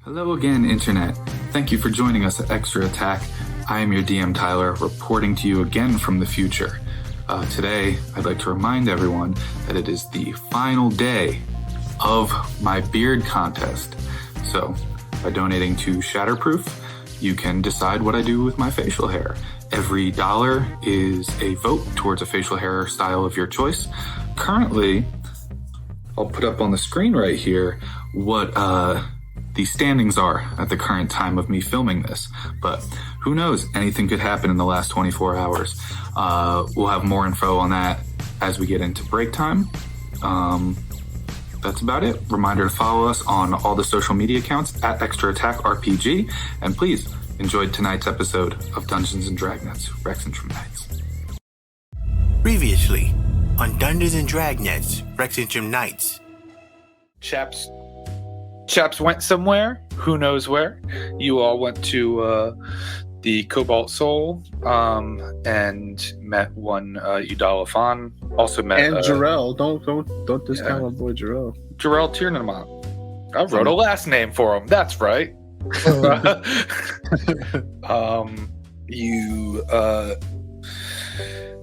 Hello again, Internet. Thank you for joining us at Extra Attack. I am your DM, Tyler, reporting to you again from the future. Today, I'd like to remind everyone that it is the final day of my beard contest. So, by donating to Shatterproof, you can decide what I do with my facial hair. Every dollar is a vote towards a facial hairstyle of your choice. Currently, I'll put up on the screen right here what the standings are at the current time of me filming this. But who knows? Anything could happen in the last 24 hours. We'll have more info on that as we get into break time. That's about it. Reminder to follow us on all the social media accounts at Extra Attack RPG. And please enjoy tonight's episode of Dungeons and Dragnets, Rexxentrum Nights. Previously on Dungeons and Dragnets, Rexxentrum Nights. Chaps went somewhere. Who knows where? You all went to the Cobalt Soul and met one Udalafon. Also met and Jarrell. Don't discount my boy Jarrell. Jarrell Tiernamont. I wrote a last name for him. That's right.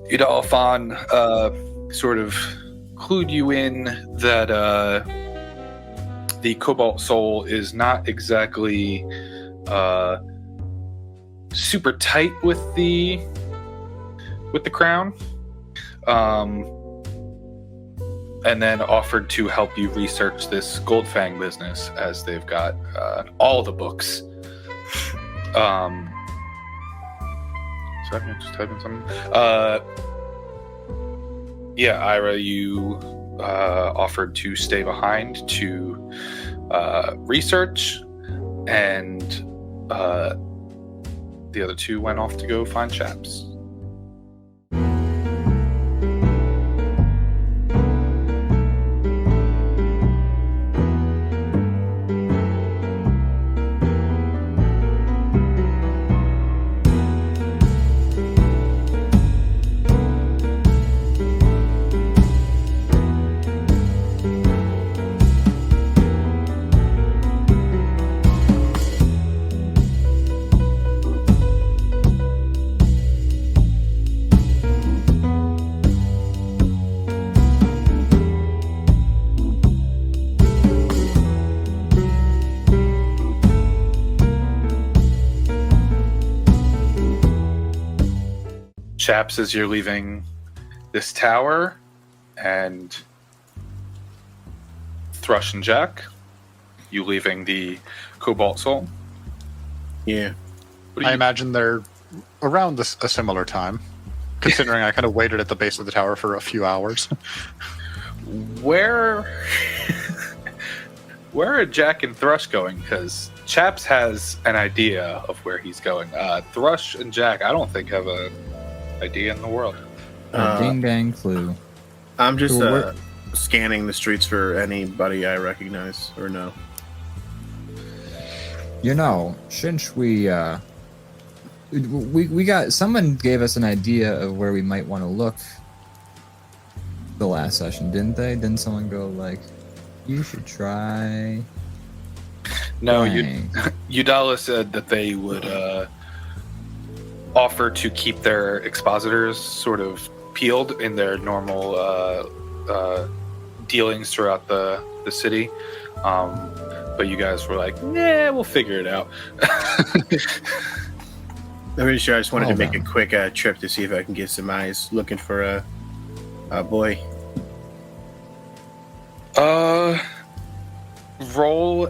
Udalafon sort of clued you in that the Cobalt Soul is not exactly super tight with the crown, and then offered to help you research this Goldfang business, as they've got all the books. Sorry, I'm just typing something. EIRA, you offered to stay behind to research, and the other two went off to go find Chaps. Chaps, as you're leaving this tower, and Thrush and Jack, you leaving the Cobalt Soul? Yeah. I imagine they're around a similar time, considering I kind of waited at the base of the tower for a few hours. Where are Jack and Thrush going? Because Chaps has an idea of where he's going. Thrush and Jack, I don't think have a idea in the world. Ding dang clue. I'm just scanning the streets for anybody I recognize or know. You know, since we got someone gave us an idea of where we might want to look the last session, didn't they? Didn't someone go like, you should try? No, Udala said that they would offer to keep their expositors sort of peeled in their normal dealings throughout the city. But you guys were like, nah, we'll figure it out. I'm pretty sure I just wanted to make a quick trip to see if I can get some eyes looking for a boy. Roll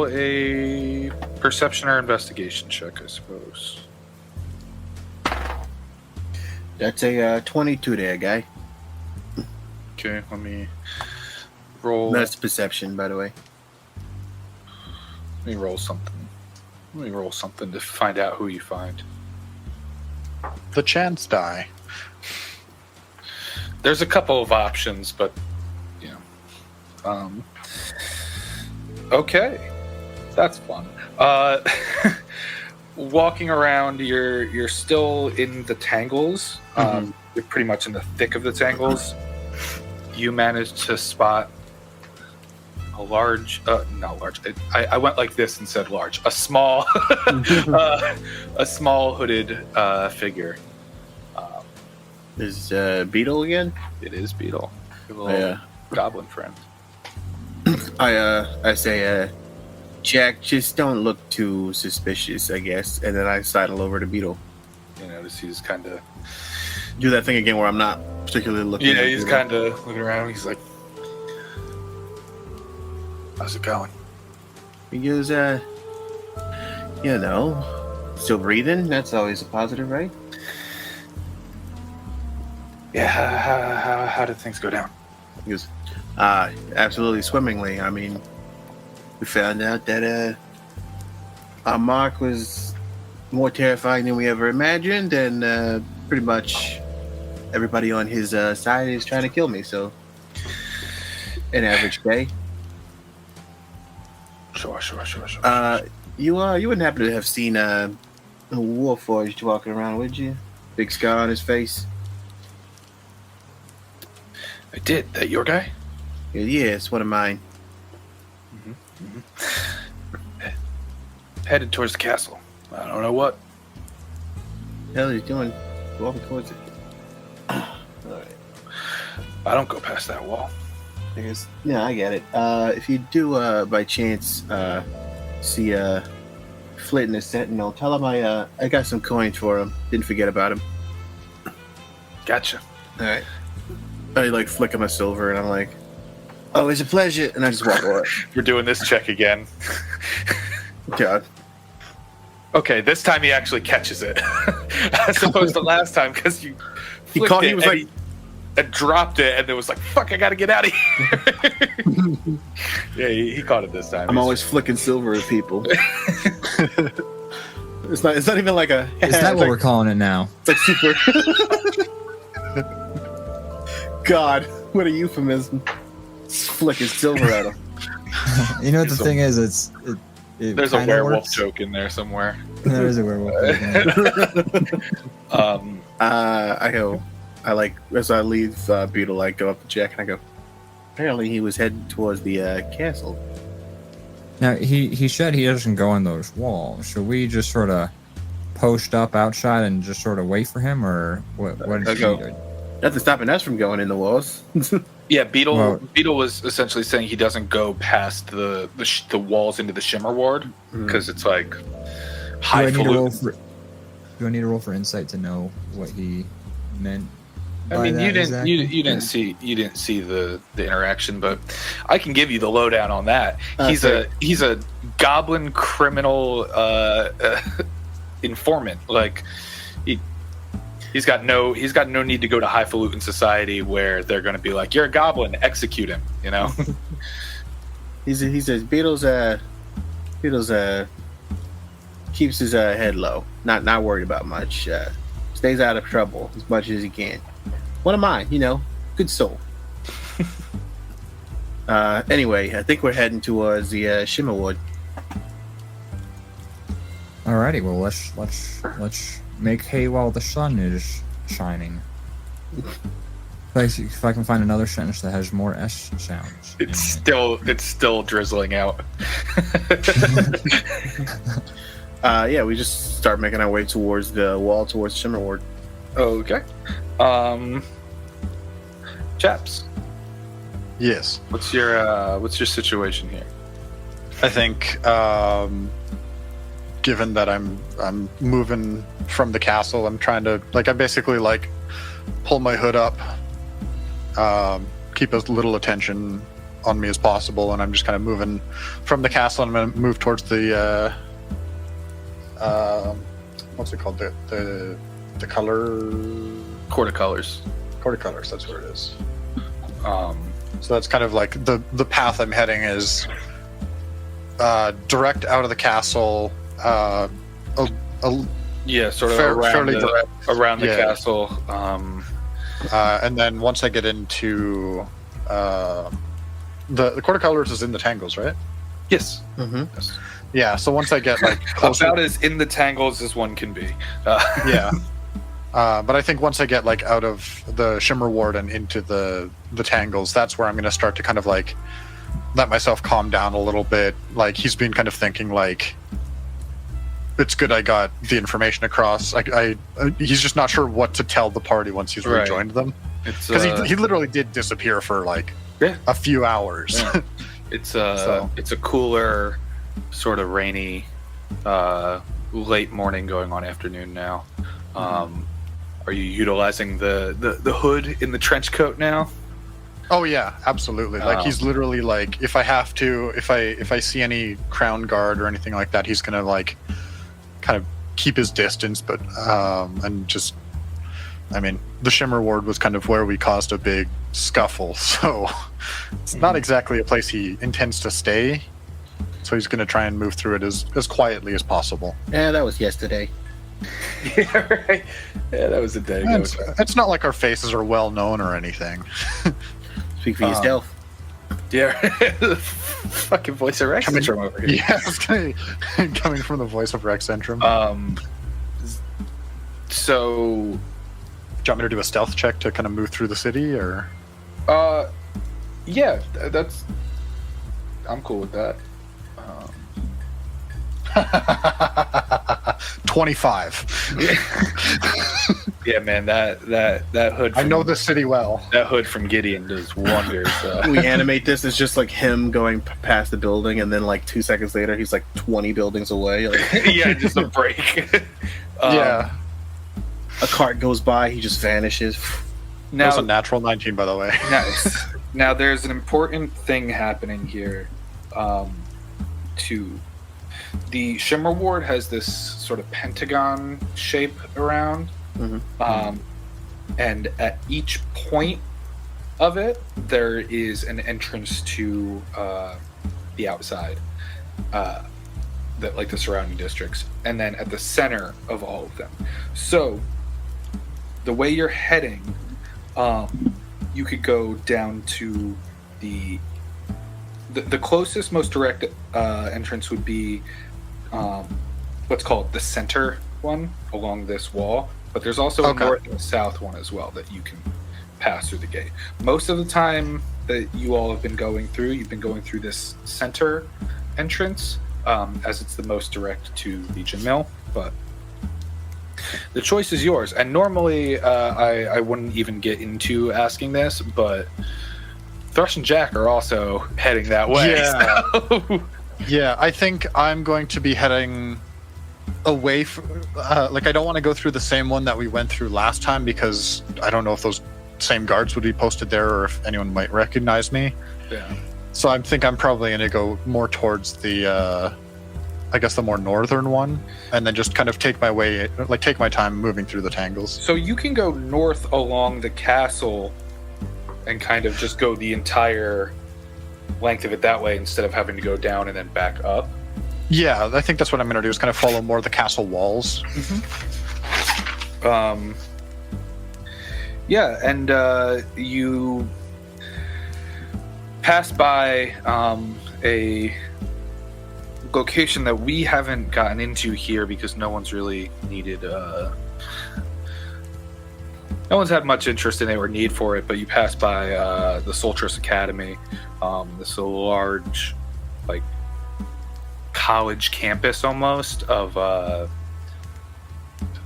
a perception or investigation check, I suppose. That's a 22 there, guy. Okay, let me roll. That's perception, by the way. Let me roll something. To find out who you find. The chance die. There's a couple of options, but okay, that's fun. Walking around, you're still in the tangles. You're pretty much in the thick of the tangles. You managed to spot a large, not large. I went like this and said large. A small, a small hooded figure. Is Beetle again? It is Beetle, your little goblin friend. I say, Jack, just don't look too suspicious, I guess. And then I sidle over to Beetle. You notice he's kind of Do that thing again where I'm not particularly looking. yeah, at he's Beetle. kind of looking around. He's like, "How's it going?" He goes, still breathing. That's always a positive, right? Yeah. How did things go down? He goes, absolutely swimmingly. I mean, we found out that our mark was more terrifying than we ever imagined, and pretty much everybody on his side is trying to kill me. So, an average day. Sure. You wouldn't happen to have seen a wolf forged walking around, would you? Big scar on his face. I did. That your guy? Yeah, it's one of mine. Headed towards the castle. I don't know what. Hell, he's doing walking towards it. All right. I don't go past that wall. I guess, yeah, I get it. If you do, by chance, see Flint in the Sentinel, tell him I got some coins for him. Didn't forget about him. Gotcha. All right. I flick him a silver, and I'm like, "Oh, it's a pleasure," and I just walk away. We're doing this check again. God. Okay, this time he actually catches it, as opposed to last time because you flicked it and he dropped it, and it was like, "Fuck, I gotta get out of here." Yeah, he caught it this time. I'm always flicking silver at people. It's not even like a. Is that what we're calling it now? It's like super. God, what a euphemism! Just flicking silver at him. You know what the thing is? It There's a kinda werewolf works. joke in there somewhere. There is a werewolf joke in there. I go. As I leave Beetle, I go up to Jack and I go. Apparently, he was heading towards the castle. Now he said he doesn't go in those walls. Should we just sort of post up outside and just sort of wait for him, or what? What is he doing? Nothing stopping us from going in the walls. Yeah, Beetle. Well- Beetle was essentially saying he doesn't go past the walls into the Shimmer Ward because it's like Do highfalutin. I need to roll for insight to know what he meant? I by mean, that you didn't exactly? you didn't see the interaction, but I can give you the lowdown on that. He's a goblin criminal informant. Like he's got no need to go to highfalutin society where they're going to be like, "You're a goblin, execute him." You know. He says Beetle's keeps his head low, not worried about much. Stays out of trouble as much as he can. One of mine, good soul. Anyway, I think we're heading towards the Shimmerwood. Alrighty, well let's make hay while the sun is shining. If I can find another sentence that has more S sounds. It's still drizzling out. Yeah, we just start making our way towards the wall, towards Shimmerwood. Okay. Chaps, Yes. what's your situation here? I think, given that I'm moving from the castle, I'm trying to I basically pull my hood up, keep as little attention on me as possible, and I'm just kind of moving from the castle. And I'm going to move towards the what's it called? The color Court of Colors. Colors. That's what it is. So that's kind of the path I'm heading is direct out of the castle. Yeah, sort of fairly direct. around the Yeah. castle. And then once I get into the Court of Colors is in the Tangles, right? Yes. Mm-hmm. Yes. Yeah. So once I get closer, About as in the tangles as one can be. yeah. But I think once I get out of the Shimmer Ward and into the Tangles, that's where I'm going to start to kind of let myself calm down a little bit. Like, he's been kind of thinking, like, it's good I got the information across. He's just not sure what to tell the party once he's rejoined them. Because he literally did disappear for, like, a few hours. Yeah. It's a cooler, sort of rainy, late morning going on afternoon now. Are you utilizing the hood in the trench coat now? Oh yeah, absolutely. Like, he's literally like, if I have to, if I see any crown guard or anything like that, he's gonna like kind of keep his distance, but and just, I mean, the Shimmer Ward was kind of where we caused a big scuffle, so it's not exactly a place he intends to stay. So he's gonna try and move through it as quietly as possible. Yeah, that was yesterday. Yeah, right. Yeah, that was a day ago. It's not like our faces are well known or anything. Speak for yourself. Yeah, fucking voice of Rexxentrum over here. Yeah, coming from the voice of Rexxentrum. So, do you want me to do a stealth check to kind of move through the city, or? Yeah, I'm cool with that. 25. Yeah, man, that hood. I know the city well. That hood from Gideon does wonders. We animate this as just like him going past the building, and then like 2 seconds later, he's like 20 buildings away. Like, yeah, just a break. Yeah. A cart goes by, he just vanishes. That was a natural 19, by the way. Nice. Now, there's an important thing happening here. The Shimmer Ward has this sort of pentagon shape around, and at each point of it, there is an entrance to the outside, like the surrounding districts, and then at the center of all of them. So, the way you're heading, you could go down to the closest, most direct entrance would be what's called the center one along this wall, but there's also a north and south one as well that you can pass through the gate. Most of the time that you all have been going through, you've been going through this center entrance, as it's the most direct to Legion Mill, but the choice is yours. And normally I wouldn't even get into asking this, but Thrush and Jack are also heading that way. Yeah. So. Yeah, I think I'm going to be heading away from... like, I don't want to go through the same one that we went through last time, because I don't know if those same guards would be posted there or if anyone might recognize me. Yeah. So I think I'm probably going to go more towards the... I guess the more northern one, and then just kind of take my time moving through the tangles. So you can go north along the castle and kind of just go the entire length of it that way instead of having to go down and then back up. Yeah, I think that's what I'm going to do, is kind of follow more of the castle walls. Yeah, and you pass by a location that we haven't gotten into here because no one's really needed no one's had much interest in it or need for it, but you pass by the Soltrus Academy, this large, like, college campus almost of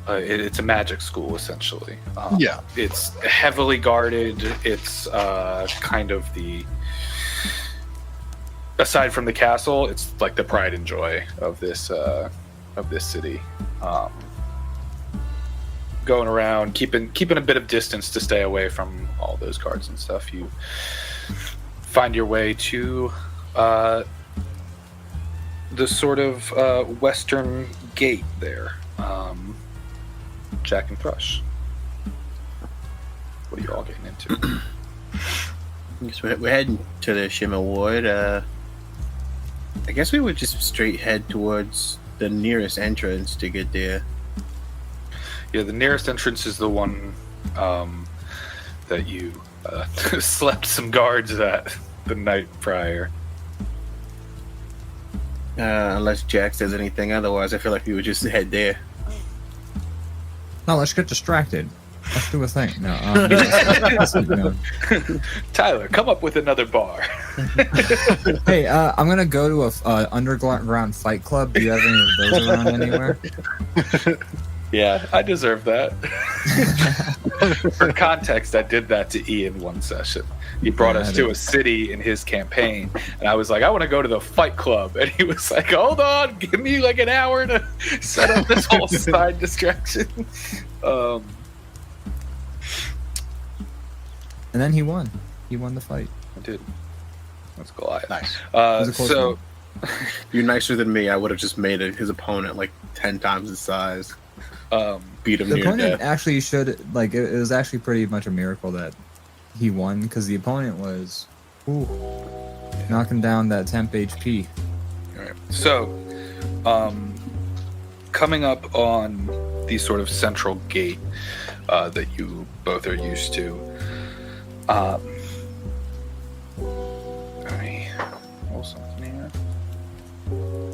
it's a magic school essentially. Yeah, it's heavily guarded. It's kind of the, aside from the castle, it's like the pride and joy of this city. Going around, keeping a bit of distance to stay away from all those guards and stuff. You find your way to the sort of western gate there. Jack and Thrush, what are you all getting into? I guess we're heading to the Shimmer Ward. I guess we would just straight head towards the nearest entrance to get there. Yeah, the nearest entrance is the one that you slept some guards at the night prior. Unless Jack says anything otherwise, I feel like we would just head there. No, let's get distracted. Let's do a thing. No. Tyler, come up with another bar. Hey, I'm gonna go to a underground fight club. Do you have any of those around anywhere? Yeah, I deserve that. For context, I did that to Ian one session. He brought us to a city in his campaign, and I was like, I want to go to the fight club. And he was like, hold on, give me like an hour to set up this whole side distraction. And then he won. He won the fight. I did. That's Goliath. Nice. So, You're nicer than me. I would have just made his opponent like 10 times his size. Beat him The near opponent death. actually should, like, it was actually pretty much a miracle that he won, because the opponent was knocking down that temp HP. all right. So, coming up on the sort of central gate that you both are used to. I roll something here.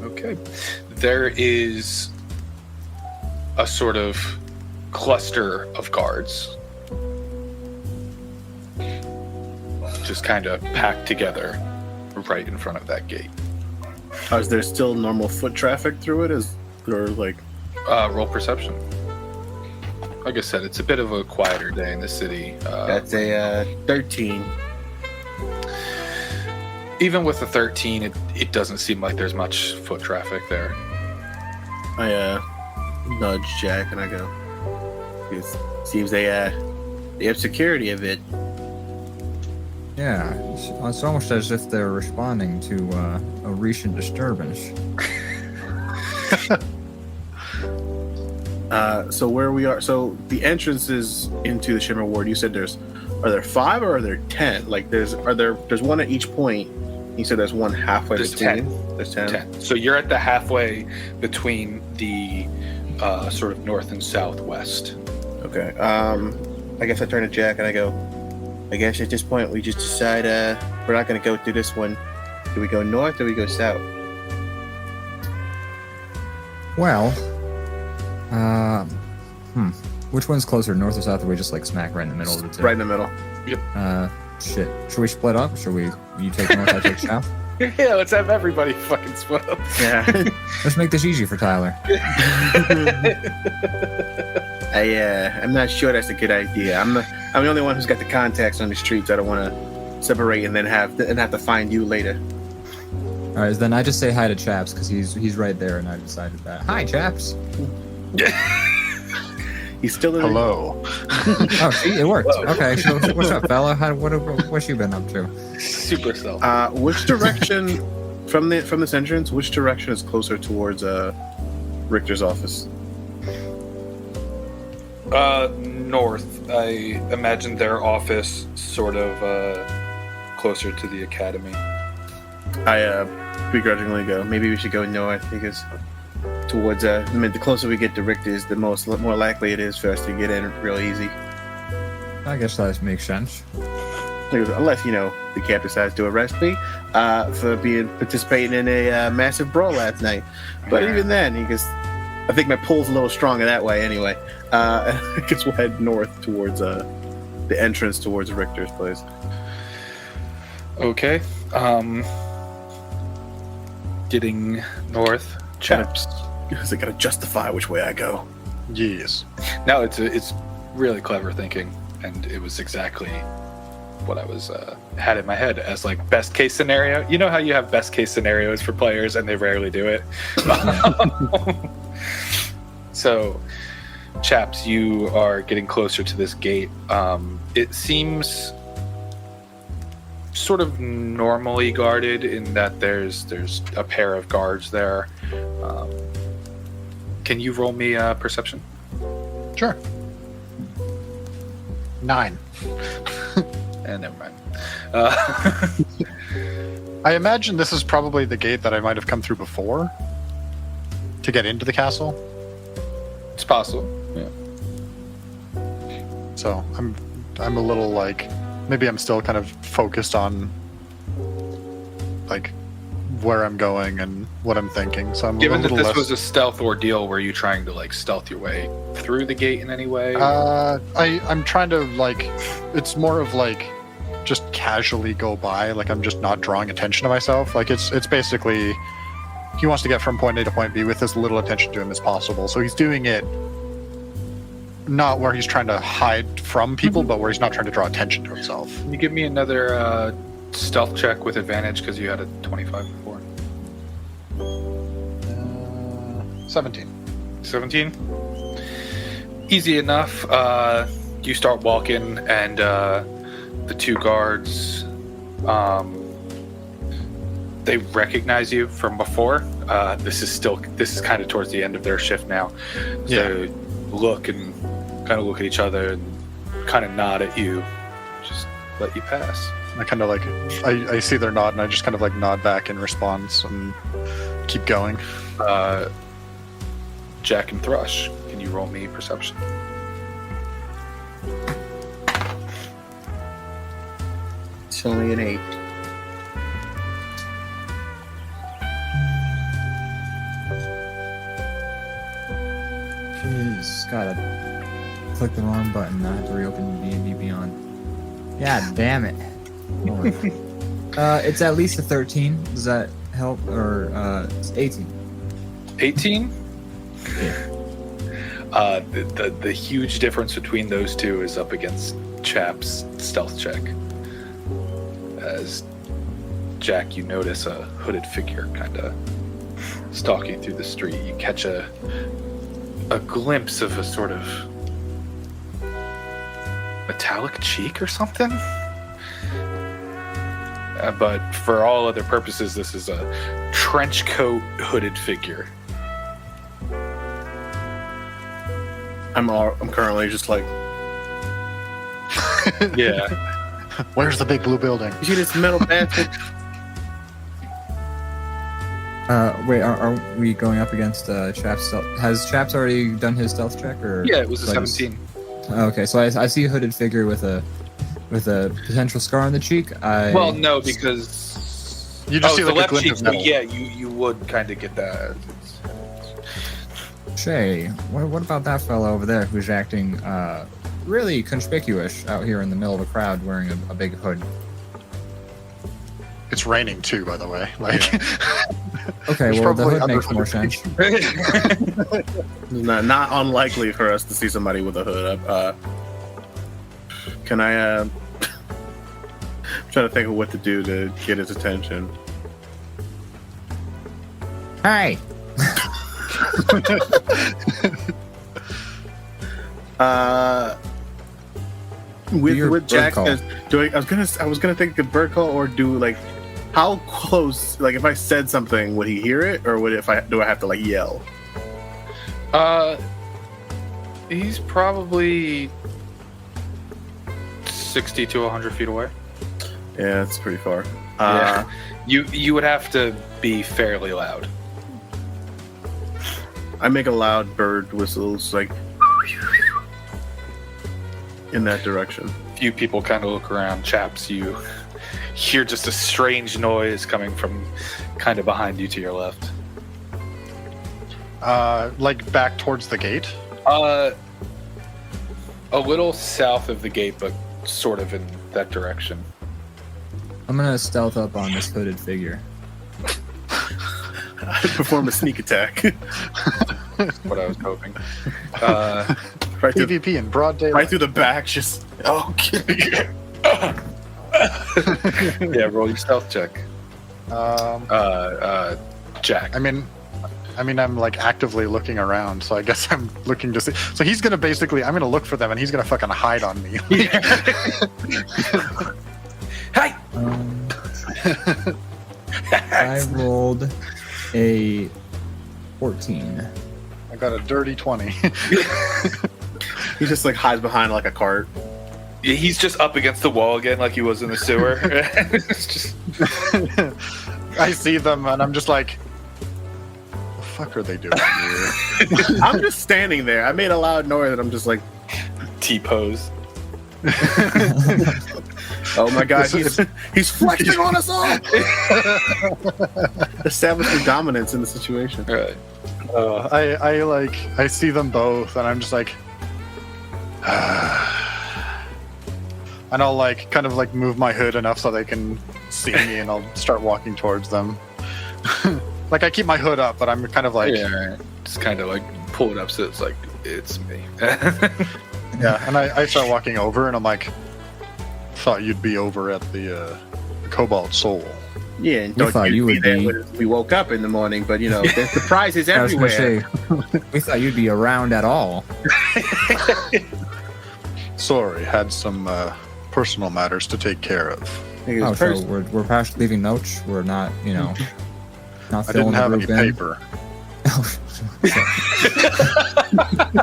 Okay. There is a sort of cluster of guards just kind of packed together right in front of that gate. Is there still normal foot traffic through it? Or like... Roll perception. Like I said, it's a bit of a quieter day in the city. That's a 13. Even with the 13, it doesn't seem like there's much foot traffic there. I nudge Jack and I go, it seems they have security of it. Yeah, it's almost as if they're responding to a recent disturbance. So where we are, so the entrances into the Shimmer Ward, you said are there 5 or are there 10? Like there's one at each point. You said there's one halfway There's between. 10. There's 10. 10. So you're at the halfway between the sort of north and southwest. Okay. I guess I turn to Jack and I go, I guess at this point we just decide we're not going to go through this one. Do we go north or do we go south? Well, which one's closer, north or south? Or are we just like smack right in the middle of the two? Right in the middle. Shit. Should we split up? Should we? You take north, I take south. Yeah, let's have everybody fucking split up. Yeah. Let's make this easy for Tyler. I'm not sure that's a good idea. I'm the only one who's got the contacts on the streets. I don't want to separate and then have to find you later. All right, then I just say hi to Chaps because he's right there, and I decided that. Hi, Chaps. He's still in. Hello. Oh, see, it worked. Okay, so what's up, fella? What you been up to? Super stealth. Which direction from this entrance? Which direction is closer towards Richter's office? North. I imagine their office sort of closer to the academy. I begrudgingly go, maybe we should go north because towards the closer we get to Richter's, the more likely it is for us to get in real easy. I guess that makes sense. Unless, the cap decides to arrest me for participating in a massive brawl last night. But even then, I think my pull's a little stronger that way anyway. I guess we'll head north towards the entrance towards Richter's place. Okay. Getting north. Chaps. Because I gotta justify which way I go. Yes. No, it's really clever thinking, and it was exactly what I was had in my head as like best case scenario. You know how you have best case scenarios for players and they rarely do it. So, Chaps, you are getting closer to this gate. It seems sort of normally guarded in that there's a pair of guards there. Can you roll me perception? Sure. 9. Never mind. I imagine this is probably the gate that I might have come through before to get into the castle. It's possible. Yeah. So I'm a little like, maybe I'm still kind of focused on like where I'm going and what I'm thinking. So I'm Given a that little this less... was a stealth ordeal, were you trying to like stealth your way through the gate in any way? I'm trying to like, it's more of like just casually go by. Like I'm just not drawing attention to myself. Like it's basically he wants to get from point A to point B with as little attention to him as possible. So he's doing it not where he's trying to hide from people, but where he's not trying to draw attention to himself. Can you give me another stealth check with advantage because you had a 25 before? 17. 17? Easy enough. You start walking, and the two guards, they recognize you from before. This is kind of towards the end of their shift now. So they look and kind of look at each other and kind of nod at you, just let you pass. I kind of like, I see their nod and I just kind of like nod back in response and keep going. Jack and Thrush, can you roll me perception? It's only an 8. Jeez, gotta click the wrong button. Not have to reopen D&D Beyond. God damn it. It's at least a 13. Does that help? Or it's 18. 18? Yeah. The huge difference between those two is up against Chap's stealth check. As Jack, you notice a hooded figure kind of stalking through the street. You catch a glimpse of a sort of metallic cheek or something. But for all other purposes, this is a trench coat hooded figure. I'm currently just like, Yeah. Where's the big blue building? you see this metal bastard? Wait, are we going up against Chaps? Has Chaps already done his stealth check? Or Yeah, it was a like 17. Okay, so I see a hooded figure with a potential scar on the cheek. Well, no, because You just see the like a left glint cheek. of So metal. yeah, you would kind of get that. Shay, what about that fellow over there who's acting really conspicuous out here in the middle of a crowd wearing a big hood? It's raining too, by the way. Like, Okay, There's well, the probably hood makes other more hooded sense. Not unlikely for us to see somebody with a hood up. Can I? I'm trying to think of what to do to get his attention. Hey! With Jack, call. I was gonna think of bird call or do like how close? Like if I said something, would he hear it, or do I have to like yell? He's probably 60 to 100 feet away. Yeah, that's pretty far. Yeah. You would have to be fairly loud. I make a loud bird whistles like in that direction. Few people kind of look around. Chaps, you hear just a strange noise coming from kind of behind you to your left. like back towards the gate. A little south of the gate, but sort of in that direction. I'm gonna stealth up on this hooded figure. I perform a sneak attack. That's what I was hoping. Right through, PvP in broad daylight. right through the back, just Yeah, roll your stealth check. Jack. I mean, I'm like actively looking around, so I guess I'm looking to see. So he's gonna basically, I'm gonna look for them, and he's gonna fucking hide on me. Hey! I rolled a 14. I got a dirty 20. he just like hides behind like a cart. He's just up against the wall again, like he was in the sewer. It's just... I see them, and I'm just like, "The fuck are they doing here?" I'm just standing there. I made a loud noise, and I'm just like T-pose. Oh my God, he's flexing on us all. Establishing dominance in the situation. Right. I see them both, and I'm just like, and I'll like kind of like move my hood enough so they can see me, and I'll start walking towards them. Like I keep my hood up, but I'm kind of like, just kind of like pull it up so it's like it's me. yeah. And I start walking over, and I'm like, thought you'd be over at the Cobalt Soul. Yeah, and thought you would be there when we woke up in the morning, but there's surprises everywhere. Say, we thought you'd be around at all. Sorry, had some personal matters to take care of. Oh, so we're past leaving notes. We're not, not. I didn't have any paper.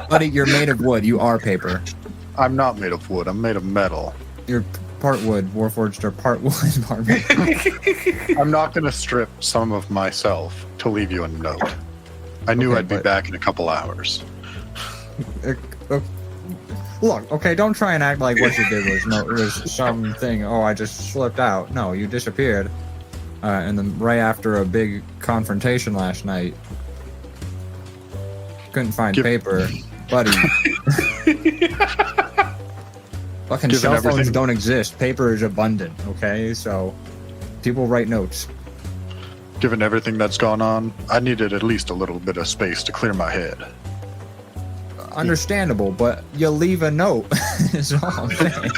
Buddy, you're made of wood. You are paper. I'm not made of wood. I'm made of metal. You're part wood, warforged, or part wood, part metal. I'm not going to strip some of myself to leave you a note. I knew I'd be back in a couple hours. Look, okay, don't try and act like what you did was something. Oh, I just slipped out. No, you disappeared, and then right after a big confrontation last night, couldn't find paper, buddy. Fucking cell phones don't exist. Paper is abundant. Okay, so people write notes. Given everything that's gone on, I needed at least a little bit of space to clear my head. Understandable, but you leave a note is all I'm saying.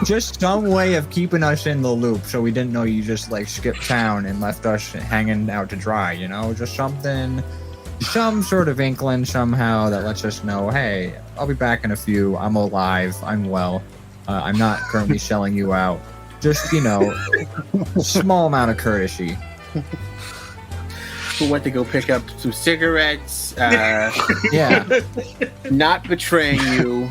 Just some way of keeping us in the loop so we didn't know you just like skipped town and left us hanging out to dry, just something, some sort of inkling somehow that lets us know, hey, I'll be back in a few, I'm alive, I'm well, I'm not currently selling you out. Just small amount of courtesy. Who went to go pick up some cigarettes, yeah, not betraying you,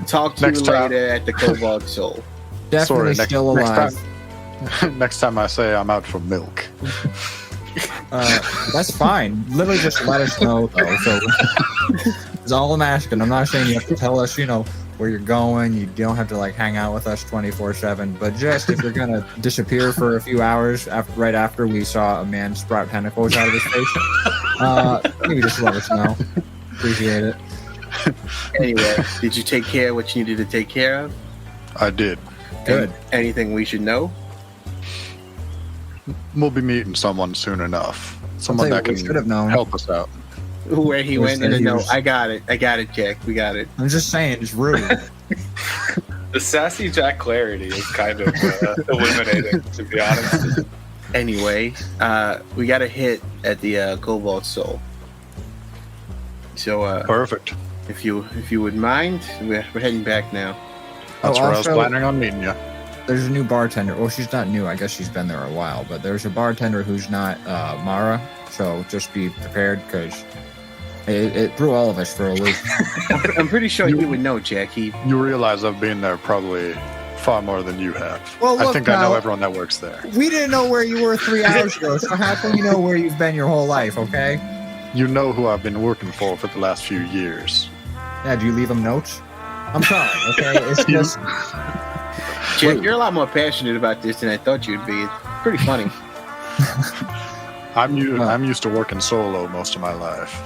talk to you later at the Cobalt Soul. Definitely still alive. Next time I say I'm out for milk. That's fine. Literally just let us know, though. So that's all I'm asking. I'm not saying you have to tell us, where you're going. You don't have to like hang out with us 24/7. But just if you're gonna disappear for a few hours right after we saw a man sprout tentacles out of his face, maybe just let us know. Appreciate it. Anyway, did you take care of what you needed to take care of? I did. Good. Anything we should know? We'll be meeting someone soon enough. Someone that can help us out. Where he went in no, I got it, Jack. We got it. I'm just saying, it's rude. The sassy Jack clarity is kind of eliminating, to be honest. Anyway, we got a hit at the Cobalt Soul. So perfect. If you would mind, we're heading back now. That's where I was planning on meeting you. There's a new bartender. Well, she's not new. I guess she's been there a while. But there's a bartender who's not Mara. So just be prepared because it threw all of us for a loop. I'm pretty sure you would know, Jack. You realize I've been there probably far more than you have. Well, look, I think I know everyone that works there. We didn't know where you were 3 hours ago. So how can you know where you've been your whole life, okay? You know who I've been working for the last few years. Yeah, do you leave them notes? I'm sorry, okay? It's just... Jack, you're a lot more passionate about this than I thought you'd be. It's pretty funny. I'm used to working solo most of my life.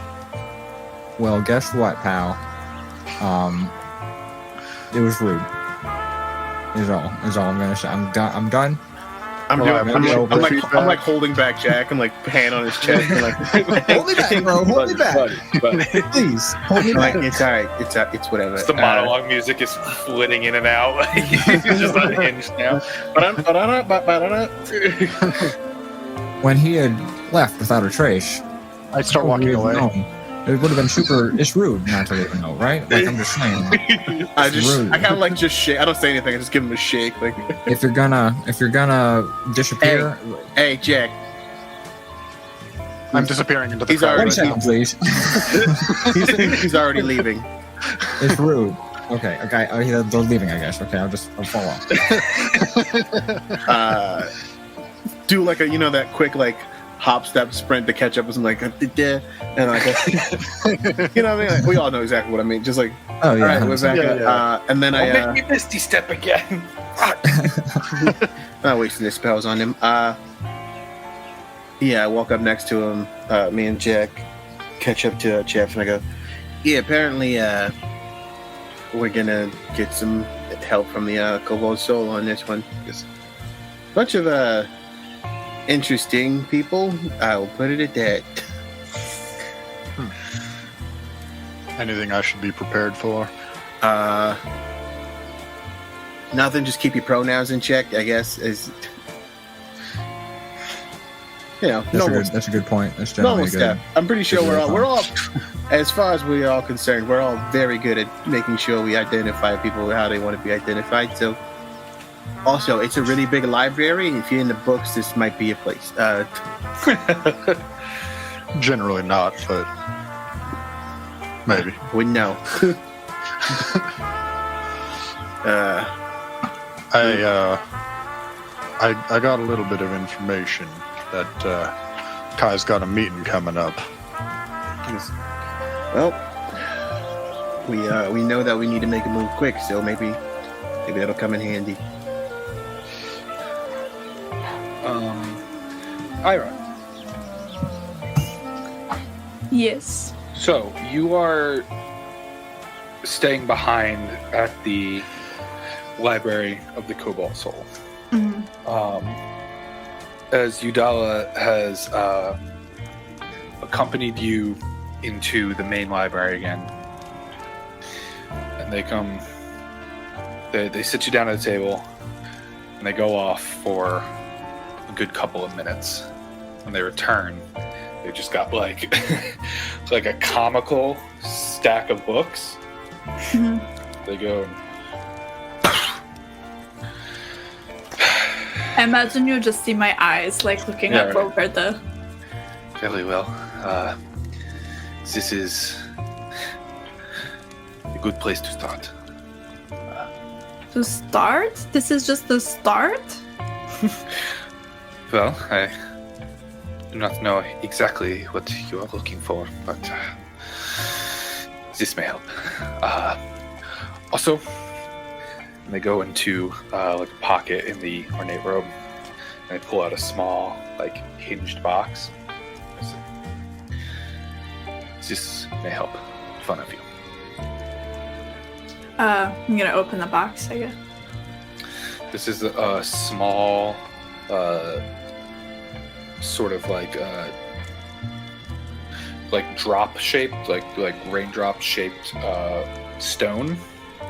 Well, guess what, pal? It was rude. Is all I'm gonna say. I'm done. I'm like holding back Jack. I'm like hand on his chest. I'm like, hold me back, bro. Hold me back. Please, hold me back. It's all right. It's whatever. It's the monologue music is flitting in and out. He's just unhinged now. When he had left without a trace, I'd start walking away. It would have been super. It's rude not to leave a note, right? Like I'm just saying. I kind of like just shake. I don't say anything. I just give him a shake. Like if you're gonna disappear. Hey, Jack. I'm disappearing into the crowd. 1 second, please. he's already leaving. It's rude. Okay. They're leaving. I guess. Okay. I'll fall off. Do like a that quick like hop, step, sprint to catch up with something like, and like, you know what I mean? Like, we all know exactly what I mean. Just like, Oh yeah. all right, we're back. And then Don't make me misty step again. I'm not wasting their spells on him. Yeah, I walk up next to him. Me and Jack catch up to Jeff, and I go, yeah, apparently we're gonna get some help from the Kobold Soul on this one. Just a bunch of interesting people. I will put it at that. Anything I should be prepared for? Nothing. Just keep your pronouns in check, I guess. Is That's a good point. That's generally normal good. stuff. I'm pretty sure good we're all, as far as we're all concerned, we're all very good at making sure we identify people how they want to be identified. So, also, it's a really big library, and if you're in the books, this might be a place. Generally not, but maybe. Wouldn't know. I got a little bit of information that Kai's got a meeting coming up. Well, we know that we need to make a move quick, so maybe that'll come in handy. EIRA. Yes. So you are staying behind at the library of the Cobalt Soul. As Udala has accompanied you into the main library again, and they sit you down at the table, and they go off for a good couple of minutes. When they return, they just got like like a comical stack of books. They go. I imagine you just see my eyes like looking up over the. Very well. This is a good place to start. To start? This is just the start? Well, I do not know exactly what you are looking for, but this may help. Also, they go into like a pocket in the ornate robe, and they pull out a small, like, hinged box. This may help fun of you. I'm gonna open the box, I guess. This is a small, sort of like drop shaped, like raindrop shaped stone.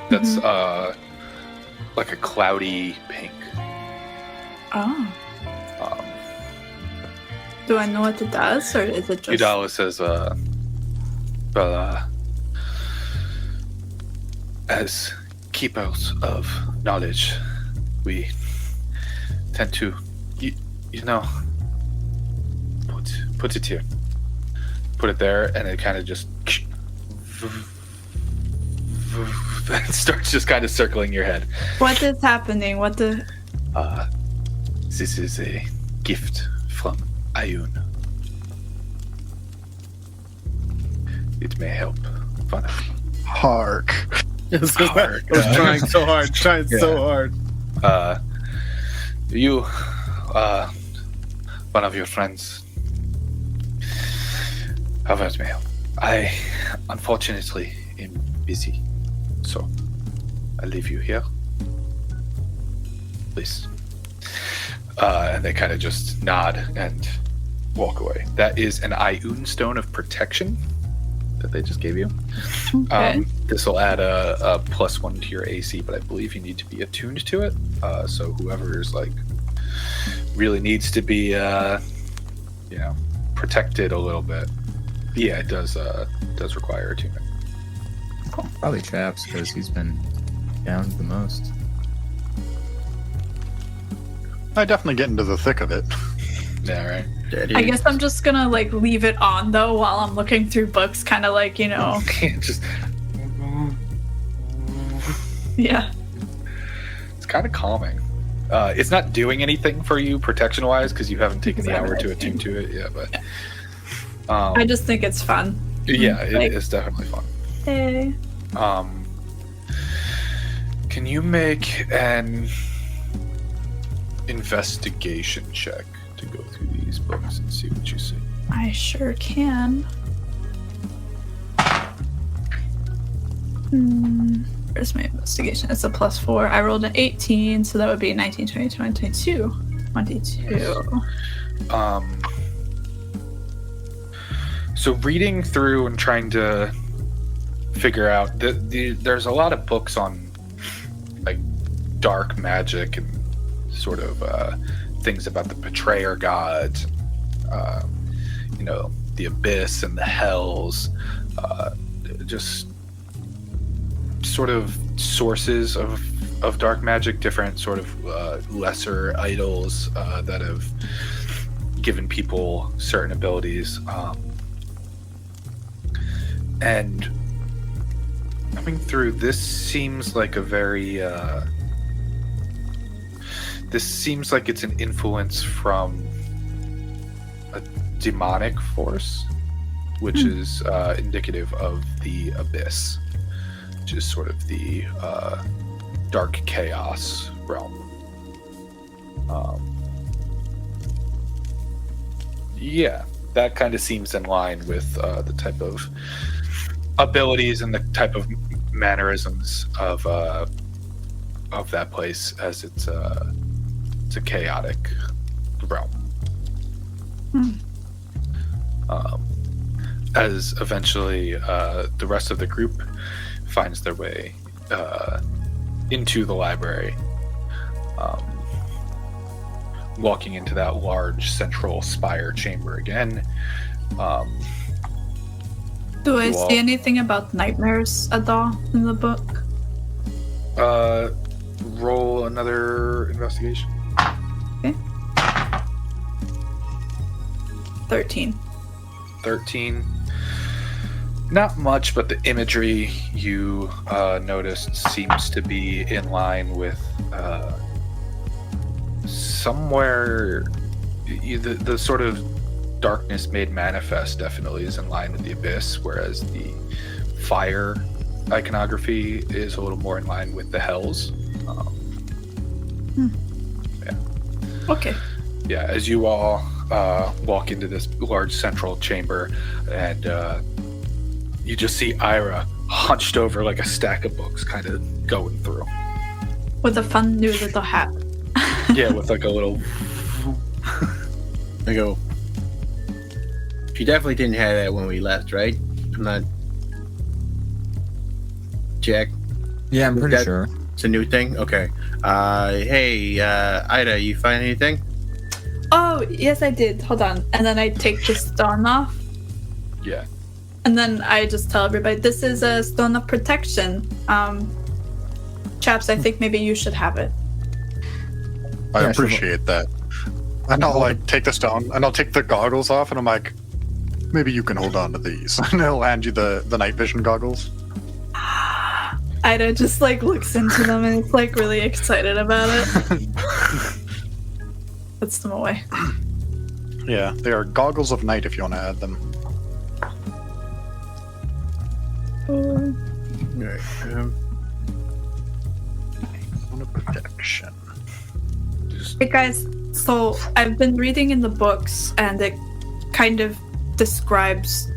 That's like a cloudy pink. Oh. Do I know what it does, or is it just? Udala says, as keepers of knowledge, we tend to, you know, put it here, put it there, and it kind of just starts just kind of circling your head. What is happening? What the? This is a gift from Ayun. It may help. Fun. Hark. I was trying so hard. So hard. You, one of your friends, have me help. I, unfortunately, am busy, so I leave you here. Please. And they kind of just nod and walk away. That is an Ayun Stone of Protection that they just gave you. Okay. This will add a +1 to your AC, but I believe you need to be attuned to it. So whoever's like really needs to be, protected a little bit. Yeah, it does require attunement. Cool. Probably Chaps, because he's been down the most. I definitely get into the thick of it. Yeah, right. I guess I'm just gonna like leave it on though while I'm looking through books, kind of like, you know. Just. Yeah. It's kind of calming. It's not doing anything for you protection-wise because you haven't taken the hour to attune to it yet. But I just think it's fun. Yeah, it is definitely fun. Hey. Can you make an investigation check to go through these books and see what you see? I sure can. Where's my investigation? It's a +4. I rolled an 18, so that would be 19, 20, 22. 22. So reading through and trying to figure out there's a lot of books on like dark magic and sort of things about the betrayer gods, the abyss and the hells, just sort of sources of dark magic, different sort of lesser idols that have given people certain abilities, and coming through, this seems like a very this seems like it's an influence from a demonic force, which is indicative of the abyss, which is sort of the dark chaos realm. Yeah, that kind of seems in line with the type of abilities and the type of mannerisms of that place, as it's a chaotic realm. As eventually the rest of the group finds their way into the library, walking into that large central spire chamber again. Do I see anything about nightmares at all in the book? Roll another investigation. Okay. 13. 13. Not much, but the imagery you noticed seems to be in line with somewhere the sort of darkness made manifest definitely is in line with the abyss, whereas the fire iconography is a little more in line with the hells. Yeah. Okay. Yeah, as you all walk into this large central chamber, and you just see EIRA hunched over like a stack of books, kind of going through. With a fun new little hat. Yeah, with like a little... I go, she definitely didn't have that when we left, right? I'm not... Jack? Yeah, I'm pretty sure. It's a new thing? Okay. Hey, Ida, you find anything? Oh, yes, I did. Hold on. And then I take the stone off. Yeah. And then I just tell everybody, this is a stone of protection. Chaps, I think maybe you should have it. I appreciate that. And I'll like take the stone and I'll take the goggles off and I'm like, maybe you can hold on to these. And I'll hand you the night vision goggles. Ida just like looks into them and is like really excited about it. Puts them away. Yeah, they are goggles of night if you want to add them. Alright, On a protection. Hey guys, so I've been reading in the books and it kind of describes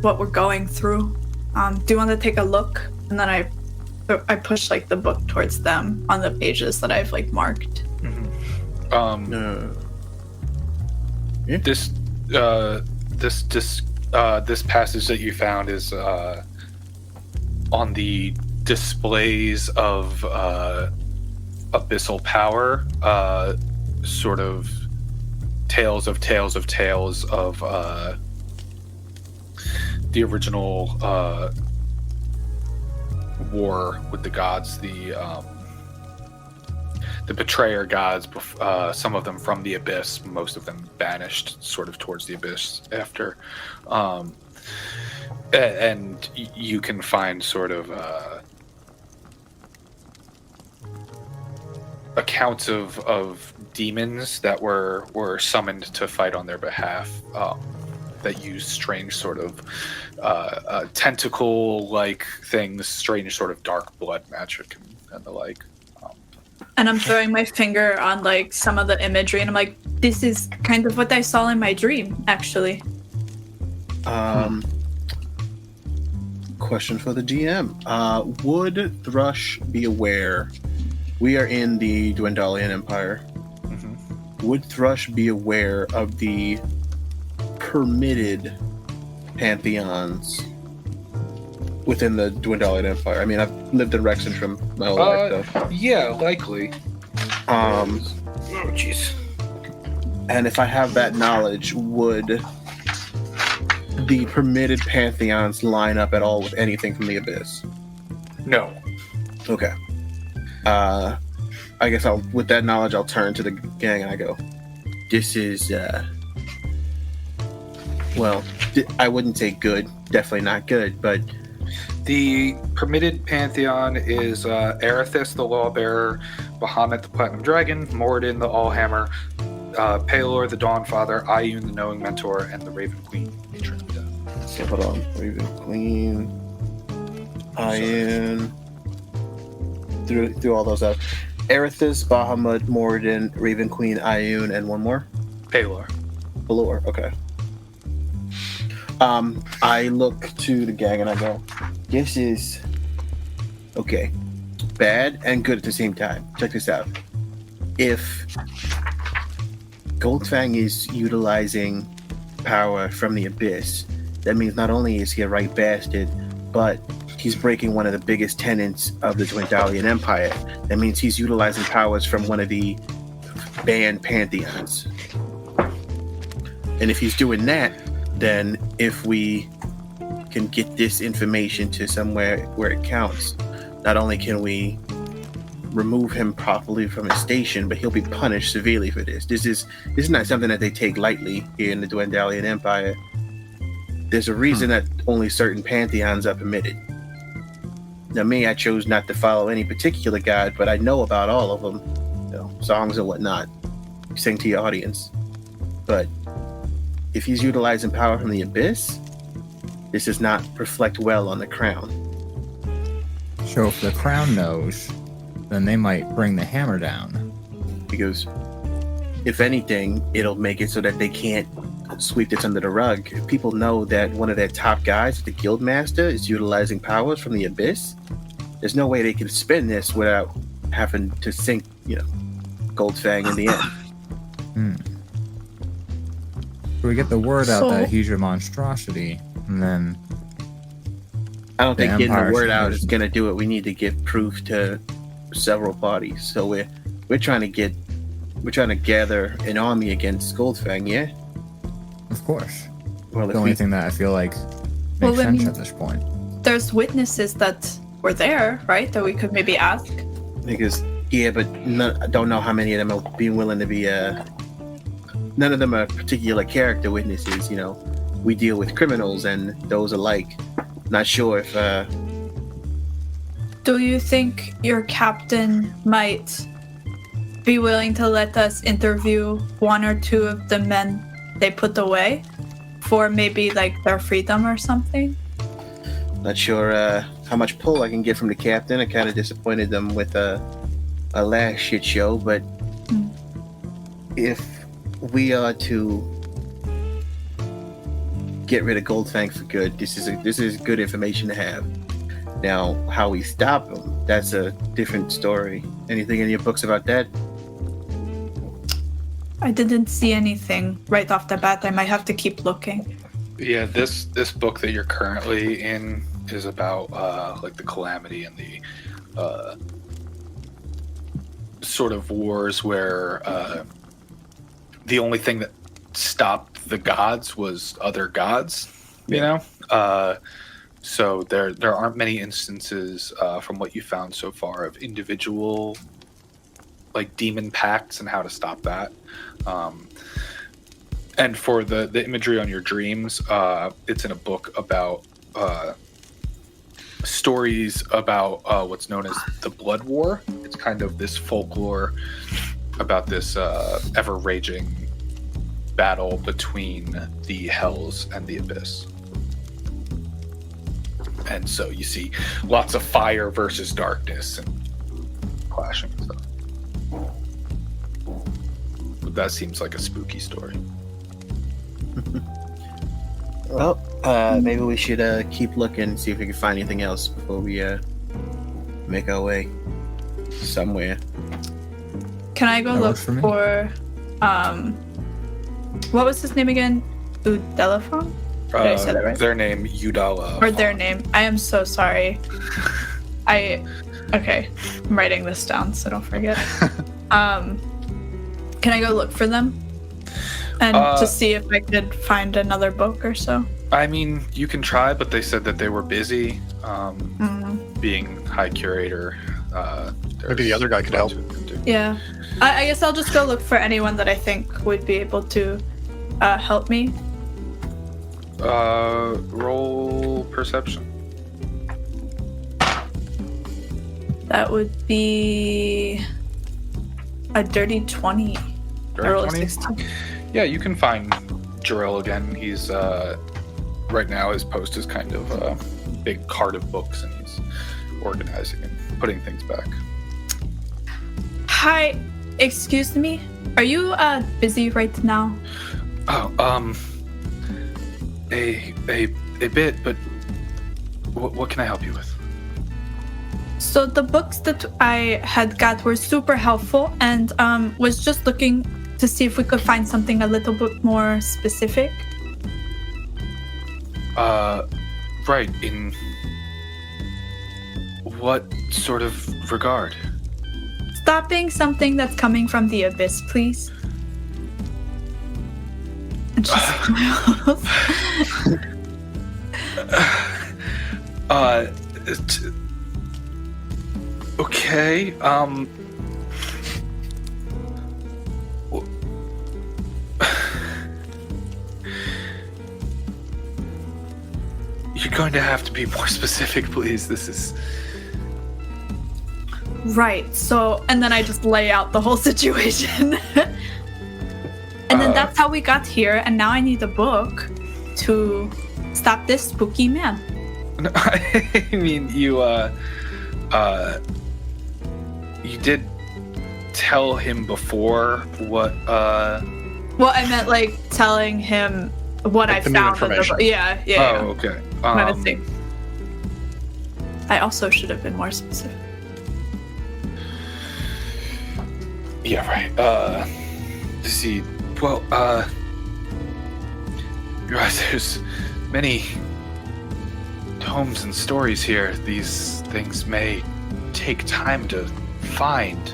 what we're going through. Do you want to take a look? And then I push like the book towards them on the pages that I've like marked. Yeah. This passage that you found is on the displays of abyssal power, sort of tales of the original war with the gods, the betrayer gods, some of them from the abyss, most of them banished sort of towards the abyss after, and you can find sort of accounts of demons that were summoned to fight on their behalf, that use strange sort of tentacle-like things, strange sort of dark blood magic and the like. And I'm throwing my finger on like some of the imagery, and I'm like, this is kind of what I saw in my dream, actually. Question for the GM. Would Thrush be aware? We are in the Dwendalian Empire. Mm-hmm. Would Thrush be aware of the permitted pantheons within the Dwendalian Empire? I mean, I've lived in Rexxentrum my whole life, though. Yeah, likely. Oh, jeez. And if I have that knowledge, would the permitted pantheons line up at all with anything from the Abyss? No. Okay. I guess with that knowledge, I'll turn to the gang and I go, this is, I wouldn't say good, definitely not good, but... The permitted pantheon is Erithus, the Lawbearer, Bahamut, the Platinum Dragon, Moradin, the Allhammer, Pelor, the Dawnfather, Ioun, the Knowing Mentor, and the Raven Queen, Matron of Death. So hold on. Raven Queen, Ioun, through all those out. Erithus, Bahamut, Moradin, Raven Queen, Ioun, and one more? Pelor. Okay. I look to the gang and I go, this is okay, bad and good at the same time. Check this out. If Goldfang is utilizing power from the Abyss, that means not only is he a right bastard, but he's breaking one of the biggest tenets of the Dwendalian Empire. That means he's utilizing powers from one of the banned pantheons. And if he's doing that, then if we can get this information to somewhere where it counts, not only can we remove him properly from his station, but he'll be punished severely for this. This is not something that they take lightly here in the Dwendalian Empire. There's a reason that only certain pantheons are permitted. Now, me, I chose not to follow any particular god, but I know about all of them, songs and whatnot. You sing to your audience. But if he's utilizing power from the Abyss, this does not reflect well on the crown. So if the crown knows, then they might bring the hammer down. Because if anything, it'll make it so that they can't sweep this under the rug. If people know that one of their top guys, the guild master, is utilizing powers from the Abyss, there's no way they can spin this without having to sink, Goldfang in the end. So we get the word out that he's a monstrosity, and then I don't think getting the word out is going to do it. We need to give proof to several parties. So we're trying to gather an army against Goldfang, yeah? Of course. Well, the only thing that I feel like makes sense at this point. There's witnesses that were there, right? That we could maybe ask. Because, but I don't know how many of them are being willing to be, none of them are particular character witnesses, We deal with criminals and those alike. Not sure if, Do you think your captain might be willing to let us interview one or two of the men they put away for maybe like their freedom or something? Not sure how much pull I can get from the captain. I kind of disappointed them with a last shit show, but if we are to get rid of Goldfang for good, this is good information to have. Now, how we stop him, that's a different story. Anything in your books about that? I didn't see anything right off the bat. I might have to keep looking. Yeah, this book that you're currently in is about like the calamity and the sort of wars where the only thing that stopped the gods was other gods, so there aren't many instances from what you found so far of individual like demon pacts and how to stop that. And for the imagery on your dreams, it's in a book about stories about what's known as the Blood War. It's kind of this folklore about this ever-raging battle between the Hells and the Abyss. And so you see lots of fire versus darkness and clashing and stuff. But that seems like a spooky story. Well, maybe we should keep looking, see if we can find anything else before we make our way somewhere. Can I go look for what was his name again? Udelafon? Did I say that right? Their name, Udala. Or their name. I am so sorry. Okay. I'm writing this down so don't forget. Can I go look for them? And to see if I could find another book or so? I mean, you can try, but they said that they were busy. Being High Curator. Maybe the other guy could help. Yeah. I guess I'll just go look for anyone that I think would be able to help me. Roll perception. That would be a dirty 20. Dirty I rolled 20? a 16. Yeah, you can find Jarrell again. He's right now his post is kind of a big cart of books, and he's organizing and putting things back. Hi, excuse me. Are you busy right now? Oh, a bit, but what can I help you with? So the books that I had got were super helpful, and was just looking to see if we could find something a little bit more specific. Right, in what sort of regard? Stopping something that's coming from the Abyss, please. And she smiles. Okay, you're going to have to be more specific, please. This is... Right, so, and then I just lay out the whole situation. And then that's how we got here, and now I need a book to stop this spooky man. No, I mean, you did tell him before what, Well, I meant, like, telling him what I found in the book. Yeah. Oh, okay. My mistake. I also should have been more specific. Yeah, right. To see, well, you're right, there's many tomes and stories here. These things may take time to find.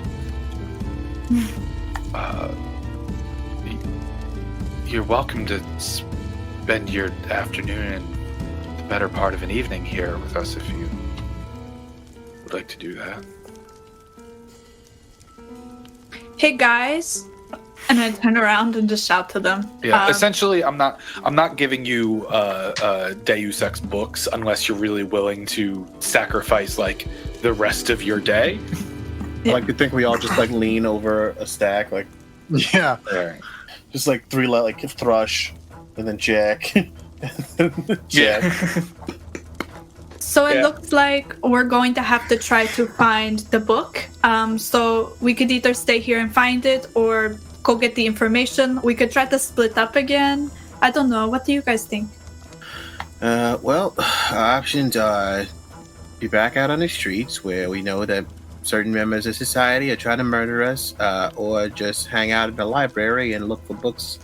You're welcome to spend your afternoon and the better part of an evening here with us if you would like to do that. Hey guys, and I turn around and just shout to them. Yeah, essentially, I'm not giving you Deus Ex books unless you're really willing to sacrifice like the rest of your day. Yeah. I like to think we all just like lean over a stack, like yeah, just like three, like Thrush, and then Jack, and then Jack. Yeah. So it looks like we're going to have to try to find the book. So we could either stay here and find it or go get the information. We could try to split up again. I don't know. What do you guys think? Well, our options are be back out on the streets where we know that certain members of society are trying to murder us, or just hang out in the library and look for books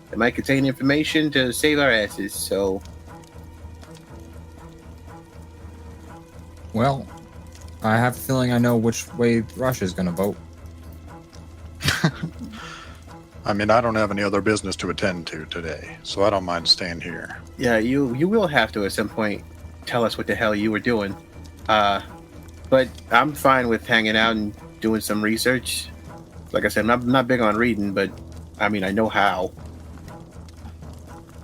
that might contain information to save our asses. So... Well, I have a feeling I know which way Rush is going to vote. I mean, I don't have any other business to attend to today, so I don't mind staying here. Yeah, you will have to at some point tell us what the hell you were doing. But I'm fine with hanging out and doing some research. Like I said, I'm not big on reading, but I mean, I know how.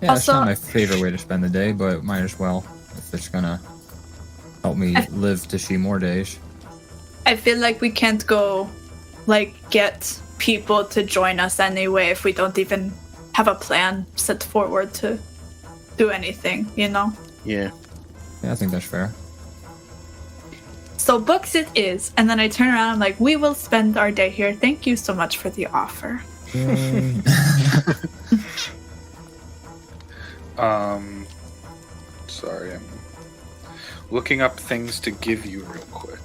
Yeah, it's not my favorite way to spend the day, but might as well if it's gonna Help me live to see more days. I feel like we can't go, like, get people to join us anyway if we don't even have a plan set forward to do anything, you know? Yeah. Yeah, I think that's fair. So books it is, and then I turn around and I'm like, we will spend our day here. Thank you so much for the offer. Sorry, I'm looking up things to give you real quick.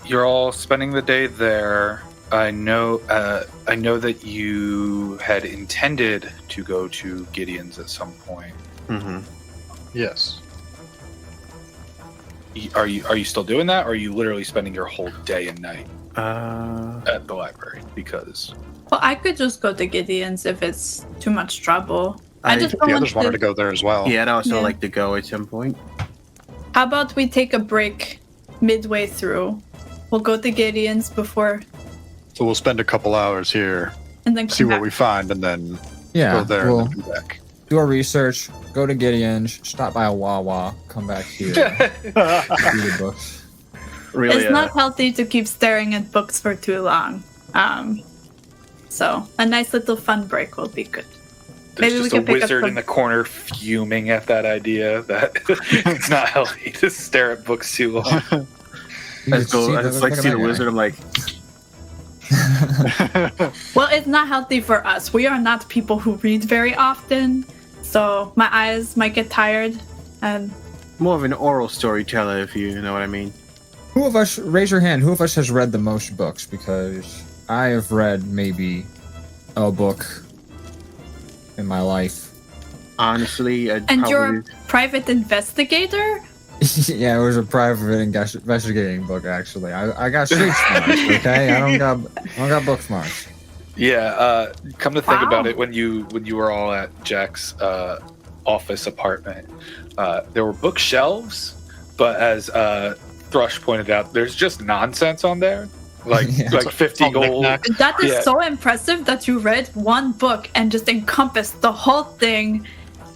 You're all spending the day there. I know that you had intended to go to Gideon's at some point. Mm-hmm. Yes. Are you still doing that, or are you literally spending your whole day and night at the library? Because Well, I could just go to Gideon's if it's too much trouble. I just don't The want others wanted to go there as well. Yeah, I'd also Yeah. like to go at some point. How about we take a break midway through? We'll go to Gideon's before, So we'll spend a couple hours here, and then see come what back. we find, and then Yeah, go there we'll and then come back. do our research, go to Gideon's, stop by a Wawa, come back here, read the books. Really, It's not healthy to keep staring at books for too long. So a nice little fun break will be good. there's Maybe we just a can pick up wizard some- in the corner fuming at that idea that it's not healthy to stare at books too long. let's go. I just like to see the wizard. I'm like, Well, it's not healthy for us. We are not people who read very often, so my eyes might get tired. And more of an oral storyteller, if you know what I mean. Who of us, raise your hand, who of us has read the most books? Because I have read maybe a book in my life. Honestly, I'd and probably... you're a private investigator? Yeah, it was a private investigating book, actually. I got street smarts, okay? I don't got book smarts. Yeah, come to think Wow. about it, when you were all at Jack's office apartment, there were bookshelves, but as Thrush pointed out, there's just nonsense on there, like Yeah. like 50 gold. knickknacks. That is Yeah. so impressive that you read one book and just encompassed the whole thing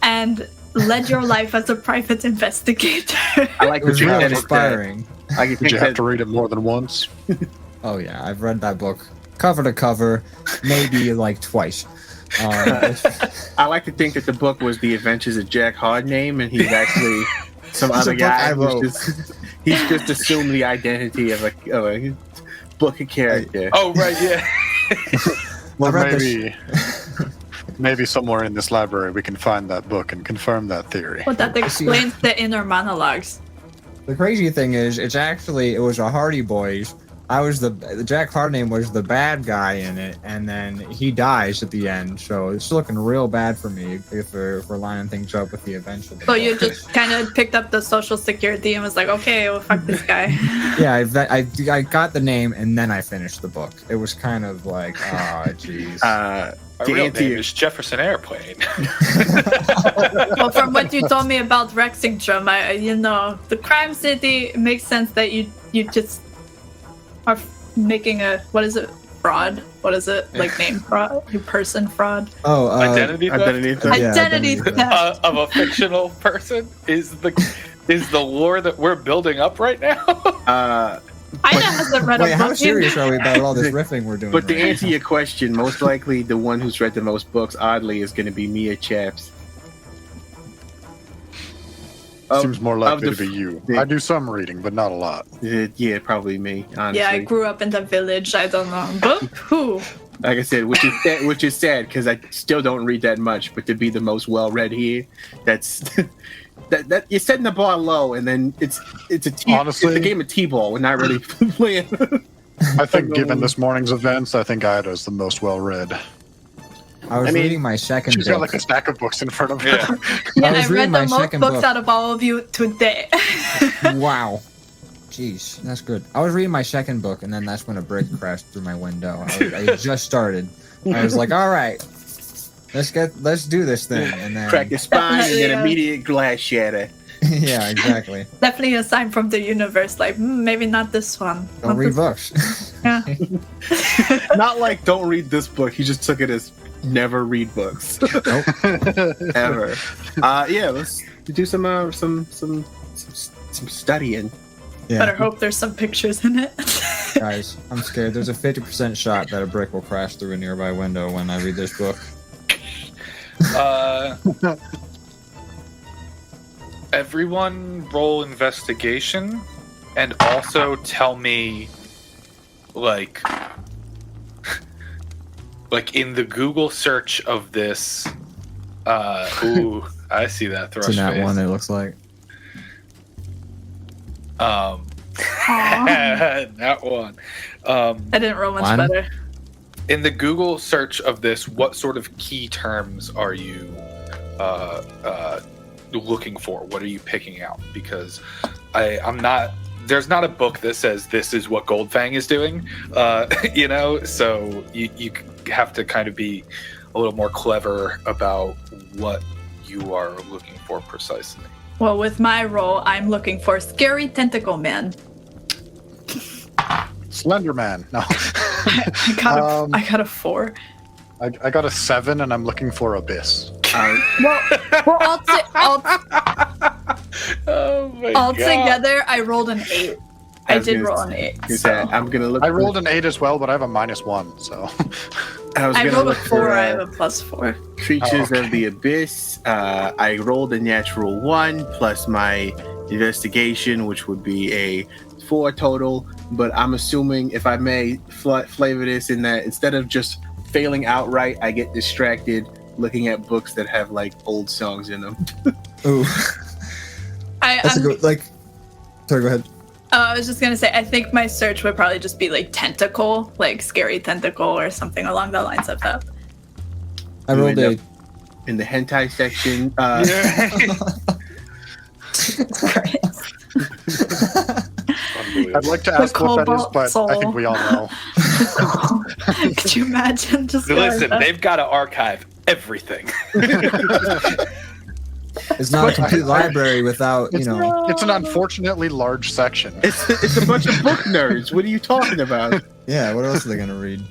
and led your life as a private investigator. I like It was to think really that it's inspiring. I can Did think you have that to read it more than once? Oh yeah, I've read that book cover to cover, maybe like twice. It's I like to think that the book was The Adventures of Jack Hardname, and he's actually some It's a other book I guy wrote. he's just assumed the identity of a book character. Oh right, yeah. Well, read this- maybe somewhere in this library we can find that book and confirm that theory. Well, that explains the inner monologues. The crazy thing is, it was a Hardy Boys. Jack Hardname was the bad guy in it, and then he dies at the end. So it's looking real bad for me if we're lining things up with the events of the So book. you just kind of picked up the social security and was like, okay, well, fuck this guy. Yeah, I got the name and then I finished the book. It was kind of like, oh, jeez. My To real answer name your- is Jefferson Airplane. Well, from what you told me about Rexxentrum, the crime city, it makes sense that you just are making a, what is it, fraud? What is it, like name fraud? Person fraud? Oh, Identity theft Yeah, Identity theft. of a fictional person is the lore that we're building up right now. Ida hasn't read Wait, a how book serious in. are we about all this riffing we're doing? But to right answer now? your question, most likely the one who's read the most books, oddly, is going to be me or Chaps. Seems more likely of to the- be you. the- I do some reading, but not a lot. Yeah, probably me. Honestly, Yeah, I grew up in the village. I don't know. But who? like I said, which is sad because I still don't read that much. But to be the most well-read here, that's that you're setting the bar low, and then it's Honestly- it's a game of t-ball. We're not really playing. I think, given this morning's events, I think Ida's the most well-read. I was I mean, reading my second She's book. got like a stack of books in front of her. Yeah. Yeah, was I reading read my the most second books book. out of all of you today. Wow. Jeez, that's good. I was reading my second book, and then that's when a brick crashed through my window. I just started. I was like, all right, let's do this thing. And then, Crack your spine and Definitely, then immediate glass shatter. yeah, exactly. Definitely a sign from the universe, like, maybe not this one. Don't Not read this- books. Yeah. Not like don't read this book. He just took it as never read books Nope. ever. Yeah, let's do some studying. Yeah. Better hope there's some pictures in it. Guys, I'm scared. There's a 50% shot that a brick will crash through a nearby window when I read this book. Everyone roll investigation, and also tell me, like in the Google search of this. Ooh, I see that thrush It's in that face. one, it looks like. That one. I didn't roll much One? better. In the Google search of this, what sort of key terms are you looking for? What are you picking out? Because I'm not. There's not a book that says this is what Goldfang is doing. So you have to kind of be a little more clever about what you are looking for precisely. Well, with my roll, I'm looking for scary tentacle man. Slender Man. No. I got a 4. I got a 7, and I'm looking for Abyss. Well, Oh my altogether, I rolled an 8. I did roll an 8. So. I'm gonna look. I rolled an 8 as well, but I have a -1, so. I rolled a 4. I have a +4. Creatures of the Abyss. I rolled a natural 1 plus my investigation, which would be a 4 total. But I'm assuming, if I may flavor this in that instead of just failing outright, I get distracted looking at books that have like old songs in them. Ooh. That's a good, like. Sorry, go ahead. I was just gonna say, I think my search would probably just be like tentacle, like scary tentacle or something along the lines of that. I rolled a. In the hentai section. I'd like to ask what that is, but I think we all know. Could you imagine? Just listen, they've got to archive everything. It's not a complete library without, It's an unfortunately large section. It's a bunch of book nerds. What are you talking about? Yeah, what else are they gonna read?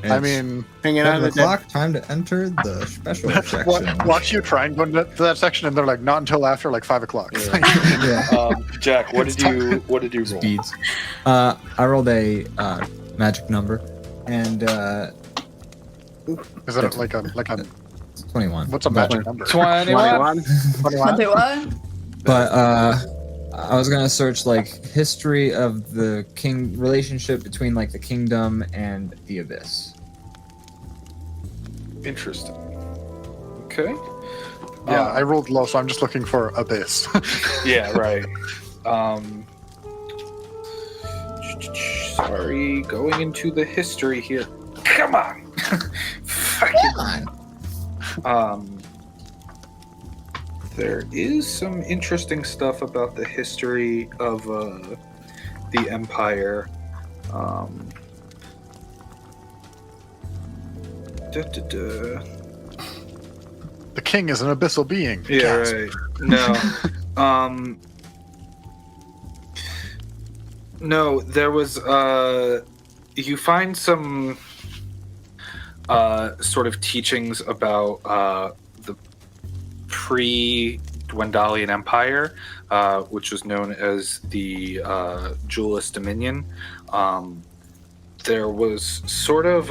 I mean, Hanging out 7 at the o'clock, time to enter the special section. watch you try and go into that section, and they're like, not until after like 5 o'clock. Yeah. Jack, what did you roll? Speeds. I rolled a magic number, and Is it like a 21. what's a magic number? 21. 21? But I was gonna search like history of the king relationship between like the kingdom and the abyss. Interesting. Okay. Yeah, I rolled low, so I'm just looking for Abyss. Yeah, right. Sorry, going into the history here. Come on. Fucking. There is some interesting stuff about the history of the Empire. The king is an abyssal being. Yeah, Gasp. right. No. No, there was you find some sort of teachings about the pre-Dwendalian Empire, which was known as the Jewelist Dominion. There was sort of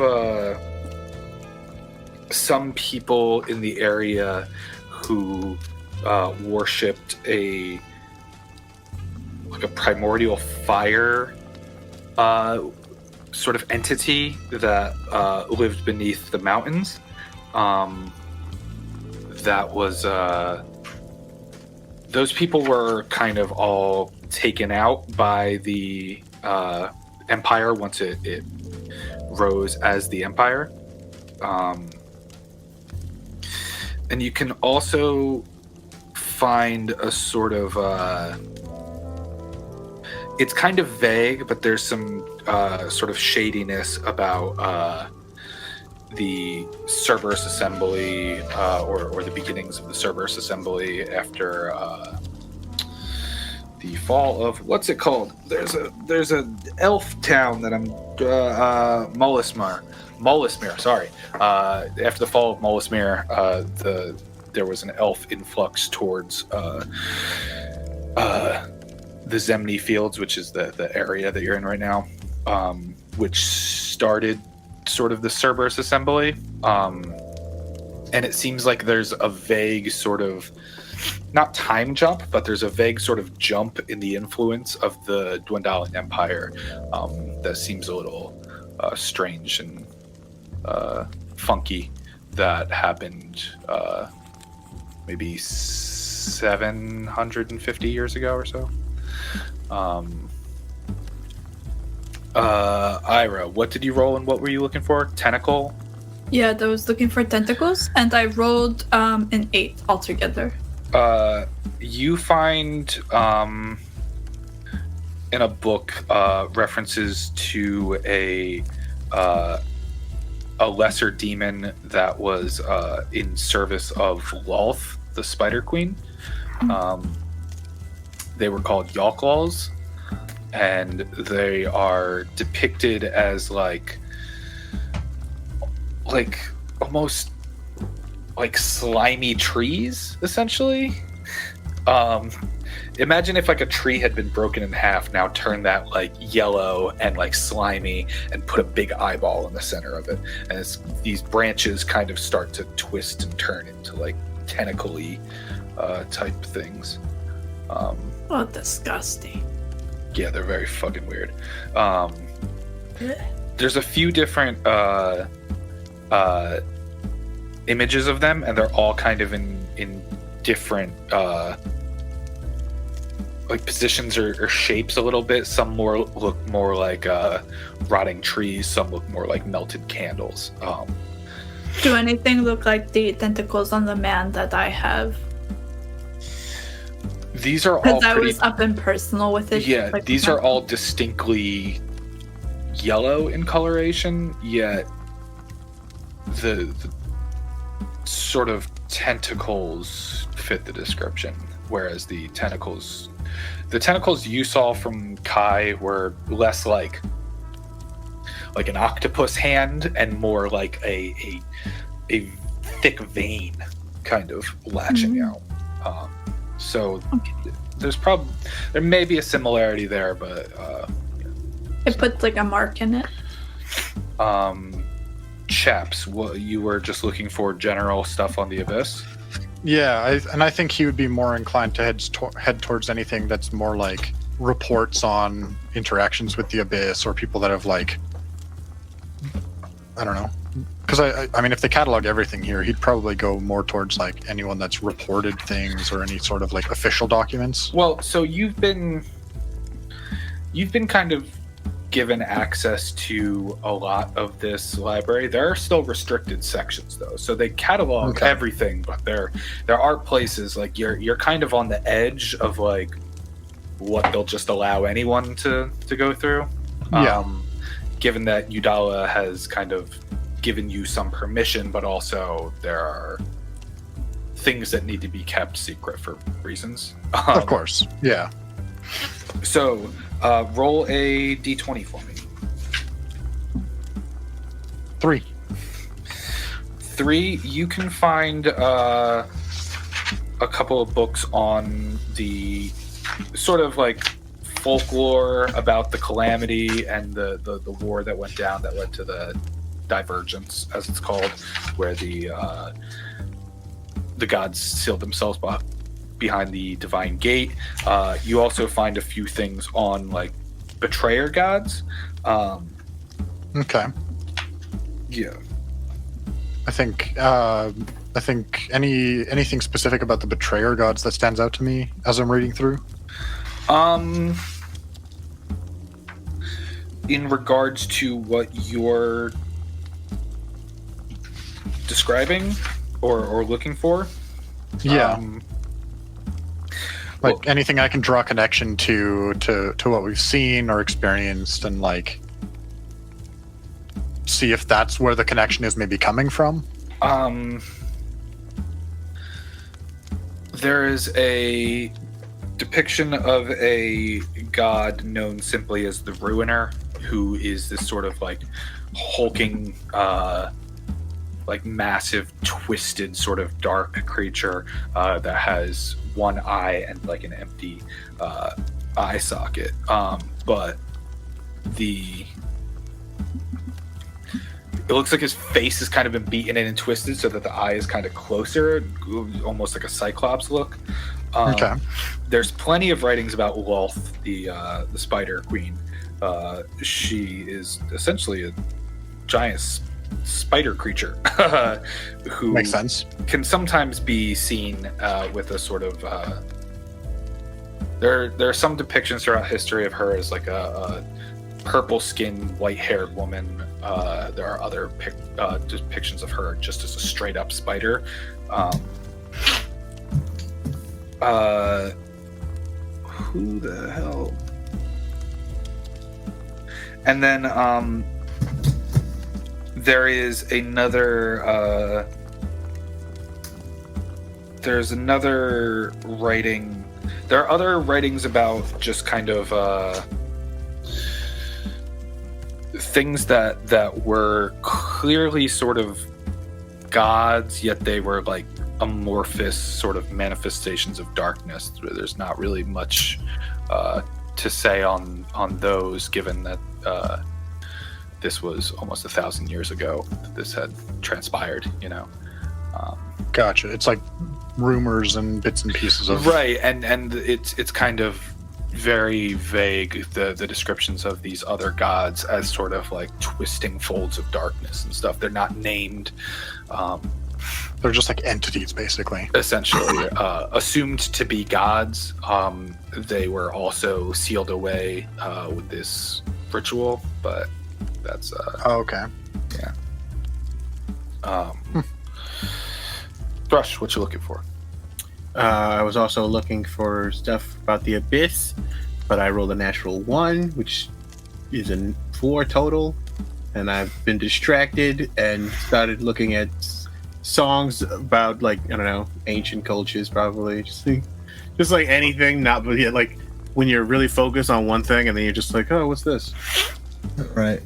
some people in the area who worshipped a primordial fire sort of entity that lived beneath the mountains. That was those people were kind of all taken out by the Empire once it rose as the Empire. And you can also find a sort of it's kind of vague, but there's some sort of shadiness about the Cerberus Assembly or the beginnings of the Cerberus Assembly after the fall of what's it called? There's a elf town that I'm Molismere. Sorry. After the fall of Molismere, there was an elf influx towards the Zemni Fields, which is the area that you're in right now, which started sort of the Cerberus Assembly. And it seems like there's a vague sort of, not time jump, but there's a vague sort of jump in the influence of the Dwendalian Empire that seems a little strange and funky, that happened maybe 750 years ago or so. EIRA, what did you roll and what were you looking for? Tentacle? Yeah, I was looking for tentacles, and I rolled an 8 altogether. You find in a book references to a lesser demon that was in service of Lolth, the Spider Queen. They were called Yawklaws, and they are depicted as like almost like slimy trees, essentially. Imagine if like a tree had been broken in half, now turn that like yellow and like slimy and put a big eyeball in the center of it, and these branches kind of start to twist and turn into like tentacle-y type things. Oh, disgusting. Yeah, they're very fucking weird. There's a few different images of them, and they're all kind of in different like positions or shapes a little bit. Some look more like rotting trees, some look more like melted candles. Do anything look like the tentacles on the man that I have? These are all because I was up and personal with it. Yeah, like, these are all distinctly yellow in coloration, yet the sort of tentacles fit the description, whereas the tentacles you saw from Kai were less like an octopus hand and more like a thick vein kind of latching out. So there may be a similarity there, but it puts like a mark in it. Chaps, you were just looking for general stuff on the Abyss? Yeah, I think he would be more inclined to head towards anything that's more like reports on interactions with the Abyss, or people that have like, I don't know. Because I mean, if they catalog everything here, he'd probably go more towards like anyone that's reported things or any sort of like official documents. Well, so you've been kind of given access to a lot of this library. There are still restricted sections though, so they catalog everything, but there are places like you're kind of on the edge of like what they'll just allow anyone to go through. Given that Udala has kind of given you some permission, but also there are things that need to be kept secret for reasons. Of course, yeah. So, roll a d20 for me. 3. 3, you can find a couple of books on the sort of like folklore about the calamity and the war that went down that led to the divergence, as it's called, where the gods sealed themselves behind the divine gate. You also find a few things on like betrayer gods. Okay. Yeah. I think anything specific about the betrayer gods that stands out to me as I'm reading through? In regards to what you're describing or looking for? Yeah. Like anything I can draw a connection to what we've seen or experienced, and like see if that's where the connection is maybe coming from. There is a depiction of a god known simply as the Ruiner, who is this sort of like hulking like massive, twisted, sort of dark creature that has one eye and like an empty eye socket. But it looks like his face has kind of been beaten in and twisted so that the eye is kind of closer, almost like a cyclops look. Okay. There's plenty of writings about Lolth, the spider queen. She is essentially a giant spider creature who Makes sense. Can sometimes be seen with a sort of there are some depictions throughout history of her as like a purple-skinned, white-haired woman. There are other depictions of her just as a straight-up spider. Who the hell? And then there is another. There's another writing. There are other writings about just kind of things that were clearly sort of gods, yet they were like amorphous sort of manifestations of darkness. There's not really much to say on those, given that this was almost 1,000 years ago that this had transpired, you know. Gotcha. It's like rumors and bits and pieces of right, and it's kind of very vague, the descriptions of these other gods as sort of like twisting folds of darkness and stuff. They're not named. They're just like entities, basically. Essentially, assumed to be gods. They were also sealed away with this ritual, but that's okay. Yeah. Thrush, what you looking for? I was also looking for stuff about the Abyss, but I rolled a natural 1, which is a 4 total, and I've been distracted and started looking at songs about, like, I don't know, ancient cultures, probably. Just like anything, not, but yeah, like when you're really focused on one thing and then you're just like, oh, what's this? Right.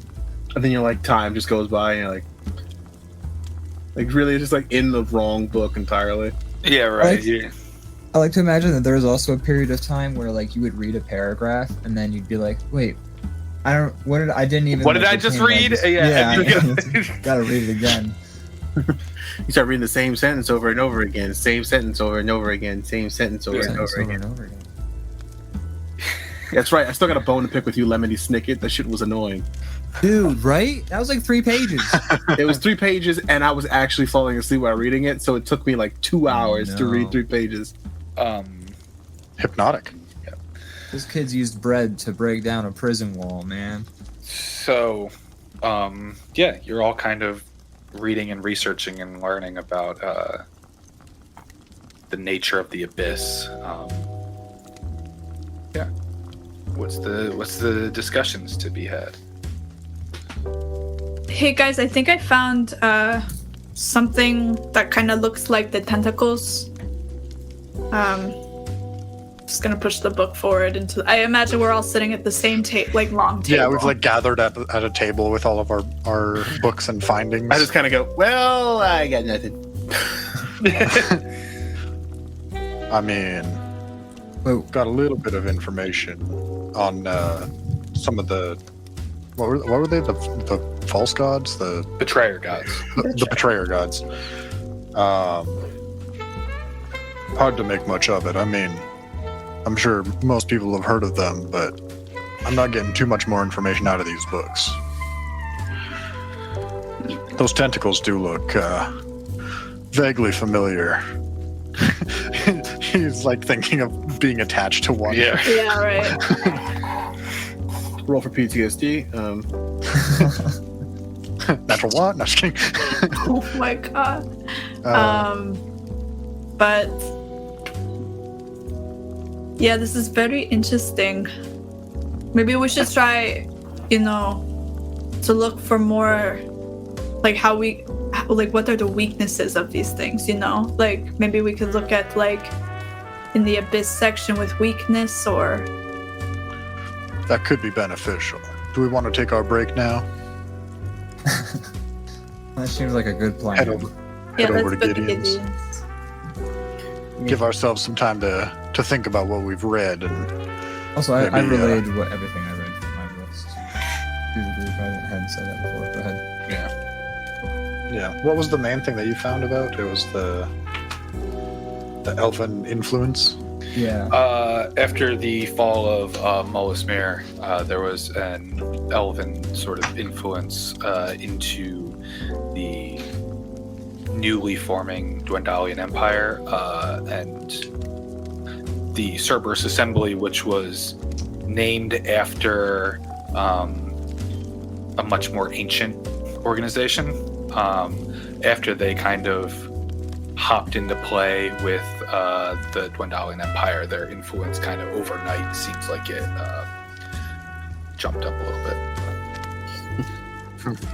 And then you're like, time just goes by and you're like really just like in the wrong book entirely. Yeah, right. Yeah. I like to imagine that there was also a period of time where like you would read a paragraph and then you'd be like, wait, I didn't even. What did I just read? Gotta read it again. You start reading the same sentence over and over again, same sentence over and over again, same sentence over and over again. That's right. I still got a bone to pick with you, Lemony Snicket. That shit was annoying. Dude, right? That was like 3 pages. It was 3 pages, and I was actually falling asleep while reading it, so it took me like 2 hours to read 3 pages. Hypnotic. Yeah. Those kids used bread to break down a prison wall, man. So, yeah, you're all kind of reading and researching and learning about the nature of the Abyss. Yeah. What's the discussions to be had? Hey guys, I think I found something that kind of looks like the tentacles. Just gonna push the book forward into. I imagine we're all sitting at the same long table. Yeah, we've like gathered at a table with all of our books and findings. I just kind of go, well, I got nothing. I mean, got a little bit of information on some of the what were they, the false gods, the betrayer gods, the betrayer gods. Hard to make much of it. I mean, I'm sure most people have heard of them, but I'm not getting too much more information out of these books. Those tentacles do look vaguely familiar. He's like thinking of being attached to one. Yeah. Yeah, right. Roll for PTSD. Natural one? No, just kidding. Oh my god. But yeah, this is very interesting. Maybe we should try, to look for more, like what are the weaknesses of these things, Like maybe we could look at like in the Abyss section with weakness or... That could be beneficial. Do we want to take our break now? That seems like a good plan. Head over to Gideon's. Give ourselves some time to think about what we've read. And also, I relayed everything I read from my books to the group. I hadn't said that before. Go ahead. Yeah. What was the main thing that you found about? It was the elven influence. Yeah. After the fall of Molismere, there was an elven sort of influence into the newly forming Dwendalian Empire, and the Cerberus Assembly, which was named after a much more ancient organization. After they kind of hopped into play with the Dwendalian Empire, their influence kind of overnight seems like it jumped up a little bit.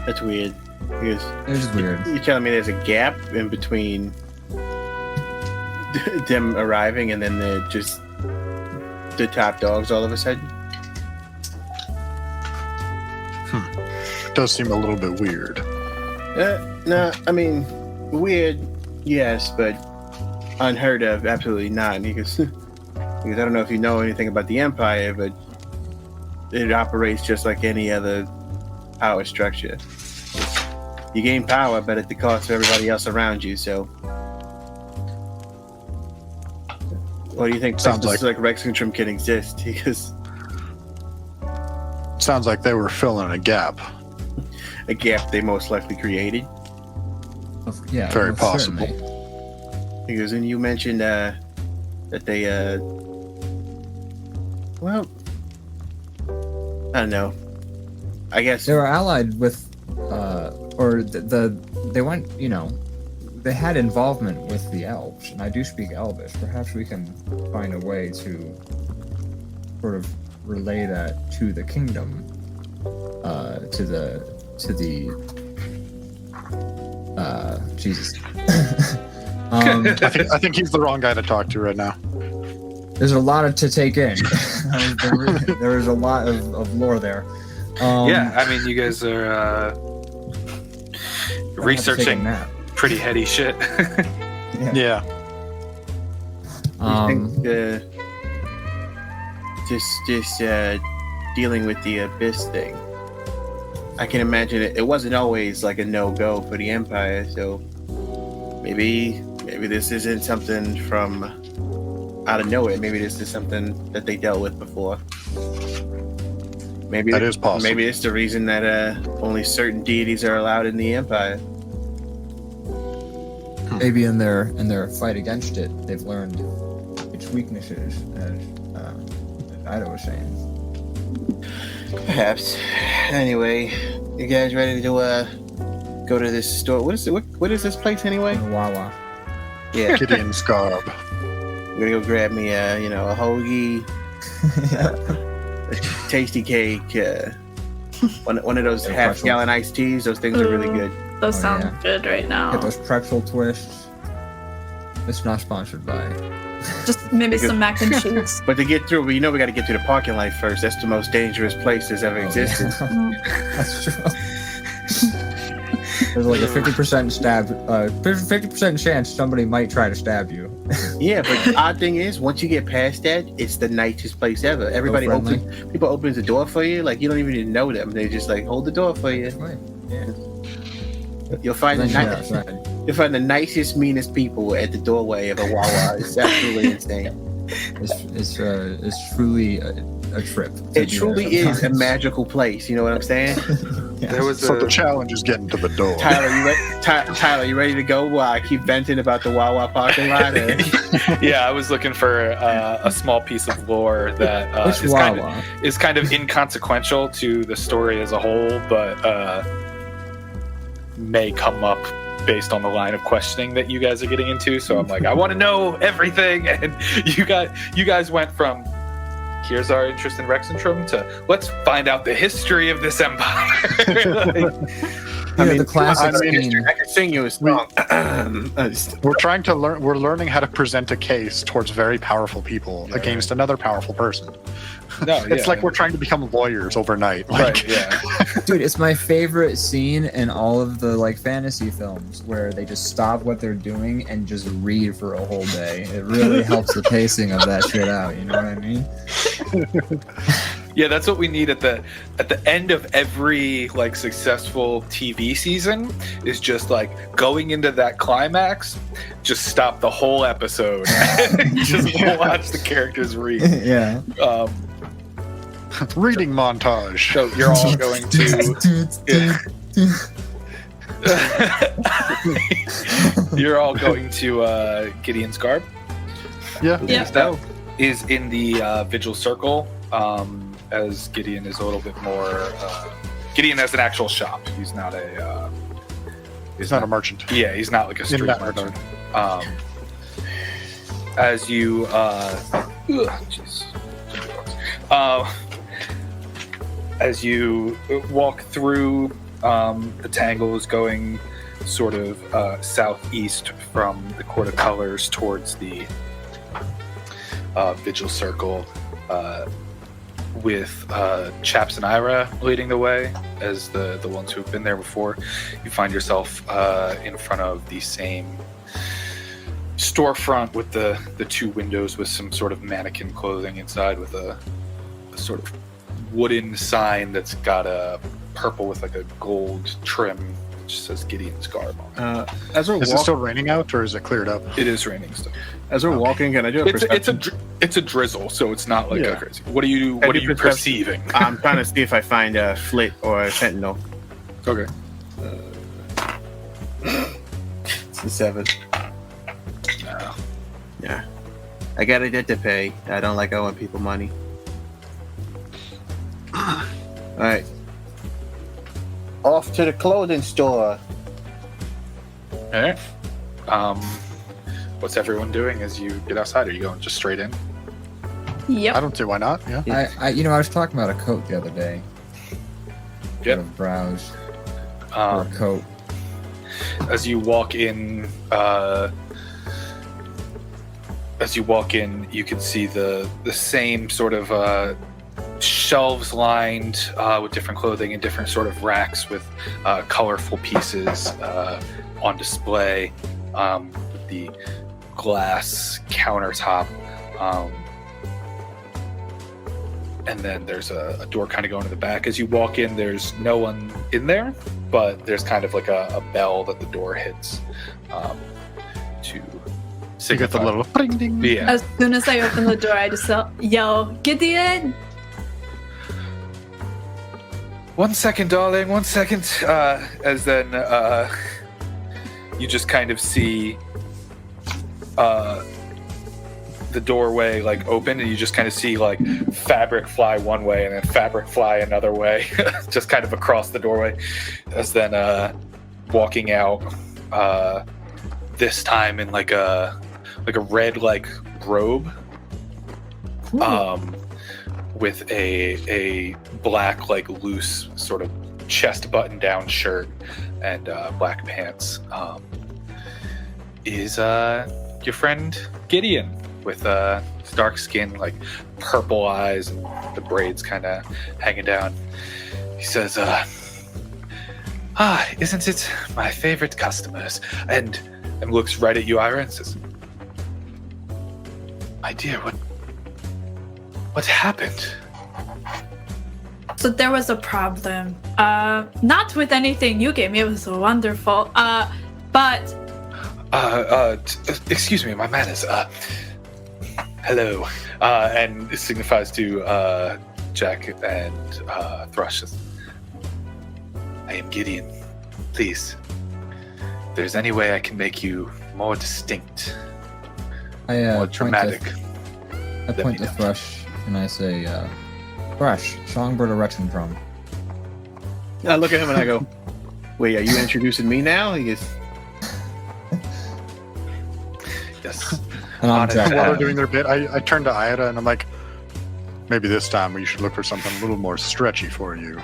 That's weird. Because It's weird. you're telling me there's a gap in between them arriving and then they're just the top dogs all of a sudden? It does seem a little bit weird. No, I mean, weird, yes, but unheard of, absolutely not. Because I don't know if you know anything about the Empire, but it operates just like any other power structure. You gain power, but at the cost of everybody else around you, so... What do you think Sounds places like Rexxentrum can exist? Because Sounds like they were filling a gap. a gap they most likely created. Yeah. Very most possible. certainly. Because when you mentioned that they, well, I don't know. I guess They were allied with, or they went, they had involvement with the elves, and I do speak Elvish. Perhaps we can find a way to sort of relay that to the kingdom, Jesus. I think he's the wrong guy to talk to right now. There's a lot to take in. There is a lot of lore there. Yeah, I mean, you guys are I have to take a researching nap. pretty heady shit. Yeah. I think just dealing with the abyss thing. I can imagine it wasn't always like a no-go for the Empire, so maybe this isn't something from out of nowhere. Maybe this is something that they dealt with before. Maybe That is possible. Maybe it's the reason that only certain deities are allowed in the Empire. Maybe in their fight against it, they've learned its weaknesses, as Ida was saying. Perhaps. Anyway, you guys ready to go to this store? What is this place anyway? Wawa. Yeah, Gideon's garb. I'm gonna go grab me a hoagie, a tasty cake, one of those Yeah, half-gallon iced teas. Those things are really good. Those Oh, sound yeah. good right now. Get those pretzel twists. It's not sponsored by. Just maybe some mac and cheese. But to get through, we got to get to the parking lot first. That's the most dangerous place that's ever existed. That's true. There's like a 50% chance somebody might try to stab you. Yeah, but the odd thing is, once you get past that, it's the nicest place ever. Everybody friendly. people opens the door for you, like you don't even need to know them. They just like hold the door for you. Right. Yeah. You'll find Then the you're ni- outside. you'll find the nicest, meanest people at the doorway of a Wawa. It's absolutely insane. It's truly a trip. to It be truly there is a sometimes. magical place. You know what I'm saying? Yeah. There was So the a challenge is getting to the door. Tyler, you ready to go? While I keep venting about the Wawa parking lot. yeah. I was looking for a small piece of lore that Which Wawa? is kind of inconsequential to the story as a whole, but may come up based on the line of questioning that you guys are getting into. So I'm like, I want to know everything, and you guys went from here's our interest in Rexxentrum to let's find out the history of this empire. the classic scene. I can sing you a song. We're trying to learn. We're learning how to present a case towards very powerful people against another powerful person. No, It's like we're trying to become lawyers overnight. Like, right, yeah. Dude, it's my favorite scene in all of the like fantasy films where they just stop what they're doing and just read for a whole day. It really helps the pacing of that shit out. You know what I mean? Yeah, that's what we need at the end of every like successful TV season is just like going into that climax, just stop the whole episode and just watch the characters read. Yeah. reading montage. So you're all going to you're all going to Gideon's Garb. Yeah. That is in the Vigil Circle. As Gideon is a little bit more. Gideon has an actual shop. He's not a. He's not a merchant. Yeah, he's not like a street merchant. As you, as you walk through, the Tangles going sort of southeast from the Court of Colors towards the Vigil Circle. With CHAPPS and EIRA leading the way as the ones who've been there before, you find yourself in front of the same storefront with the two windows with some sort of mannequin clothing inside with a sort of wooden sign that's got a purple with like a gold trim which says Gideon's Garb on it. As we're Is it still raining out or is it cleared up? It is raining still. As we're walking, can I do a perception? It's a drizzle, so it's not like a crazy. What are you perceiving? I'm trying to see if I find a flit or a sentinel. Okay. It's a 7. No. Yeah. I got a debt to pay. I don't like owing people money. Alright. Off to the clothing store. Alright. What's everyone doing as you get outside? Are you going just straight in? Yep. I don't see why not. Yeah. I was talking about a coat the other day. Yep. Browse for a coat. As you walk in, you can see the same sort of shelves lined with different clothing and different sort of racks with colorful pieces on display with the glass countertop. And then there's a door kind of going to the back. As you walk in, there's no one in there, but there's kind of like a bell that the door hits to So you get the little ding ding. Yeah. As soon as I open the door, I just yell, Gideon! 1 second, darling, 1 second. As then you just kind of see the doorway like open, and you just kind of see like fabric fly one way and then fabric fly another way, just kind of across the doorway. As then walking out, this time in like a red like robe, with a black like loose sort of chest button down shirt and black pants, is your friend Gideon with dark skin, like purple eyes and the braids kind of hanging down. He says, isn't it my favorite customers? And looks right at you, EIRA, and says, my dear, what happened? So there was a problem. Not with anything you gave me, it was wonderful. But excuse me, my manners. Hello. And it signifies to Jack and Thrush. I am Gideon. Please, if there's any way I can make you more distinct, more dramatic. I point to Thrush and I say, Thrush, songbird of Rexxentrum. I look at him and I go, wait, are you introducing me now? He goes, yes. And I'm Jack. While they're doing their bit, I turn to EIRA and I'm like, maybe this time we should look for something a little more stretchy for you.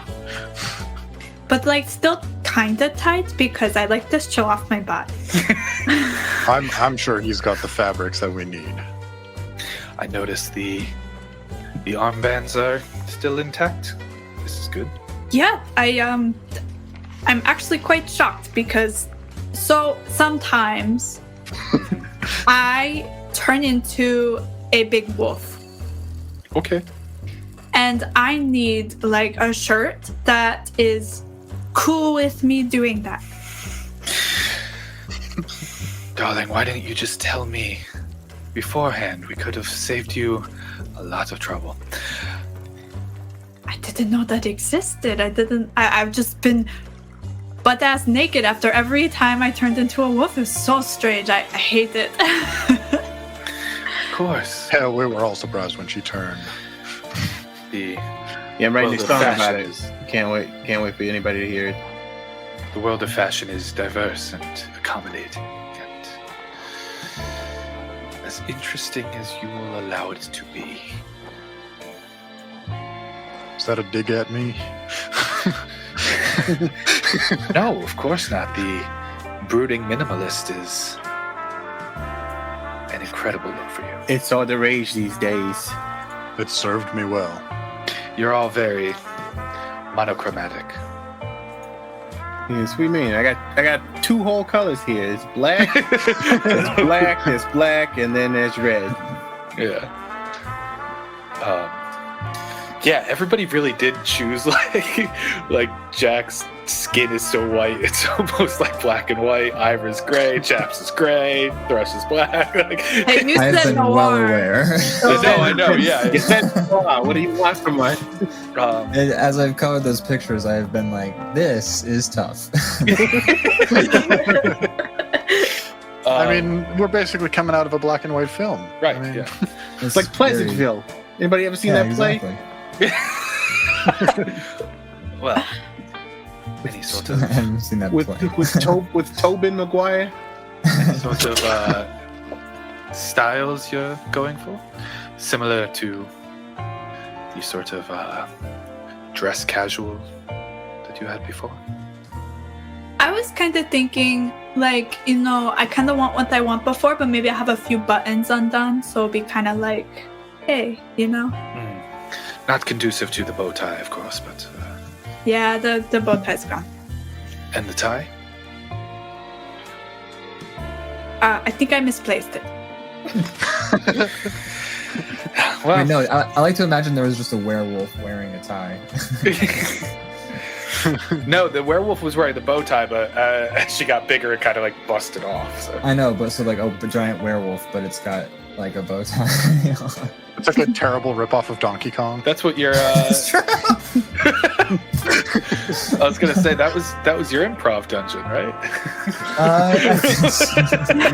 like still kinda tight because I like to show off my body. I'm sure he's got the fabrics that we need. I noticed the armbands are still intact. This is good. Yeah, I'm actually quite shocked because sometimes I turn into a big wolf. Okay. And I need like a shirt that is cool with me doing that. Darling, why didn't you just tell me beforehand? We could have saved you a lot of trouble. I didn't know that existed. I've just been butt-ass naked after every time I turned into a wolf. It's so strange. I hate it. Of course. Hell, we were all surprised when she turned. I'm writing the a song about fashion it. Can't wait for anybody to hear it. The world of fashion is diverse and accommodating, and as interesting as you will allow it to be. Is that a dig at me? No, of course not. The brooding minimalist is an incredible look for you. It's all the rage these days. It served me well. You're all very monochromatic. Yes, what do you mean? I got two whole colors here. It's black, there's black, and then there's red. Yeah. Yeah, everybody really did choose like Jack's skin is so white it's almost like black and white. EIRA's gray, CHAPPS is gray, THRUSH is black. Hey, you I've said been well noir. aware. I know, yeah. You said, what do you want from us? And as I've covered those pictures, I've been like, this is tough. I mean, we're basically coming out of a black and white film. Right, I mean, yeah. It's like Pleasantville. Anybody ever seen that play? Exactly. Well, any sort I of haven't seen that With play. with Tobin Maguire? sort of styles you're going for, similar to the sort of dress casual that you had before. I was kind of thinking, like, you know, I kind of want what I want before, but maybe I have a few buttons undone, so it'll be kind of like, hey, you know? Not conducive to the bow tie, of course, but... Yeah, the bow tie's gone. And the tie? I think I misplaced it. Well, Wait, no, I like to imagine there was just a werewolf wearing a tie. no, the werewolf was wearing the bow tie, but as she got bigger, it kind of like busted off. So. I know, but so like a giant werewolf, but it's got like a bow tie. it's like a terrible ripoff of Donkey Kong. That's what your. I was gonna say that was your improv dungeon, right?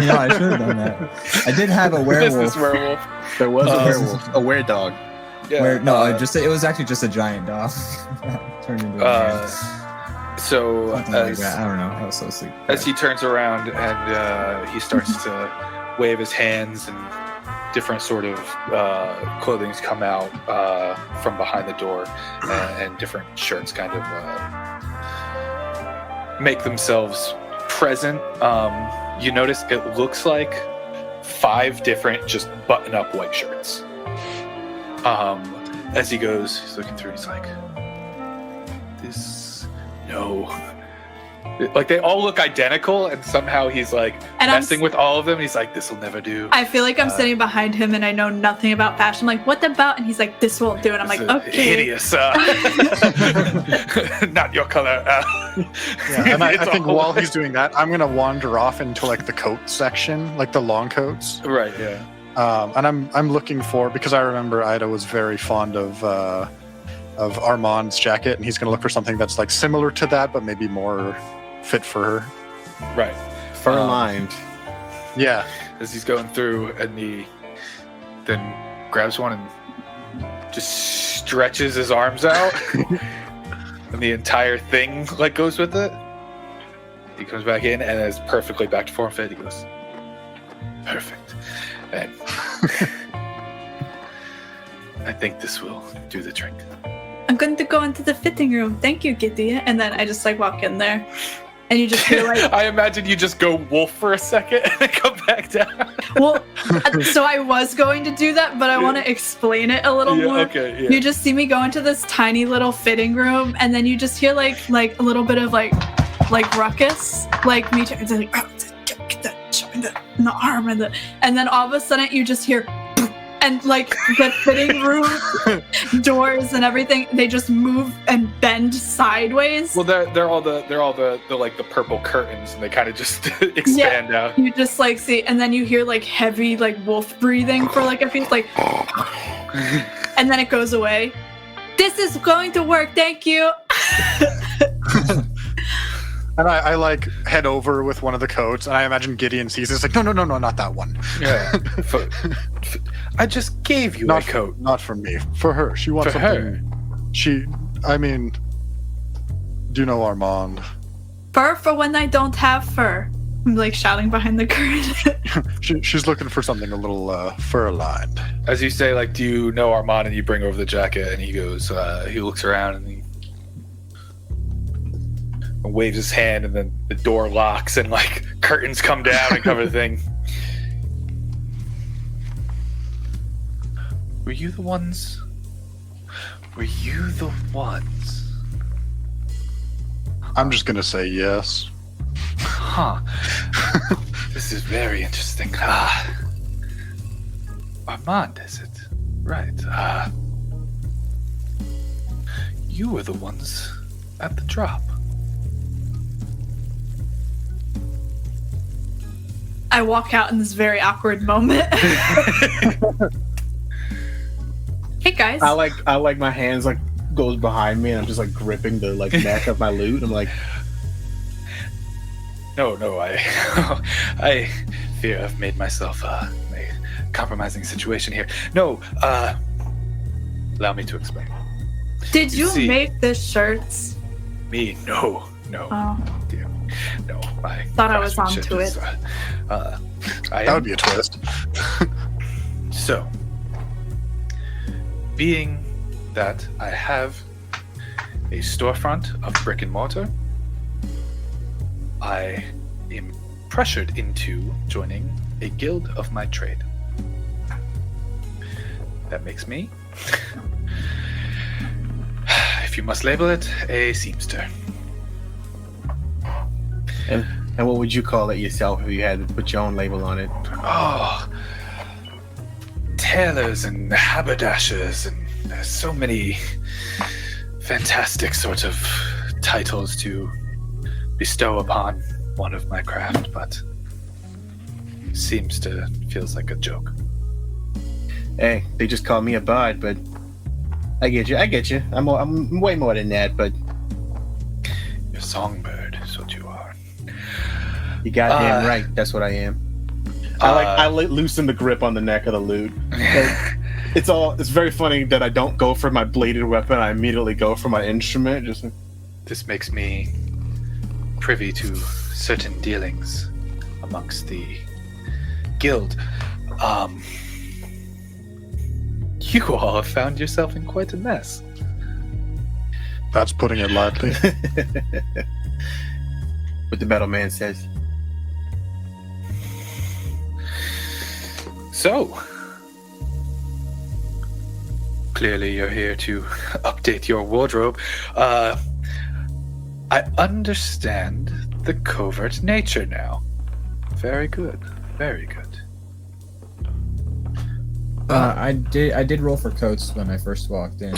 Yeah, I should have done that. I did have a werewolf. Business werewolf. There was a werewolf, a were-dog. Yeah. It was actually just a giant dog. Turned into a man. So Something like that. I don't know. I was so sleepy. As he turns around and he starts to wave his hands, and different sort of clothings come out from behind the door, and different shirts kind of make themselves present. You notice it looks like 5 different just button-up white shirts. As he goes, he's looking through, he's like, no. Like, they all look identical, and somehow he's like messing with all of them. He's like, this will never do. I feel like I'm sitting behind him and I know nothing about fashion. I'm like, what about? And he's like, this won't do. And I'm like, okay. Hideous. Not your color. And I think while he's doing that, I'm going to wander off into like the coat section, like the long coats. Right, yeah. And I'm looking for, because I remember Ida was very fond of Armand's jacket, and he's going to look for something that's like similar to that, but maybe more fit for her. Right. Fur-lined. Yeah. As he's going through, and he then grabs one and just stretches his arms out, and the entire thing like goes with it. He comes back in and is perfectly back to form fit. He goes, perfect. And I think this will do the trick. I'm going to go into the fitting room. Thank you, Gideon. And then I just like walk in there. And you just feel like... I imagine you just go wolf for a second and then come back down. Well, so I was going to do that, but I want to explain it a little more. Okay, yeah. You just see me go into this tiny little fitting room, and then you just hear like a little bit of like ruckus, like me trying to like, oh, get that shot in the arm, and then all of a sudden you just hear, and like the fitting room doors and everything, they just move and bend sideways. Well, they're all the like the purple curtains, and they kind of just expand out. You just like see, and then you hear like heavy like wolf breathing for like a few like, and then it goes away. This is going to work. Thank you. And I like head over with one of the coats, and I imagine Gideon sees this like, no, not that one. Yeah. I just gave you a coat. Not for me. For her. She wants For something. her. Do you know Armand? Fur for when I don't have fur. I'm like shouting behind the curtain. She's looking for something a little fur-lined. As you say, like, do you know Armand? And you bring over the jacket, and he goes, he looks around, and he waves his hand, and then the door locks, and like curtains come down and cover the thing. Were you the ones? I'm just gonna say yes. Huh. This is very interesting. Armand, is it? Right. You were the ones at the drop. I walk out in this very awkward moment. Hey guys. I like my hands like goes behind me, and I'm just like gripping the like neck of my loot. I'm like, No, I fear I've made myself a compromising situation here. No, allow me to explain. Did you see, make the shirts? Me? No. Oh. Dear. No, I Thought I was onto craftsmanship it. That would be a twist. So, being that I have a storefront of brick and mortar, I am pressured into joining a guild of my trade. That makes me, if you must label it, a seamster. and what would you call it yourself if you had to put your own label on it? Oh, tailors and haberdashers, and there's so many fantastic sort of titles to bestow upon one of my craft, but feels like a joke. Hey, they just call me a bard, but I get you. I'm way more than that, but You're a songbird is what you are. you goddamn right. That's what I am. I loosen the grip on the neck of the loot. It's very funny that I don't go for my bladed weapon. I immediately go for my instrument. This makes me privy to certain dealings amongst the guild. You all have found yourself in quite a mess. That's putting it lightly. What the metal man says. So, clearly you're here to update your wardrobe. I understand the covert nature now. Very good. Very good. I did roll for coats when I first walked in.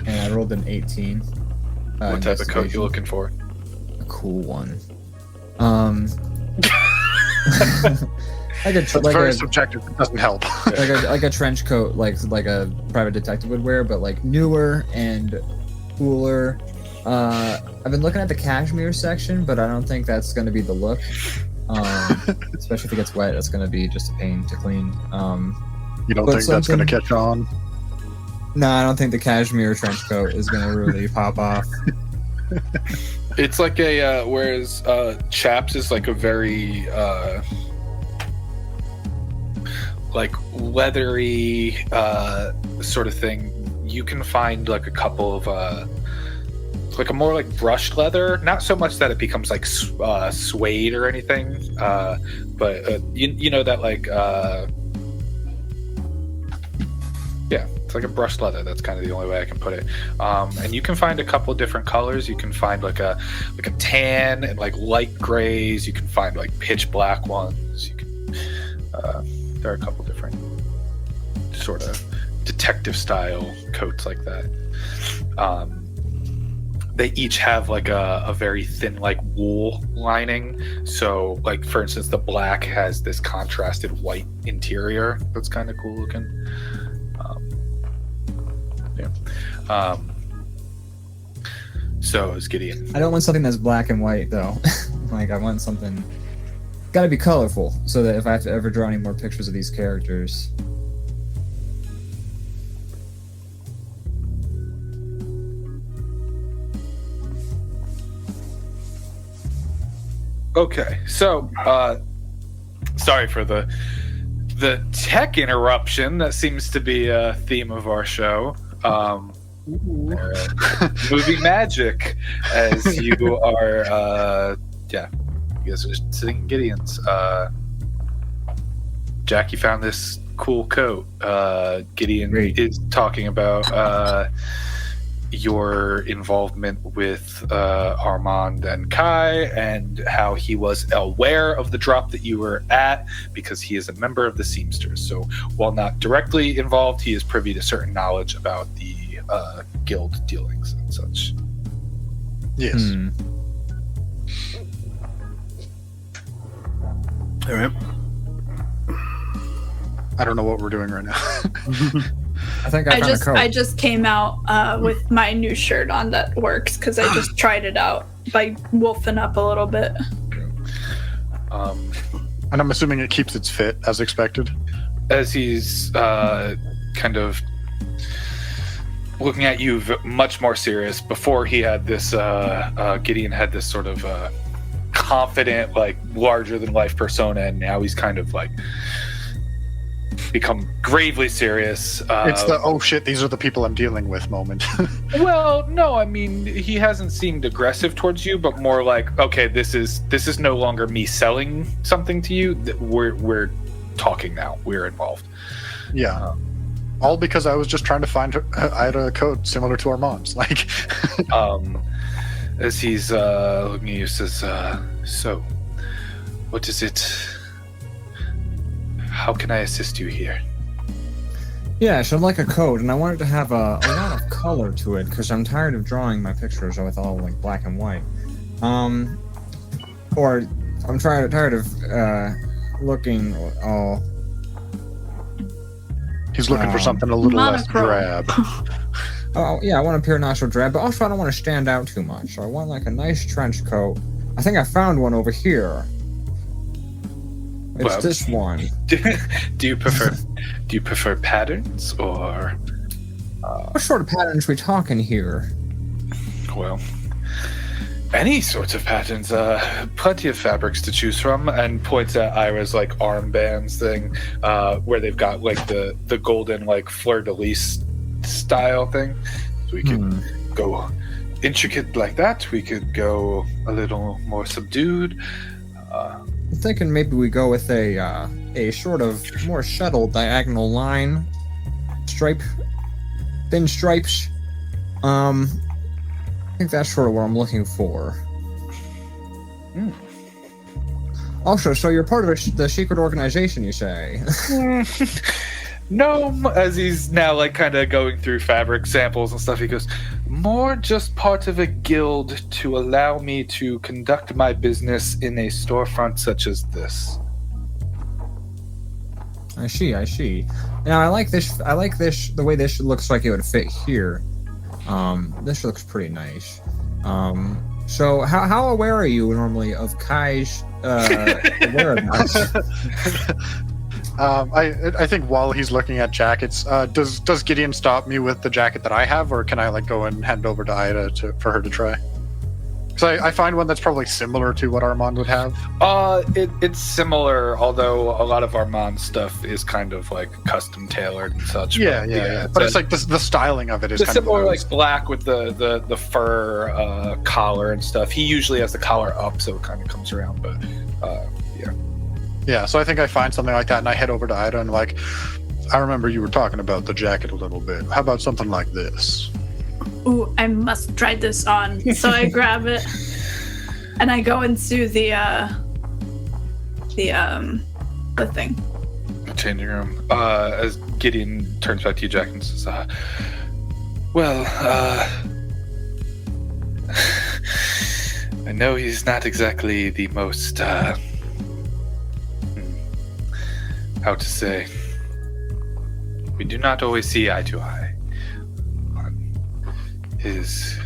And I rolled an 18. What type of coat you looking for? A cool one. Very subjective. It doesn't help. like a trench coat, like a private detective would wear, but like newer and cooler. I've been looking at the cashmere section, but I don't think that's going to be the look. Especially if it gets wet, it's going to be just a pain to clean. You don't think that's going to catch on? No, I don't think the cashmere trench coat is going to really pop off. It's like a whereas CHAPPS is like a very like leathery sort of thing. you can find like a couple of like a more like brushed leather, not so much that it becomes like suede or anything, but you know that like yeah, it's like a brushed leather. That's kind of the only way I can put it. And you can find a couple different colors. You can find like a tan and like light grays. You can find like pitch black ones. You can there are a couple different sort of detective style coats like that. They each have like a very thin like wool lining. So like for instance, the black has this contrasted white interior that's kind of cool looking. So is Gideon. I don't want something that's black and white though. Like I want something gotta be colorful so that if I have to ever draw any more pictures of these characters. Okay, so sorry for the tech interruption. That seems to be a theme of our show. Movie magic, as you are. Yeah, you guys are sitting in Gideon's. Jackie found this cool coat. Gideon is talking about your involvement with Armand and Kai, and how he was aware of the drop that you were at because he is a member of the Seamsters. So while not directly involved, he is privy to certain knowledge about the guild dealings and such. Yes. All right. I don't know what we're doing right now. I think I found a coat. I just came out with my new shirt on that works because I just tried it out by wolfing up a little bit. And I'm assuming it keeps its fit as expected. As he's kind of looking at you much more serious. Before he had this, Gideon had this sort of confident, like larger than life persona, and now he's kind of like become gravely serious. It's the oh shit, these are the people I'm dealing with moment. Well, no, I mean he hasn't seemed aggressive towards you, but more like, okay, this is no longer me selling something to you. We're talking now. We're involved. Yeah. All because I was just trying to find I had a code similar to Armand's. Like, as he's looking at you, says, "So, what is it? How can I assist you here?" Yeah, so I'd like a code, and I want it to have a lot of color to it because I'm tired of drawing my pictures with all like black and white. Or I'm tired of looking all. He's looking for something a little less drab. Oh, yeah, I want to appear not so drab, but also I don't want to stand out too much. So I want like a nice trench coat. I think I found one over here. It's this one. Do you prefer patterns or? What sort of patterns are we talking here? Well, any sorts of patterns. Plenty of fabrics to choose from, and points at EIRA's like armbands thing, where they've got like the golden like fleur-de-lis style thing. So we could go intricate like that. We could go a little more subdued. I'm thinking maybe we go with a sort of more subtle diagonal line, thin stripes. I think that's sort of what I'm looking for. Also, so you're part of the secret organization, you say? No, as he's now like kind of going through fabric samples and stuff, he goes, more just part of a guild to allow me to conduct my business in a storefront such as this. I see. Now I like this, the way this looks like it would fit here. This looks pretty nice. So how aware are you normally of Kai's whereabouts? I think while he's looking at jackets, does Gideon stop me with the jacket that I have, or can I like go and hand over to Ida for her to try? Because I find one that's probably similar to what Armand would have. It's similar, although a lot of Armand's stuff is kind of like custom tailored and such. Yeah. But it's like the styling of it is kind similar, of like black with the fur collar and stuff. He usually has the collar up, so it kind of comes around. But yeah. Yeah, so I think I find something like that, and I head over to Ida and like, I remember you were talking about the jacket a little bit. How about something like this? Ooh, I must try this on. So I grab it and I go into the thing. The changing room. As Gideon turns back to you, Jack, and says, I know he's not exactly the most, how to say, we do not always see eye to eye on his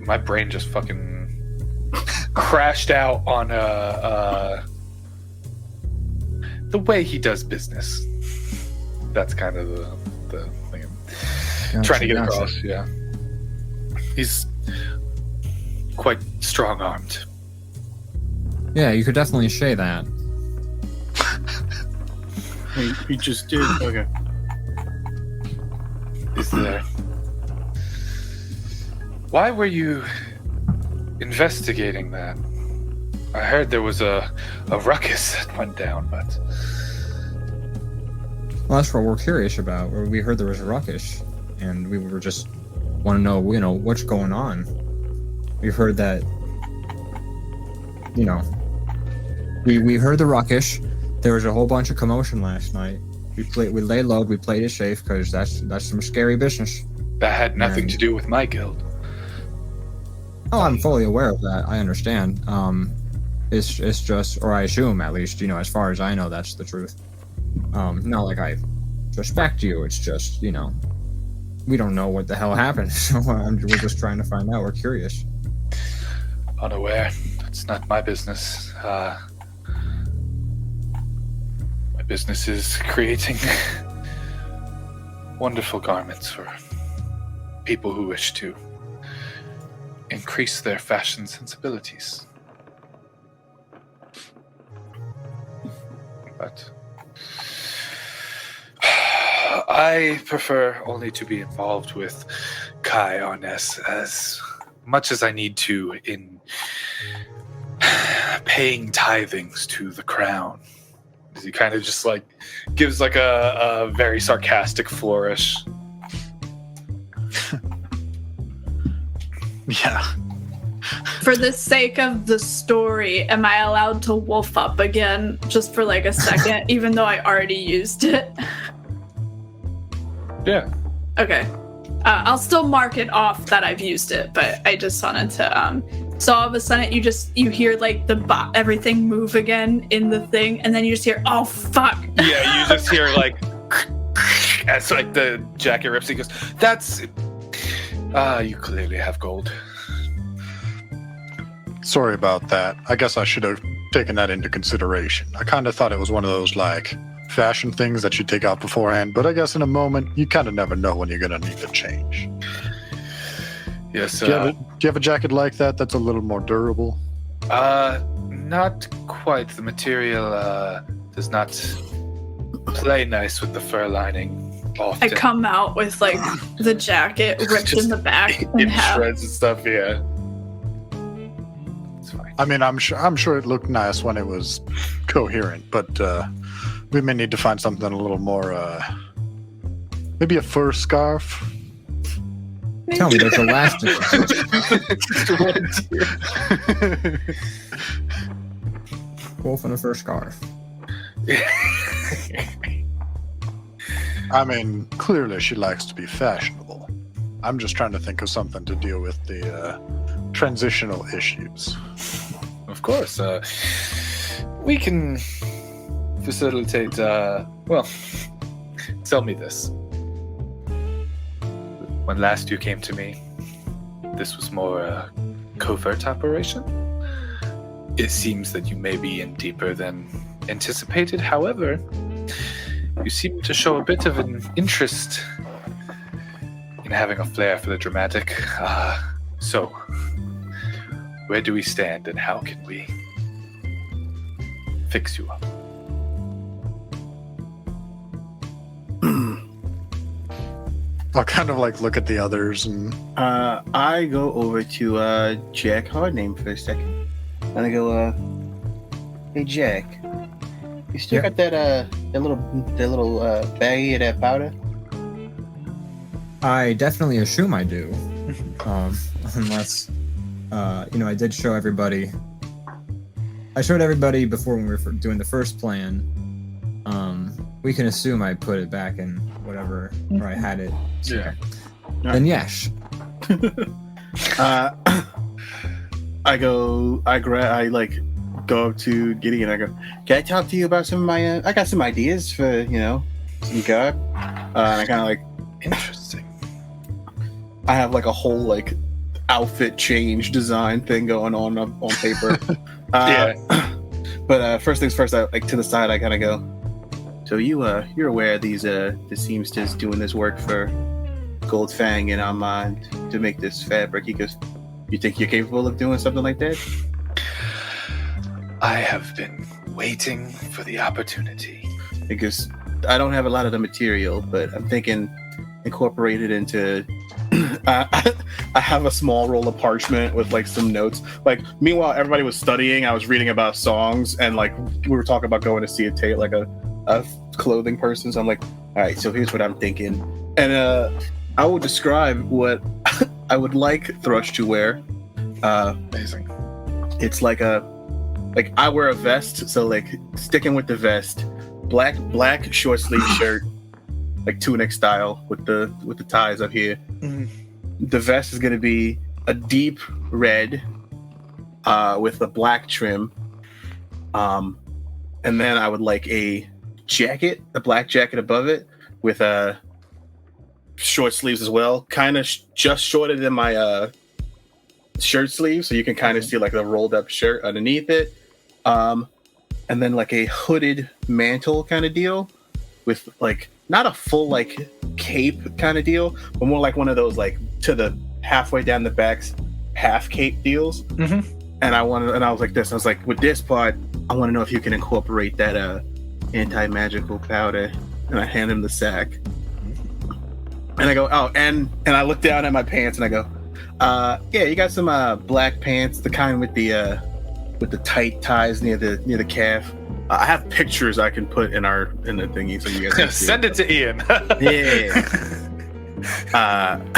my brain just fucking crashed out on the way he does business. That's kind of the thing I'm trying to get across. Yeah, he's quite strong-armed. Yeah, you could definitely say that. He just did. Okay. Is there? Why were you investigating that? I heard there was a ruckus that went down, but... Well, that's what we're curious about. We heard there was a ruckus, and we were just want to know, what's going on. We've heard that, we heard the ruckus. There was a whole bunch of commotion last night. We laid low. We played it safe because that's some scary business. That had nothing to do with my guild. Oh, I'm fully aware of that. I understand. It's just, or I assume at least, as far as I know, that's the truth. Not like I suspect you. It's just, we don't know what the hell happened. So we're just trying to find out. We're curious. Unaware. That's not my business. My business is creating wonderful garments for people who wish to increase their fashion sensibilities. But I prefer only to be involved with Kai Arness as much as I need to in paying tithings to the crown. He kind of just like gives like a very sarcastic flourish. Yeah. For the sake of the story, am I allowed to wolf up again just for like a second, even though I already used it? Yeah. Okay. I'll still mark it off that I've used it, but I just wanted to, so all of a sudden you hear like everything move again in the thing, and then you just hear, oh fuck. Yeah, you just hear like, as like the jacket rips, he goes, that's, you clearly have gold. Sorry about that. I guess I should have taken that into consideration. I kind of thought it was one of those like fashion things that you take out beforehand, but I guess in a moment you kind of never know when you're gonna need to change. Yes. Do you have a jacket like that that's a little more durable? Not quite. The material does not play nice with the fur lining. Often. I come out with like the jacket ripped in the back in shreds and stuff. Yeah. It's fine. I mean, I'm sure it looked nice when it was coherent, but we may need to find something a little more. Maybe a fur scarf. Tell me, there's elastic. Wolf in a fur scarf. I mean, clearly she likes to be fashionable. I'm just trying to think of something to deal with the transitional issues. Of course. We can facilitate, tell me this. When last you came to me, this was more a covert operation. It seems that you may be in deeper than anticipated. However, you seem to show a bit of an interest and having a flair for the dramatic. So, where do we stand and how can we fix you up? I'll kind of like look at the others and I go over to Jack HARDNAME for a second. And I go, hey Jack, you still got that little baggie of that powder? I definitely assume I do. Unless, I did show everybody. I showed everybody before when we were doing the first plan. We can assume I put it back in whatever, where I had it. So. Yeah. Then yes. I go up to Gideon. I go, can I talk to you about some of my? I got some ideas for some garb. And I kind of like, Interesting. I have like a whole like outfit change design thing going on paper. But first things first, I like to the side. I kind of go. So you're aware of these the seamsters doing this work for Gold Fang and Armand to make this fabric? He goes, you think you're capable of doing something like that? I have been waiting for the opportunity. Because I don't have a lot of the material, but I'm thinking incorporate it into. I have a small roll of parchment with like some notes. Like meanwhile, everybody was studying. I was reading about songs, and like we were talking about going to see a clothing person. So I'm like, all right. So here's what I'm thinking, and I will describe what I would like Thrush to wear. Amazing. It's like I wear a vest, so like sticking with the vest, black short sleeve shirt, like tunic style with the ties up here. Mm-hmm. The vest is gonna be a deep red with a black trim. And then I would like a black jacket above it with short sleeves as well, kind of just shorter than my shirt sleeve, so you can kind of see like the rolled up shirt underneath it. And then like a hooded mantle kind of deal with like not a full like cape kind of deal, but more like one of those like to the halfway down the back's half cape deals. Mm-hmm. And I was like this. I was like, with this part, I want to know if you can incorporate that anti-magical powder. And I hand him the sack. And I go, oh, and I look down at my pants and I go, yeah, you got some black pants, the kind with the tight ties near the calf. I have pictures I can put in the thingy so you guys can see. Send it to Ian. Yeah. I'm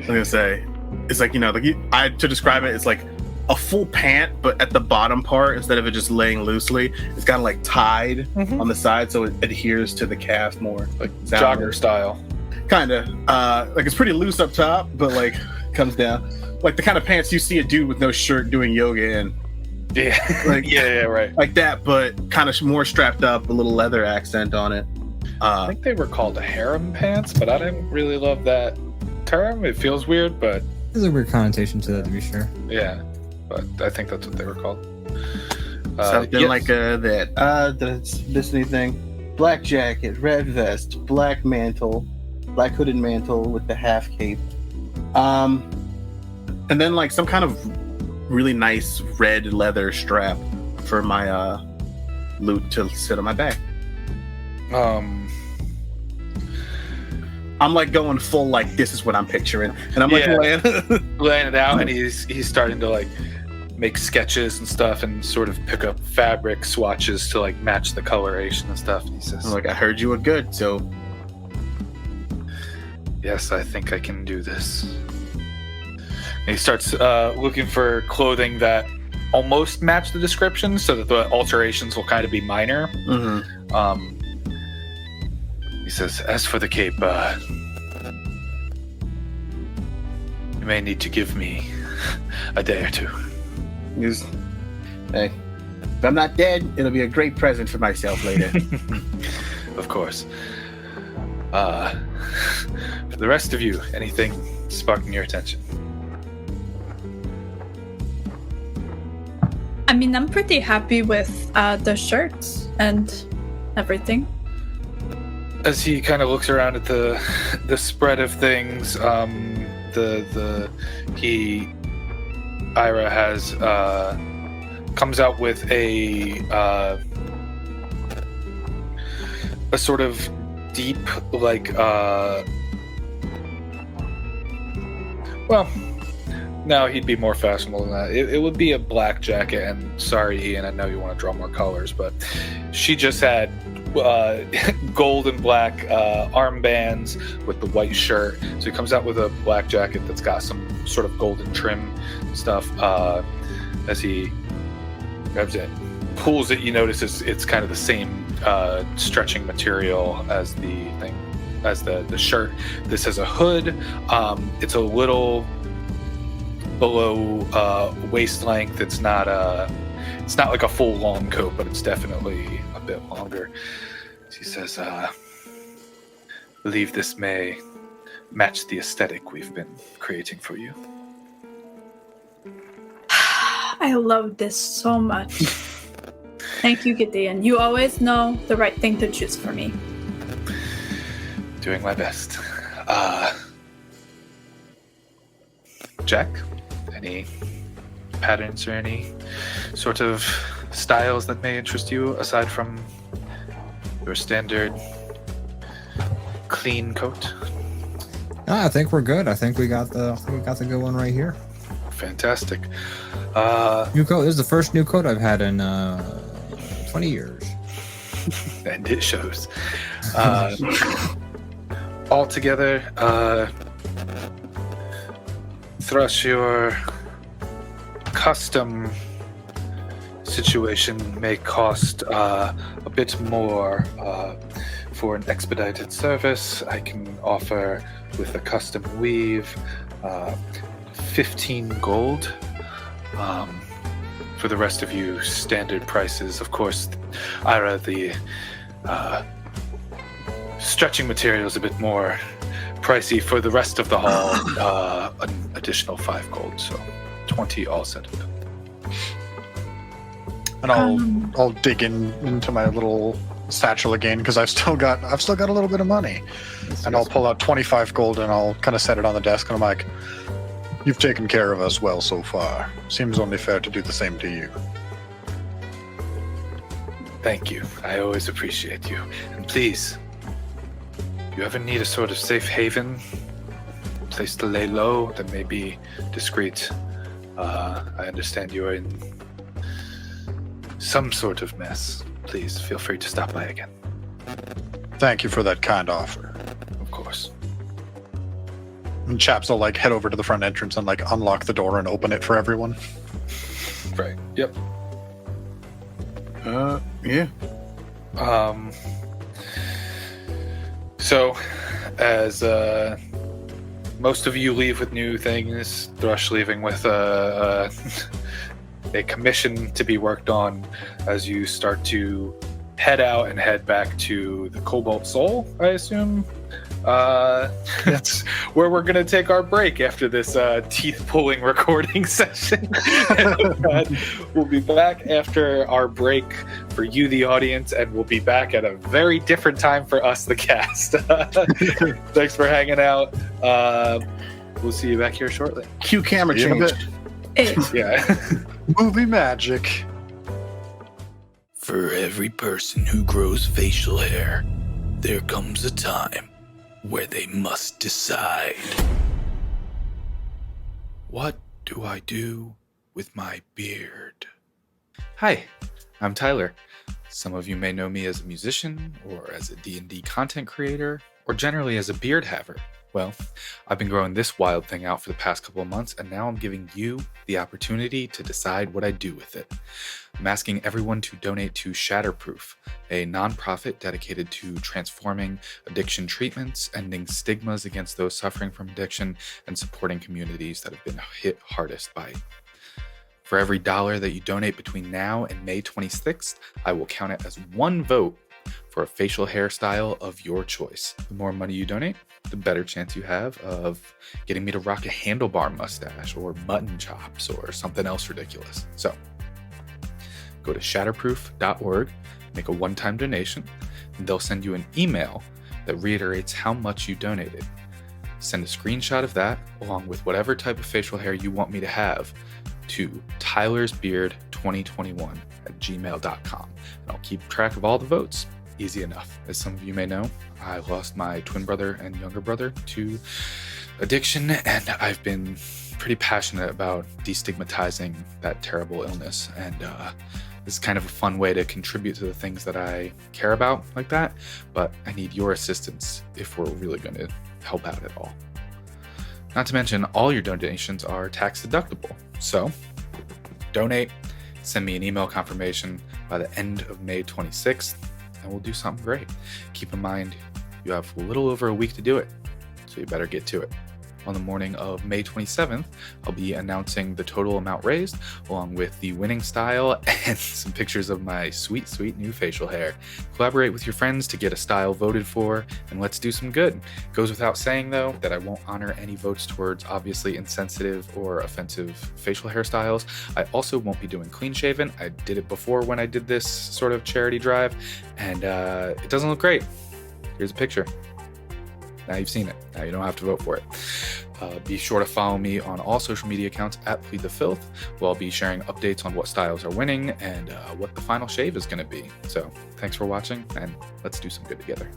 gonna say it's like to describe it, it's like a full pant, but at the bottom part, instead of it just laying loosely, it's kind of like tied on the side, so it adheres to the calf more, Like jogger style. kind of. Like it's pretty loose up top, but like comes down, like the kind of pants you see a dude with no shirt doing yoga in. Yeah. Like yeah, right. like that, but kind of more strapped up, a little leather accent on it. I think they were called harem pants, but I didn't really love that term. It feels weird, but There's a weird connotation to that, to be sure. yeah. But I think that's what they were called. Something yes. like that. This anything? Black jacket, red vest, black mantle, black hooded mantle with the half cape. And then like some kind of really nice red leather strap for my loot to sit on my back. I'm like going full like this is what I'm picturing, and I'm like laying it out, and he's starting to like make sketches and stuff, and sort of pick up fabric swatches to like match the coloration and stuff. And he says, I'm like, I heard you were good, so yes, I think I can do this. And he starts looking for clothing that almost match the description, so that the alterations will kind of be minor. mm-hmm. He says, as for the cape, you may need to give me a day or two. Hey, if I'm not dead, it'll be a great present for myself later. Of course. For the rest of you, anything sparking your attention? I mean, I'm pretty happy with the shirts and everything. as he kind of looks around at the spread of things, EIRA has comes out with a sort of deep, like, well, no, he'd be more fashionable than that. It would be a black jacket, and sorry, Ian, I know you want to draw more colors, but she just had gold and black armbands with the white shirt. So he comes out with a black jacket that's got some sort of golden trim stuff. As he grabs it, pulls it, you notice it's kind of the same stretching material as the thing, as the shirt. This has a hood. It's a little below waist length. It's not like a full long coat, but it's definitely a bit longer. She says, believe this may match the aesthetic we've been creating for you. I love this so much. Thank you, Gideon. You always know the right thing to choose for me. Doing my best. Jack, any patterns or any sort of styles that may interest you aside from your standard clean coat? No, I think we're good. I think we got the good one right here. Fantastic. New coat. This is the first new coat I've had in 20 years. And it shows. All together, Thrush, your custom situation may cost a bit more for an expedited service. I can offer, with a custom weave, 15 gold. For the rest of you, standard prices. Of course, EIRA, the stretching material is a bit more pricey. For the rest of the haul, an additional 5 gold, so 20 all set up. And I'll dig into my little satchel again because I've still got a little bit of money, and I'll pull out 25 gold and I'll kind of set it on the desk, and I'm like, "You've taken care of us well so far. Seems only fair to do the same to you." Thank you. I always appreciate you. And please, you ever need a sort of safe haven, place to lay low that may be discreet? I understand you are in some sort of mess. Please feel free to stop by again. Thank you for that kind offer. Of course. And Chaps will like head over to the front entrance and like unlock the door and open it for everyone. Right. Yep. Yeah. So, as most of you leave with new things, Thrush leaving with a commission to be worked on, as you start to head out and head back to the Cobalt Soul, I assume. That's where we're going to take our break after this teeth-pulling recording session. We'll be back after our break for you, the audience, and we'll be back at a very different time for us, the cast. Thanks for hanging out. We'll see you back here shortly. Cue camera change. Yeah. Movie magic. For every person who grows facial hair, there comes a time where they must decide. What do I do with my beard? Hi, I'm Tyler. Some of you may know me as a musician, or as a D&D content creator, or generally as a beard haver. Well, I've been growing this wild thing out for the past couple of months, and now I'm giving you the opportunity to decide what I do with it. I'm asking everyone to donate to Shatterproof, a nonprofit dedicated to transforming addiction treatments, ending stigmas against those suffering from addiction, and supporting communities that have been hit hardest by it. For every $1 that you donate between now and May 26th, I will count it as one vote for a facial hairstyle of your choice. The more money you donate, the better chance you have of getting me to rock a handlebar mustache or mutton chops or something else ridiculous. So go to shatterproof.org, make a one-time donation, and they'll send you an email that reiterates how much you donated. Send a screenshot of that, along with whatever type of facial hair you want me to have, to tylersbeard2021@gmail.com. And I'll keep track of all the votes. Easy enough. As some of you may know, I lost my twin brother and younger brother to addiction, and I've been pretty passionate about destigmatizing that terrible illness. And this is kind of a fun way to contribute to the things that I care about like that. But I need your assistance if we're really going to help out at all. Not to mention, all your donations are tax deductible. So donate, send me an email confirmation by the end of May 26th, and we'll do something great. Keep in mind, you have a little over a week to do it, so you better get to it. On the morning of May 27th, I'll be announcing the total amount raised, along with the winning style and some pictures of my sweet, sweet new facial hair. Collaborate with your friends to get a style voted for, and let's do some good. Goes without saying, though, that I won't honor any votes towards obviously insensitive or offensive facial hairstyles. I also won't be doing clean shaven. I did it before when I did this sort of charity drive, and it doesn't look great. Here's a picture. Now you've seen it. Now you don't have to vote for it. Be sure to follow me on all social media accounts at Plead the Filth, where I'll be sharing updates on what styles are winning and what the final shave is going to be. So thanks for watching, and let's do some good together.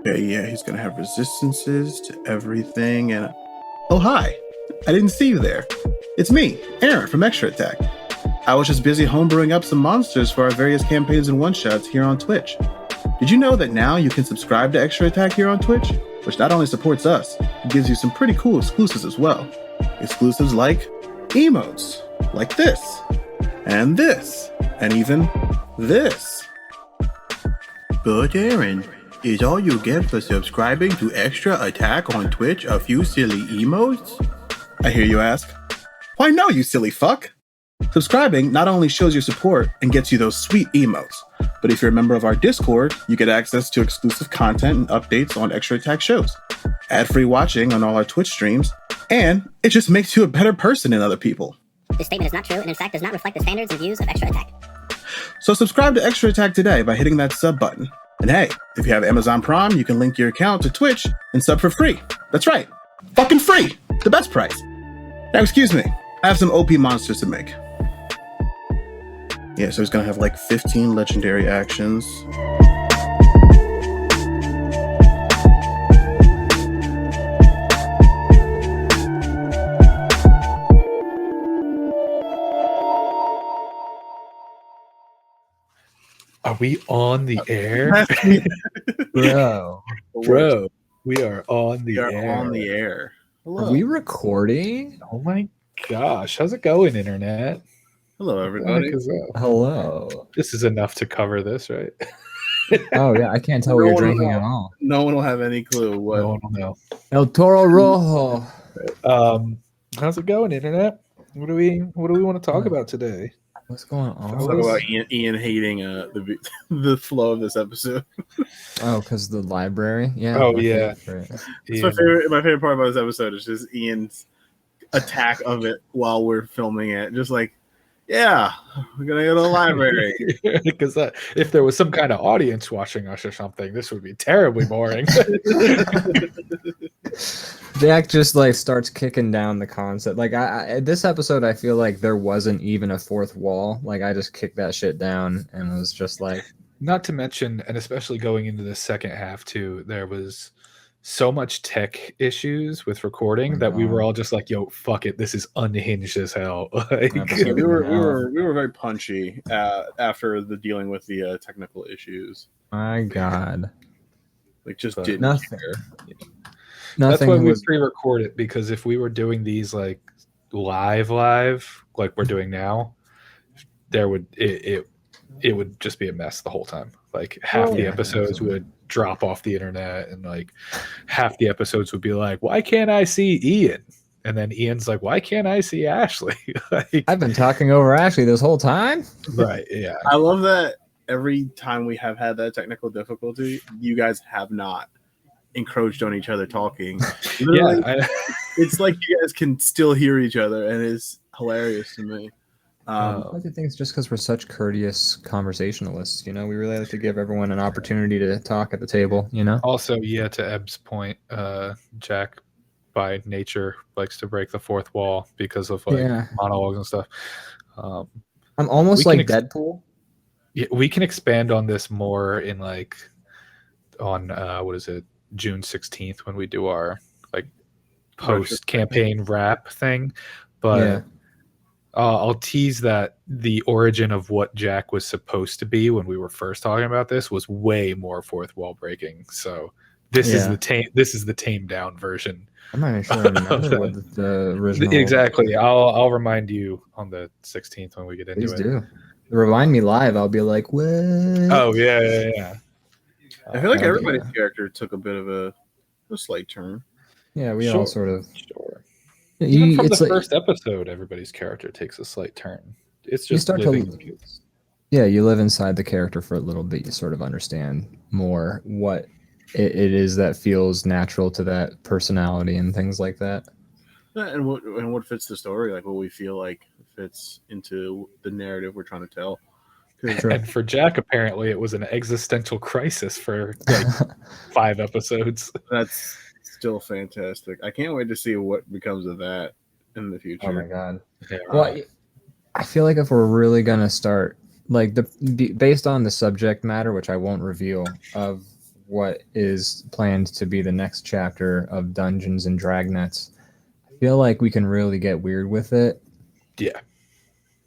Yeah, he's gonna have resistances to everything, and oh hi, I didn't see you there. It's me, Aaron from Extra Attack. I was just busy homebrewing up some monsters for our various campaigns and one-shots here on Twitch. Did you know that now you can subscribe to Extra Attack here on Twitch, which not only supports us, it gives you some pretty cool exclusives as well. Exclusives like emotes, like this, and even this. But Aaron, is all you get for subscribing to Extra Attack on Twitch a few silly emotes? I hear you ask. Why no, you silly fuck? Subscribing not only shows your support and gets you those sweet emotes, but if you're a member of our Discord, you get access to exclusive content and updates on Extra Attack shows, ad-free watching on all our Twitch streams, and it just makes you a better person than other people. This statement is not true and in fact does not reflect the standards and views of Extra Attack. So subscribe to Extra Attack today by hitting that sub button. And hey, if you have Amazon Prime, you can link your account to Twitch and sub for free. That's right. Fucking free. The best price. Now, excuse me. I have some OP monsters to make. Yeah, so he's going to have like 15 legendary actions. Are we on the air? Bro, we are on the air. Hello. Are we recording? Oh my gosh. How's it going, Internet? Hello, everybody. Hello. This is enough to cover this, right? Oh, yeah. I can't tell what you're drinking at all. No one will have any clue. What? No one will know. El Toro Rojo. How's it going, Internet? What do we want to talk about today? What's going on? Let's talk about Ian hating the flow of this episode. Oh, because the library? Yeah. Oh, yeah. It's my favorite part about this episode is just Ian's attack of it while we're filming it. Just like, yeah, we're going to go to the library. Because if there was some kind of audience watching us or something, this would be terribly boring. Jack just like starts kicking down the concept. Like this episode, I feel like there wasn't even a fourth wall. Like I just kicked that shit down and was just like. Not to mention, and especially going into the second half too, there was so much tech issues with recording that we were all just like, "Yo, fuck it, this is unhinged as hell." Like, we were very punchy after the dealing with the technical issues. My God, like just didn't nothing. care. That's why we pre-record it, because if we were doing these like live like we're doing now, it would just be a mess the whole time. Like half the episodes would drop off the internet, and like half the episodes would be like, "Why can't I see Ian?" And then Ian's like, "Why can't I see Ashley?" Like, I've been talking over Ashley this whole time. Right? Yeah. I love that every time we have had that technical difficulty, you guys have not encroached on each other talking. Literally, it's like you guys can still hear each other, and it's hilarious to me. I think it's just because we're such courteous conversationalists. You know, we really like to give everyone an opportunity to talk at the table. You know. Also, yeah, to Eb's point, Jack, by nature, likes to break the fourth wall because of monologues and stuff. I'm almost like Deadpool. Yeah, we can expand on this more in on what is it, June 16th, when we do our post campaign wrap thing. But I'll tease that the origin of what Jack was supposed to be when we were first talking about this was way more fourth wall breaking. So this is the tamed down version. I'm not even sure I remember what the original. Exactly. I'll remind you on the 16th when we get into it. Please do. Remind me live. I'll be like, what? Oh yeah. I feel like everybody's character took a bit of a slight turn. Yeah, we all sort of. Sure. Even from the first episode, everybody's character takes a slight turn. It's just you live inside the character for a little bit. You sort of understand more what it is that feels natural to that personality and things like that. And what fits the story, like what we feel like fits into the narrative we're trying to tell. And for Jack, apparently, it was an existential crisis for 5 episodes. That's still fantastic. I can't wait to see what becomes of that in the future. Oh my god! Yeah. Well, I feel like if we're really gonna start, based on the subject matter, which I won't reveal, of what is planned to be the next chapter of Dungeons and Dragnets, I feel like we can really get weird with it. Yeah,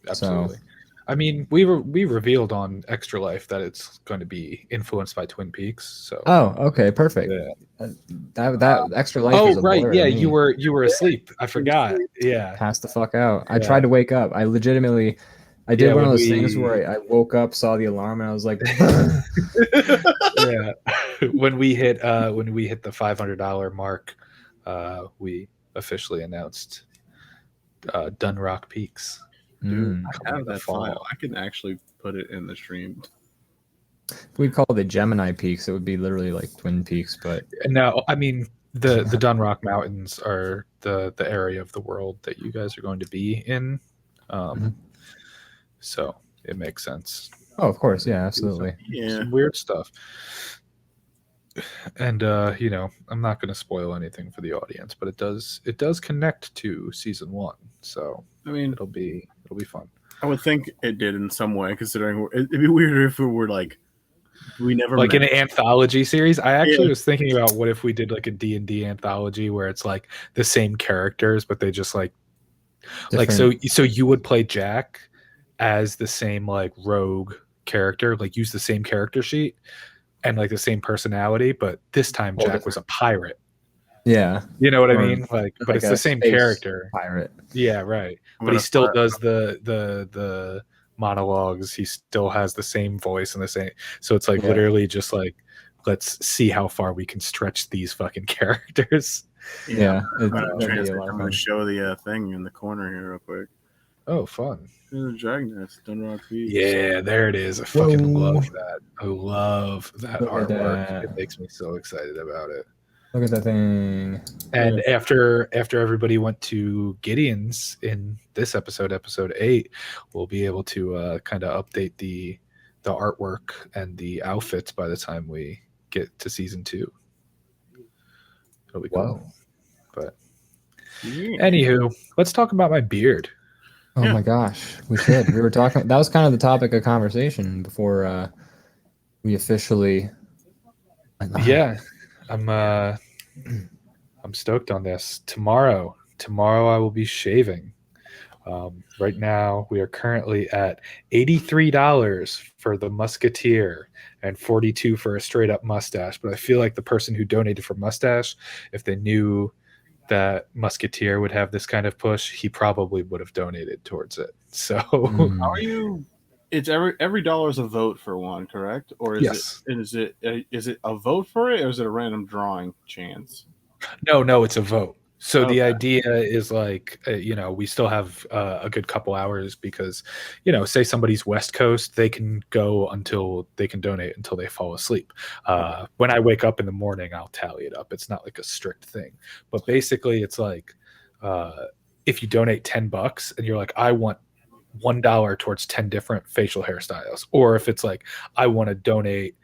absolutely. So, I mean, we revealed on Extra Life that it's going to be influenced by Twin Peaks. So. Oh, okay, perfect. Yeah. That Extra Life. Oh, right. Yeah, you were asleep. I forgot. Yeah. Passed the fuck out. I tried to wake up. I legitimately. I did one of those things where I woke up, saw the alarm, and I was like. Yeah. When we hit the $500 mark, we officially announced Dunrock Peaks. Dude, I have that file. I can actually put it in the stream. If we call it the Gemini Peaks, it would be literally like Twin Peaks, but no, I mean the Dunrock Mountains are the area of the world that you guys are going to be in. So it makes sense. Oh, of course, yeah, absolutely. Some weird stuff. And I'm not going to spoil anything for the audience, but it does connect to season 1. So I mean, it'll be fun. I would think it did in some way, considering it'd be weirder if we were we never in an anthology series. I actually was thinking about what if we did a D&D anthology where it's the same characters, but they just so you would play Jack as the same rogue character, use the same character sheet and the same personality, but this time Jack was a pirate. Yeah. You know what I mean? But it's the same character. Pirate. Yeah, right. But he still does the monologues. He still has the same voice and the same. So it's literally just let's see how far we can stretch these fucking characters. Yeah. I'm going to show the thing in the corner here real quick. Oh, fun. Dragnets, Dunrock Peaks. Yeah, there it is. I fucking love that. I love that artwork. It makes me so excited about it. Look at that thing. And after everybody went to Gideon's in this episode 8, we'll be able to kind of update the artwork and the outfits by the time we get to season 2. It'll be cool. But anywho, let's talk about my beard. Oh my gosh, we should. We were talking. That was kind of the topic of conversation before we officially. Yeah, I'm stoked on this. Tomorrow I will be shaving. Right now we are currently at $83 for the Musketeer and $42 for a straight up mustache. But I feel like the person who donated for mustache, if they knew that Musketeer would have this kind of push, he probably would have donated towards it. So how are you? It's every dollar is a vote for one, correct? Or is it a vote for it, or is it a random drawing chance? No, it's a vote. So the idea is like, we still have a good couple hours because, say somebody's West Coast, they can go until they can donate until they fall asleep. When I wake up in the morning, I'll tally it up. It's not like a strict thing, but basically it's like, if you donate $10 and you're like, I want $1 towards 10 different facial hairstyles, or if it's like, I want to donate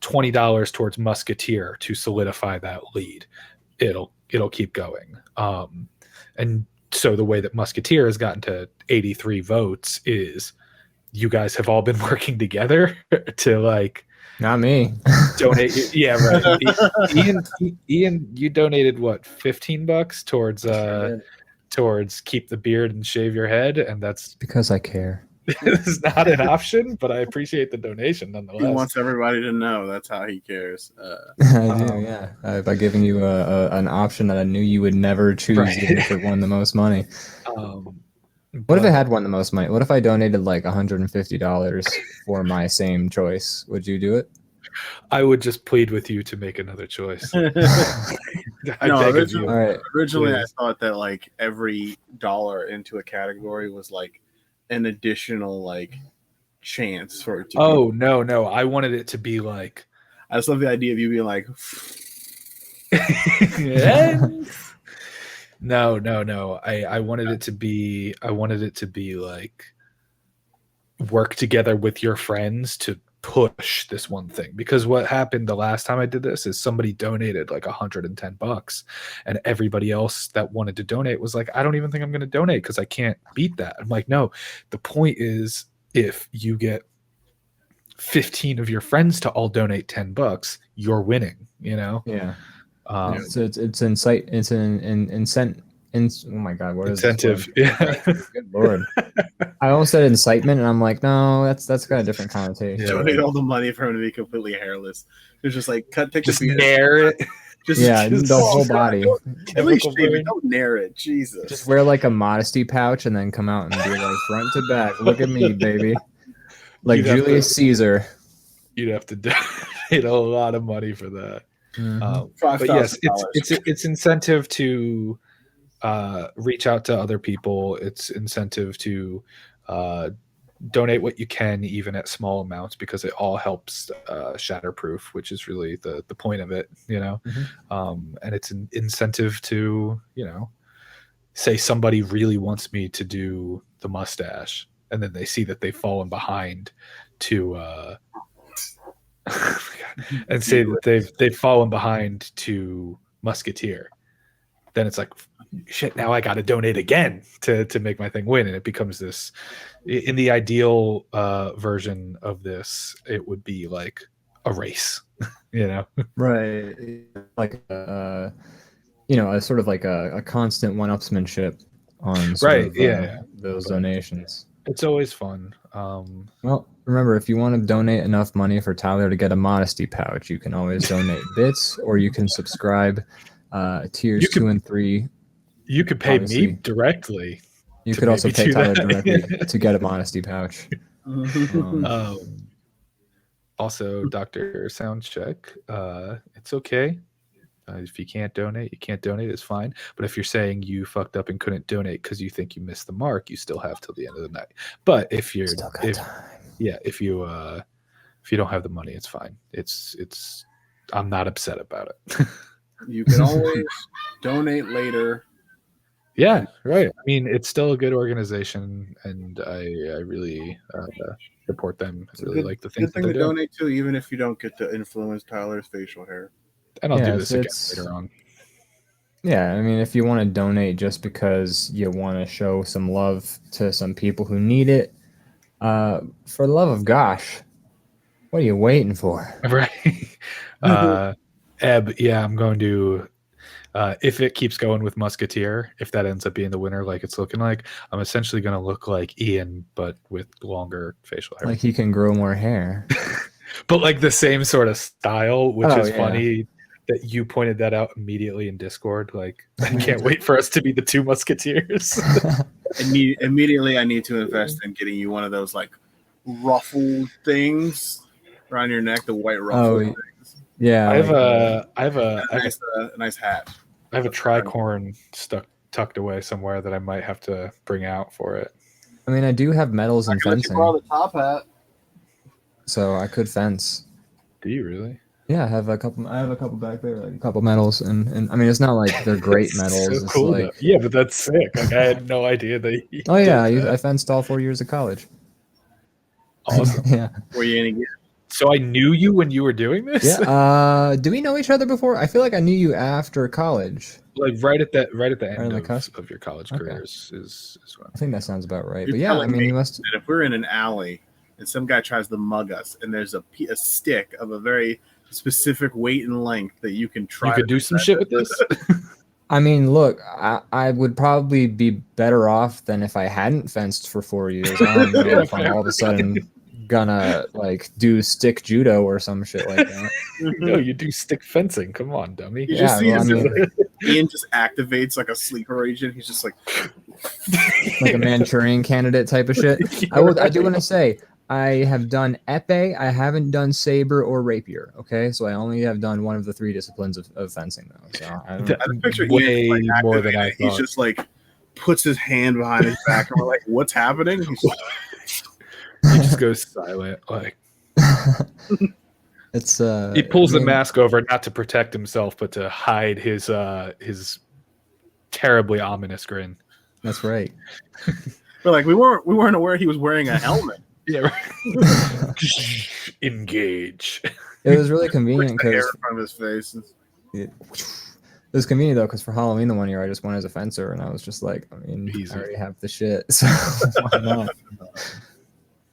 $20 towards Musketeer to solidify that lead, it'll keep going. And so the way that Musketeer has gotten to 83 votes is you guys have all been working together to like, not me, donate. Yeah, right. Ian, you donated what, $15 towards keep the beard and shave your head, and that's because I care. It's not an option, but I appreciate the donation nonetheless. He wants everybody to know that's how he cares. I do, yeah. By giving you an option that I knew you would never choose, even if it won the most money. What if it had won the most money? What if I donated like $150 for my same choice? Would you do it? I would just plead with you to make another choice. Originally I thought that like every dollar into a category was like an additional like chance for it to no, I wanted it to be like, I just love the idea of you being like no, I wanted it to be like work together with your friends to push this one thing, because what happened the last time I did this is somebody donated like $110 and everybody else that wanted to donate was like, I don't even think I'm going to donate because I can't beat that. I'm like, no, the point is if you get 15 of your friends to all donate $10, you're winning, Yeah. So it's insight. It's an incent. Oh my God, what is incentive? Yeah. Good Lord. I almost said incitement, and I'm like, no, that's got a different connotation. Donate all the money for him to be completely hairless. It's just like take just the beard. Nair it. The whole body. At least shave it. Don't nair it. Jesus. Just wear like a modesty pouch and then come out and be like front to back. Look at me, baby. Like Julius Caesar. You'd have to donate a lot of money for that. Mm-hmm. But yes, it's incentive to reach out to other people. It's incentive to donate what you can, even at small amounts, because it all helps shatterproof, which is really the point of it, and it's an incentive to say somebody really wants me to do the mustache, and then they see that they've fallen behind to and say that they've fallen behind to Musketeer, then it's like, shit, now I got to donate again to make my thing win. And it becomes this, in the ideal version of this, it would be like a race, Right. Like, a sort of like a constant one-upsmanship on those donations. It's always fun. Well, remember, if you want to donate enough money for Tyler to get a modesty pouch, you can always donate bits, or you can subscribe tiers 2 and 3. You could pay me directly. You could also pay Tyler directly to get a modesty pouch. Also, Dr. Soundcheck, it's okay. If you can't donate, you can't donate. It's fine. But if you're saying you fucked up and couldn't donate because you think you missed the mark, you still have till the end of the night. But if you don't have the money, it's fine. It's I'm not upset about it. You can always donate later. Yeah, right. I mean, it's still a good organization, and I really support them. I really like the things that they do. Good thing to donate to, even if you don't get to influence Tyler's facial hair. And I'll do this again later on. Yeah, I mean, if you want to donate just because you want to show some love to some people who need it, for the love of gosh, what are you waiting for? Right. Ebb, yeah, I'm going to, if it keeps going with Musketeer, if that ends up being the winner like it's looking like, I'm essentially going to look like Ian, but with longer facial hair. Like he can grow more hair. But like the same sort of style, which is funny that you pointed that out immediately in Discord. Like, I can't wait for us to be the two Musketeers. Immediately, I need to invest in getting you one of those like ruffled things around your neck, the white ruffled things. Yeah, I have a nice hat. I have a tricorn tucked away somewhere that I might have to bring out for it. I mean, I do have medals and fencing, the top hat. so I could fence. Do you really? Yeah, I have a couple back there, like a couple medals, and I mean, it's not like they're great medals. So it's cool, like, yeah, but that's sick. Like, I had no idea that. Oh yeah, I fenced all 4 years of college. Awesome. Yeah. Were you any good? So I knew you when you were doing this. Yeah. Do we know each other before? I feel like I knew you after college. Like right at the end on the cusp of your college Okay. career is when. I think that sounds about right. You're But yeah, I telling mean, me you must. that if we're in an alley and some guy tries to mug us, and there's a stick of a very specific weight and length that you can try. You could do some shit with this. I mean, look, I would probably be better off than if I hadn't fenced for 4 years. I don't know if I'm all of a sudden gonna like do stick judo or some shit like that. No, you do stick fencing. Come on, dummy. You just see Ian just activates like a sleeper agent. He's just like a Manchurian candidate type of shit. I do want to say I have done epee. I haven't done saber or rapier. Okay, so I only have done one of the 3 disciplines of fencing though. So I picture way Ian like more than I thought. He's just like puts his hand behind his back, and we're like, "What's happening?" He's like, He just goes silent. Like it's he pulls the mask over not to protect himself, but to hide his terribly ominous grin. That's right. But like we weren't aware he was wearing a helmet. Yeah. Right. Engage. It was really convenient Puts the hair because in front of his face. it was convenient though because for Halloween the one year I just went as a fencer and I was just like, I mean, Easy. I already have the shit, so why not?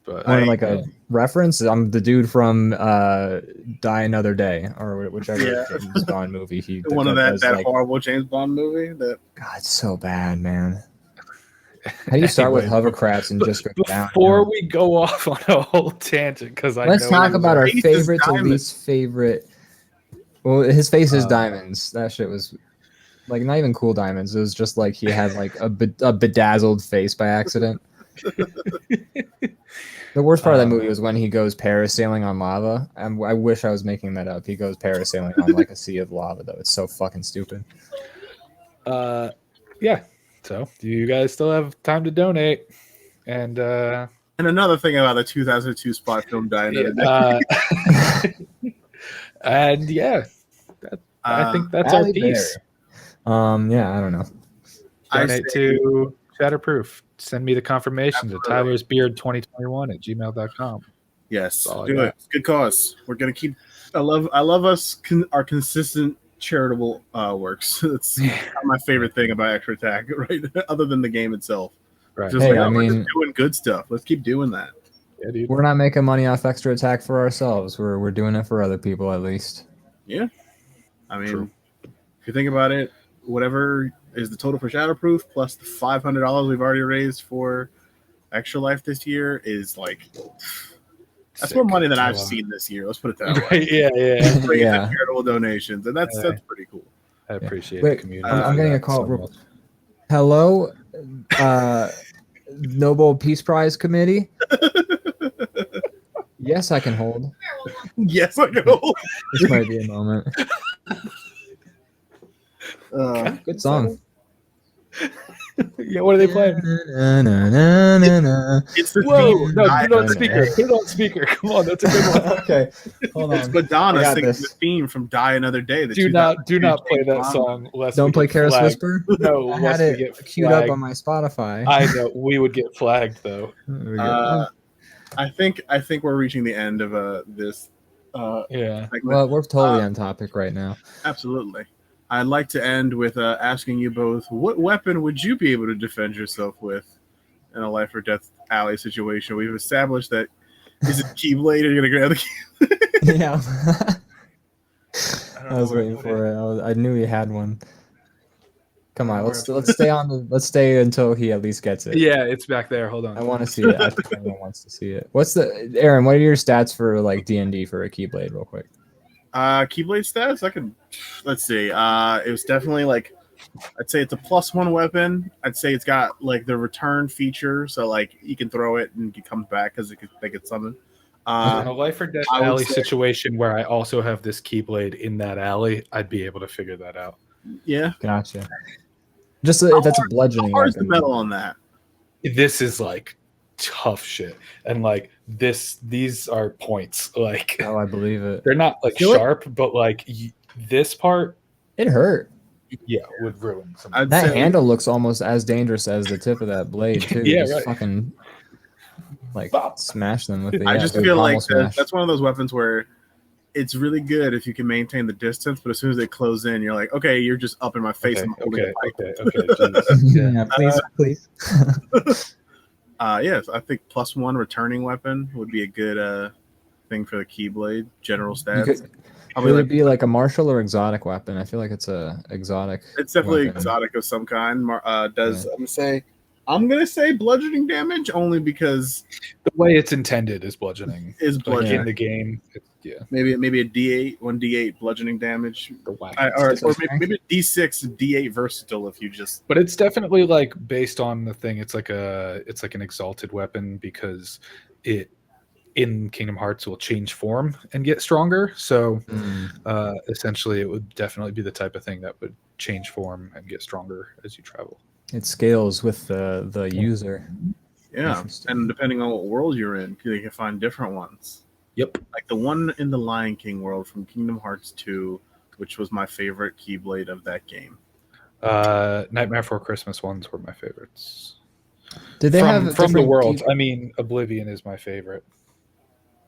But Like a reference, I'm the dude from Die Another Day or whichever James Bond movie he One of that like, horrible James Bond movie. That God, it's so bad, man. How do you start with hovercrafts and just go down? Before we go off on a whole tangent, because let's talk about our favorite to least favorite. Well, his face is diamonds. That shit was like not even cool diamonds. It was just like he had like a bedazzled face by accident. The worst part of that movie was when he goes parasailing on lava. I wish I was making that up. He goes parasailing on like a sea of lava, though. It's so fucking stupid. Yeah. So, do you guys still have time to donate? And another thing about the 2002 spot film Die Another Day. And yeah, I think that's our piece. Yeah, I don't know. Donate to Shatterproof. Send me the confirmation to tylersbeard2021@gmail.com. Yes, do it. It's a good cause. We're gonna keep. I love us. Our consistent charitable works. It's my favorite thing about Extra Attack, right? Other than the game itself. Right. Just I mean, we're just doing good stuff. Let's keep doing that. Yeah, dude. We're not making money off Extra Attack for ourselves. We're doing it for other people at least. Yeah. I mean, if you think about it, whatever is the total for Shatterproof plus the $500 we've already raised for Extra Life this year is like that's more money than I've seen this year. Let's put it that way. Right, yeah. Charitable donations, and that's pretty cool. I appreciate the community. I'm getting a call. Hello, Nobel Peace Prize Committee. Yes, I can hold. Yes, I can hold. This might be a moment. Good song. Yeah, what are they playing? Whoa, no, put it on speaker. Put it on speaker. Come on, that's a good one. Okay, hold on. It's Madonna singing the theme from Die Another Day. Do not play that song. Don't play Karis Whisper. No, I had it queued up on my Spotify. I know we would get flagged though. I think we're reaching the end of this. Yeah. Well, we're totally on topic right now. Absolutely. I'd like to end with asking you both, what weapon would you be able to defend yourself with in a life or death alley situation? We've established that is it Keyblade or you're gonna grab the Keyblade? Yeah. I was waiting for it. I knew he had one. Come on, let's stay until he at least gets it. Yeah, it's back there. Hold on. I want to see it. I think everyone wants to see it. Aaron? What are your stats for like D&D for a Keyblade, real quick? Keyblade stats. Let's see. It was definitely like, I'd say it's a +1 weapon. I'd say it's got like the return feature, so like you can throw it and it comes back because they get summoned. In a life or death alley situation where I also have this Keyblade in that alley, I'd be able to figure that out. Yeah. Gotcha. Just if that's a bludgeoning How hard is the weapon. metal on that? This is like tough shit, and like these are points. Like, Oh, I believe it. they're not like sharp, but like this part, It hurt. yeah, would ruin some. That handle looks almost as dangerous as the tip of that blade too. Yeah, Just right. fucking like smash them with it. I Yeah, just it would feel like almost smash. that's one of those weapons where it's really good if you can maintain the distance, but as soon as they close in, you're like, okay, you're just up in my face. Okay, I'm holding okay, a pipe. okay. Yeah, please. Yes, I think +1 returning weapon would be a good thing for the Keyblade. General stats. Would it be like a martial or exotic weapon? I feel like it's a exotic. It's definitely weapon. exotic of some kind. I'm gonna say bludgeoning damage only because The way it's intended is bludgeoning. is Like bludgeoning. in the game, yeah. Maybe a D8, 1d8 bludgeoning damage, The whack. or maybe a D6, D8 versatile if you just. But it's definitely like based on the thing. It's like an exalted weapon because it in Kingdom Hearts will change form and get stronger. So essentially, it would definitely be the type of thing that would change form and get stronger as you travel. It scales with the user. Yeah, Interesting. and depending on what world you're in, you can find different ones. Yep. Like the one in the Lion King world from Kingdom Hearts 2, which was my favorite Keyblade of that game. Nightmare Before Christmas ones were my favorites. Did they have from the different world? I mean, Oblivion is my favorite.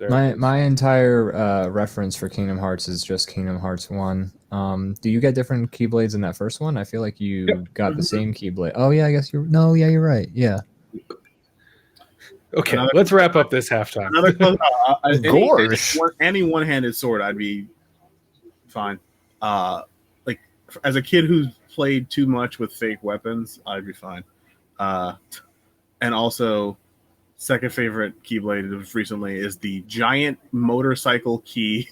My entire reference for Kingdom Hearts is just Kingdom Hearts 1. Do you get different Keyblades in that first one? I feel like you got the same Keyblade. Oh yeah, I guess you're. No, yeah, you're right. Yeah. Okay, let's wrap up this halftime. Another Gorsh. any one-handed sword, I'd be fine. Like as a kid who played too much with fake weapons, I'd be fine. And also, second favorite Keyblade of recently is the giant motorcycle key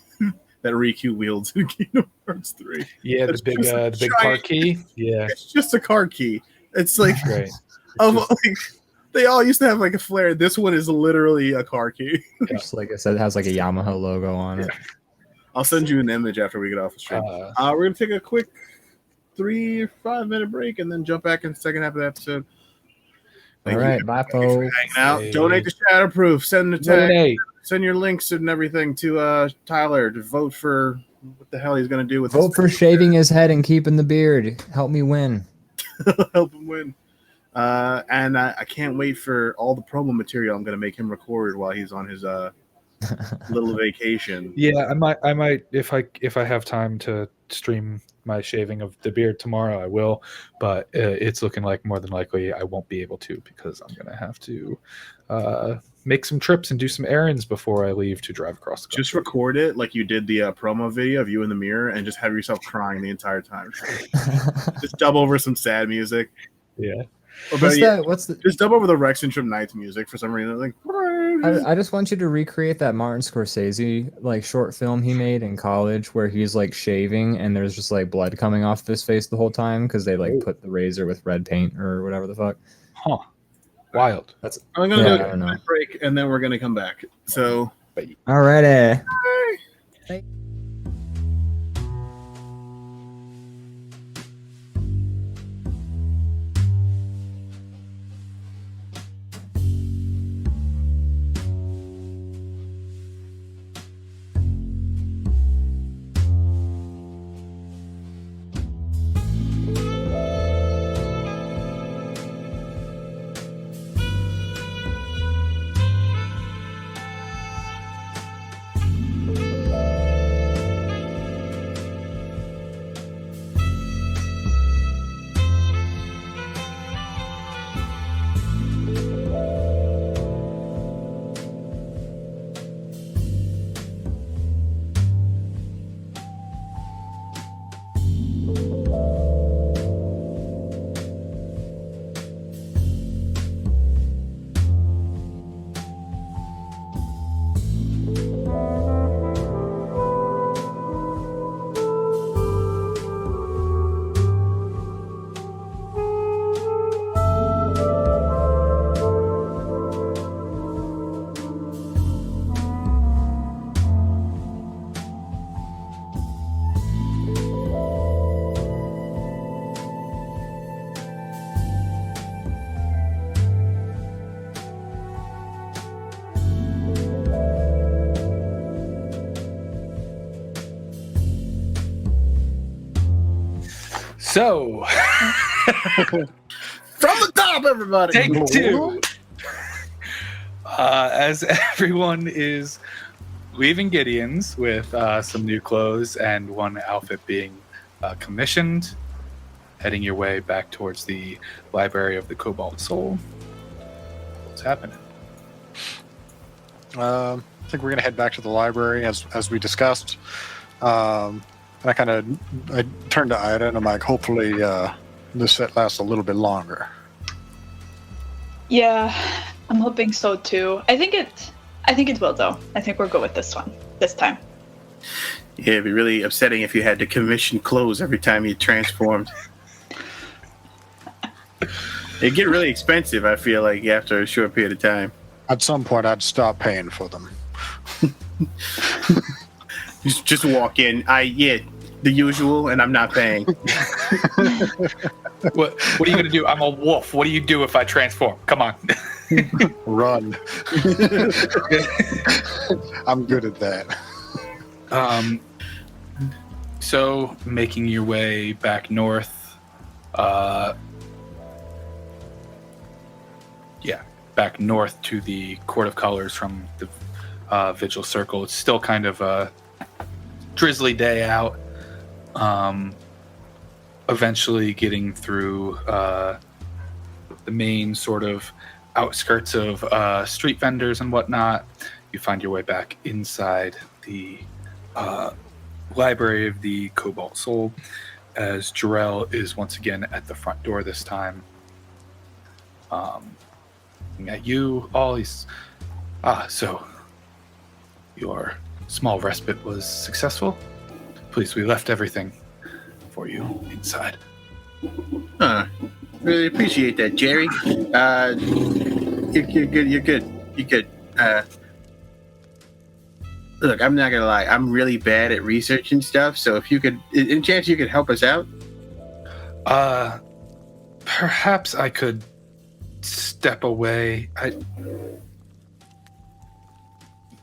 that Riku wields in Kingdom Hearts 3. Yeah, It's the big just a car giant- key. Yeah, It's just a car key. It's like great. they all used to have like a flare. This one is literally a car key. Just like I said, it has like a Yamaha logo on it. I'll send you an image after we get off the stream. We're gonna take a quick 3 or 5 minute break and then jump back in the second half of the episode. All right, bye, folks. Hanging out. Donate to Shatterproof. Send the Donate. Send your links and everything to Tyler to vote for what the hell he's gonna do with Vote for shaving his head and keeping the beard. Help me win. help him win. And I can't wait for all the promo material I'm gonna make him record while he's on his little vacation. Yeah, I might if I have time to stream my shaving of the beard tomorrow, I will. But it's looking like more than likely I won't be able to because I'm gonna have to make some trips and do some errands before I leave to drive across the country. Just record it like you did the promo video of you in the mirror and just have yourself crying the entire time. Just dub over some sad music. Yeah. Just dub over the Rexxentrum Nights music for some reason. Like, I just want you to recreate that Martin Scorsese like short film he made in college where he's like shaving and there's just like blood coming off of his face the whole time because they like put the razor with red paint or whatever the fuck. Huh. Wild. That's I'm gonna do a break and then we're gonna come back. So alrighty. So, From the top, everybody. take 2. As everyone is leaving Gideon's with some new clothes and one outfit being commissioned, heading your way back towards the Library of the Cobalt Soul. What's happening? I think we're gonna head back to the library as we discussed. And I turned to EIRA and I'm like, hopefully this set lasts a little bit longer. Yeah, I'm hoping so too. I think it will though. I think we're good with this time. Yeah, it'd be really upsetting if you had to commission clothes every time you transformed. It'd get really expensive, I feel like, after a short period of time. At some point, I'd stop paying for them. Just walk in. The usual, and I'm not paying. What are you going to do? I'm a wolf. What do you do if I transform? Come on. Run. I'm good at that. So, making your way back north, back north to the Court of Colors from the Vigil Circle. It's still kind of a drizzly day out. Eventually getting through the main sort of outskirts of street vendors and whatnot, you find your way back inside the Library of the Cobalt Soul, as Jarrell is once again at the front door this time. Looking at you, all these. So your small respite was successful? Please, we left everything for you inside. Really appreciate that, Jerry. You're good. Look, I'm not gonna lie. I'm really bad at researching stuff. So if you could, in chance you could help us out. Perhaps I could step away.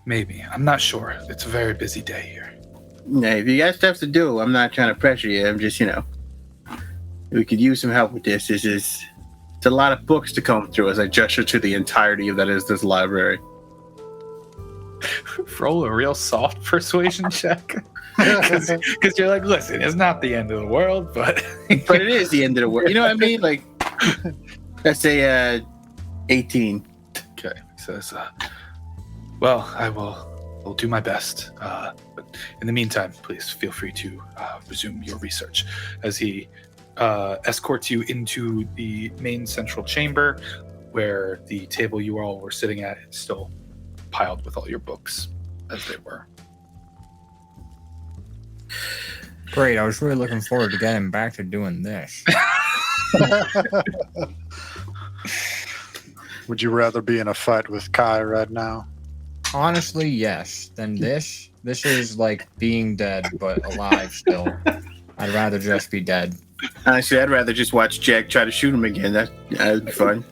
Maybe. I'm not sure. It's a very busy day here. Yeah, if you got stuff to do, I'm not trying to pressure you. I'm just, we could use some help with this. It's a lot of books to comb through as I gesture to the entirety of this library. Roll a real soft persuasion check. Because you're like, listen, it's not the end of the world, but but it is the end of the world. You know what I mean? Like, let's say 18. Okay. Says, well, I will do my best. But in the meantime, please feel free to resume your research. As he escorts you into the main central chamber, where the table you all were sitting at is still piled with all your books as they were. Great, I was really looking forward to getting back to doing this. Would you rather be in a fight with Kai right now? Honestly, yes. Then this is like being dead, but alive still. I'd rather just be dead. Honestly, I'd rather just watch Jack try to shoot him again. That'd be fun.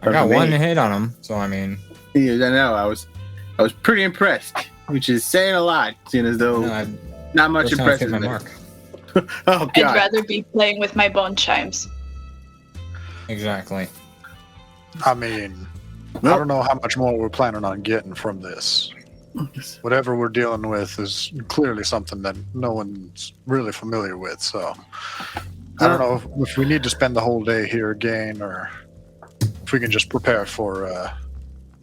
I got one hit on him, so I mean. Yeah, I know. I was pretty impressed, which is saying a lot, seeing as though not much impressive. My mark. Oh God! I'd rather be playing with my bone chimes. Exactly. I mean, I don't know how much more we're planning on getting from this. Whatever we're dealing with is clearly something that no one's really familiar with, so I don't know if we need to spend the whole day here again, or if we can just prepare for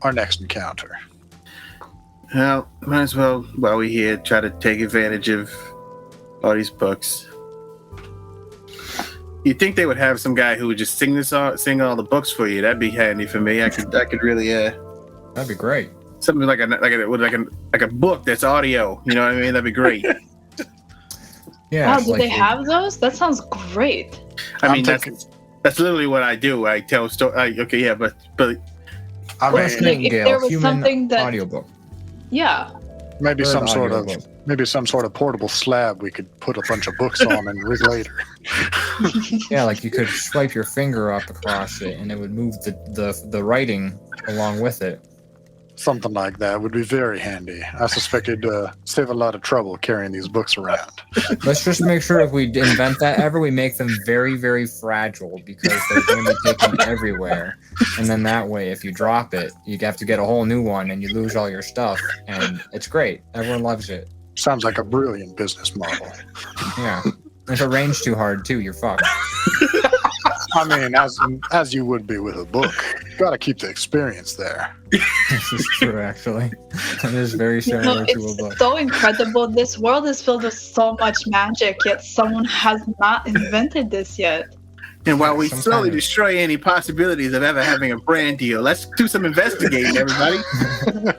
our next encounter. Well, might as well, while we're here, try to take advantage of all these books. You'd think they would have some guy who would just sing all the books for you. That'd be handy for me. I could really that'd be great. Something like a book that's audio. You know what I mean? That'd be great. Yeah. Wow, do they have those? That sounds great. I mean, that's literally what I do. I tell stories. Okay, yeah, but I mean, if there was something that audiobook. Yeah. Maybe some sort of portable slab we could put a bunch of books on and read later. Yeah, like you could swipe your finger up across it and it would move the writing along with it. Something like that would be very handy. I suspect it'd save a lot of trouble carrying these books around. Let's just make sure if we invent that ever, we make them very, very fragile because they're going to be taken everywhere. And then that way, if you drop it, you have to get a whole new one and you lose all your stuff. And it's great. Everyone loves it. Sounds like a brilliant business model. Yeah. If it rains too hard, too, you're fucked. I mean, as you would be with a book. Got to keep the experience there. This is true, actually. It is very similar to a book. It's so incredible. This world is filled with so much magic, yet someone has not invented this yet. And while we slowly destroy any possibilities of ever having a brand deal, let's do some investigating, everybody.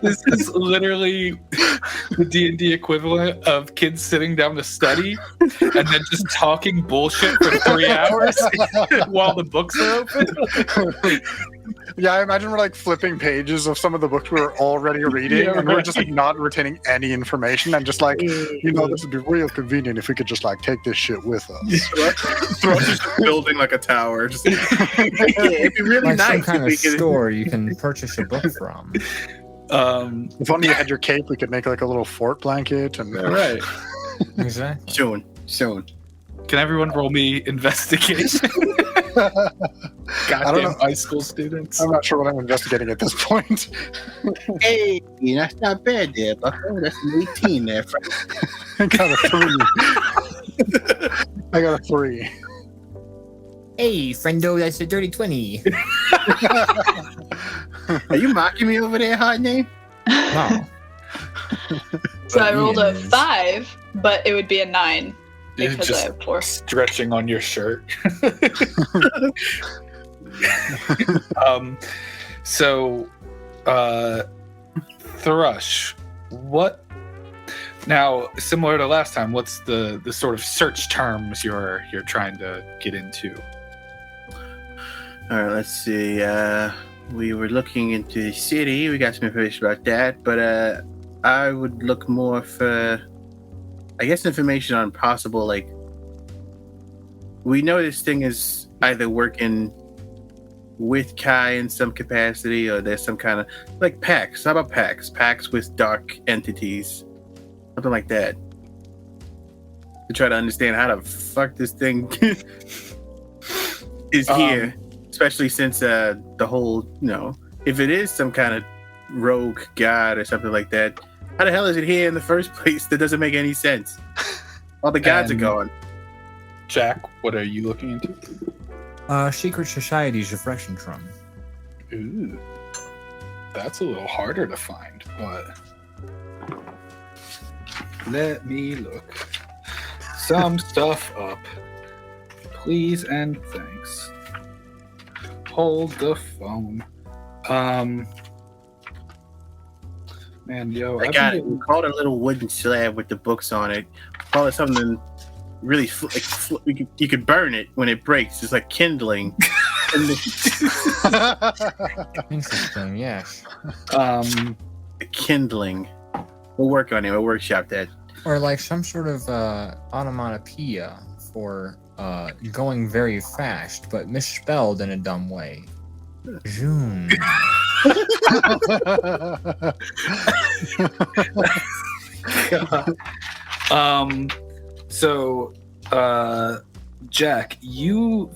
This is literally the D&D equivalent of kids sitting down to study and then just talking bullshit for 3 hours while the books are open. Yeah, I imagine we're like flipping pages of some of the books we were already reading, and we're just like not retaining any information, and just like, this would be real convenient if we could just like take this shit with us. Thrush is building like a tower. Just, it'd be really like nice. Some kind of store you can purchase a book from. If only you had your cape, we could make like a little fort blanket. And right. Exactly. Soon. Can everyone roll me investigation? Goddamn high school students. I'm not sure what I'm investigating at this point. Hey, that's not bad there, Bucko. That's an 18 there, Frank. I got a 3. Hey, friendo, that's a dirty 20. Are you mocking me over there, HARDNAME? No. So I rolled a 5, but it would be a 9 because just I have 4. Stretching on your shirt. Thrush, what now? Similar to last time, what's the sort of search terms you're trying to get into? All right, let's see. We were looking into the city. We got some information about that, but I would look more for, I guess, information on possible, like, we know this thing is either working with Kai in some capacity, or there's some kind of, like, pacts. How about pacts? Pacts with dark entities. Something like that. To try to understand how the fuck this thing is here. Especially since the whole, if it is some kind of rogue god or something like that, how the hell is it here in the first place? That doesn't make any sense. All the gods are gone. Jack, what are you looking into? Secret societies of Rexxentrum. Ooh, that's a little harder to find, but let me look some stuff up, please and thanks. Hold the phone. Man, yo, I got it. We called it a little wooden slab with the books on it. Call it something really you could burn it when it breaks. It's like kindling. Interesting. Yes. Kindling. We'll work on it. We'll workshop that. Or like some sort of onomatopoeia for going very fast, but misspelled in a dumb way. Zoom. Jack, you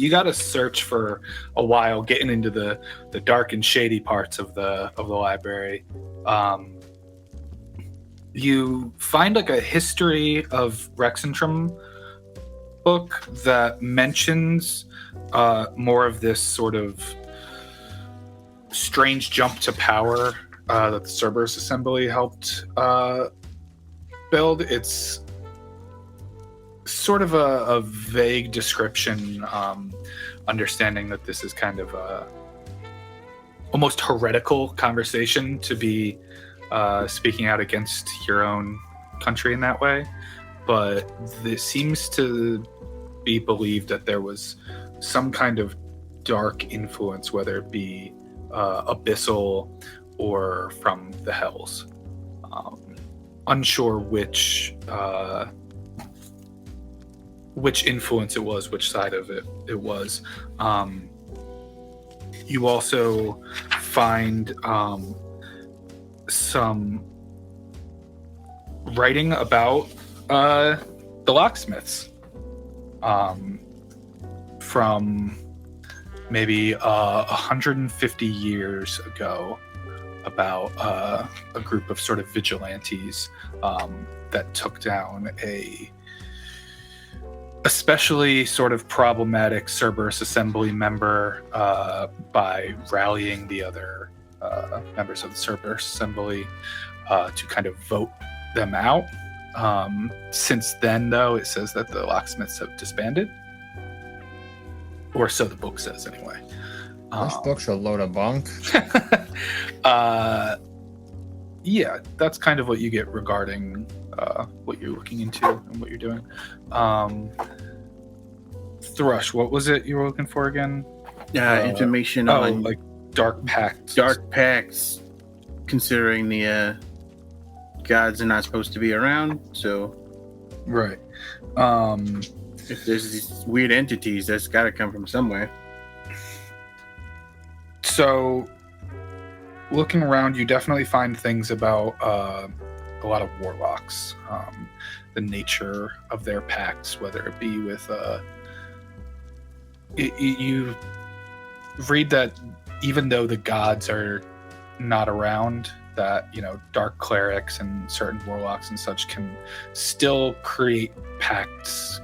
gotta search for a while getting into the dark and shady parts of the library. You find like a history of Rexxentrum book that mentions more of this sort of strange jump to power that the Cerberus Assembly helped build. It's sort of a vague description, understanding that this is kind of a almost heretical conversation to be speaking out against your own country in that way. But this seems to be believed that there was some kind of dark influence, whether it be abyssal or from the hells. Unsure which influence it was, which side of it was. You also find some writing about the locksmiths from maybe 150 years ago, about a group of sort of vigilantes that took down a especially sort of problematic Cerberus Assembly member by rallying the other members of the Cerberus Assembly to kind of vote them out. Since then, though, it says that the locksmiths have disbanded. Or so the book says, anyway. This book's a load of bunk. Yeah, that's kind of what you get regarding what you're looking into and what you're doing. Thrush, what was it you were looking for again? Information on like dark pacts. Dark pacts, considering the gods are not supposed to be around, so right. If there's these weird entities, that's got to come from somewhere. So, looking around, you definitely find things about a lot of warlocks, the nature of their pacts, whether it be with you read that even though the gods are not around, that dark clerics and certain warlocks and such can still create pacts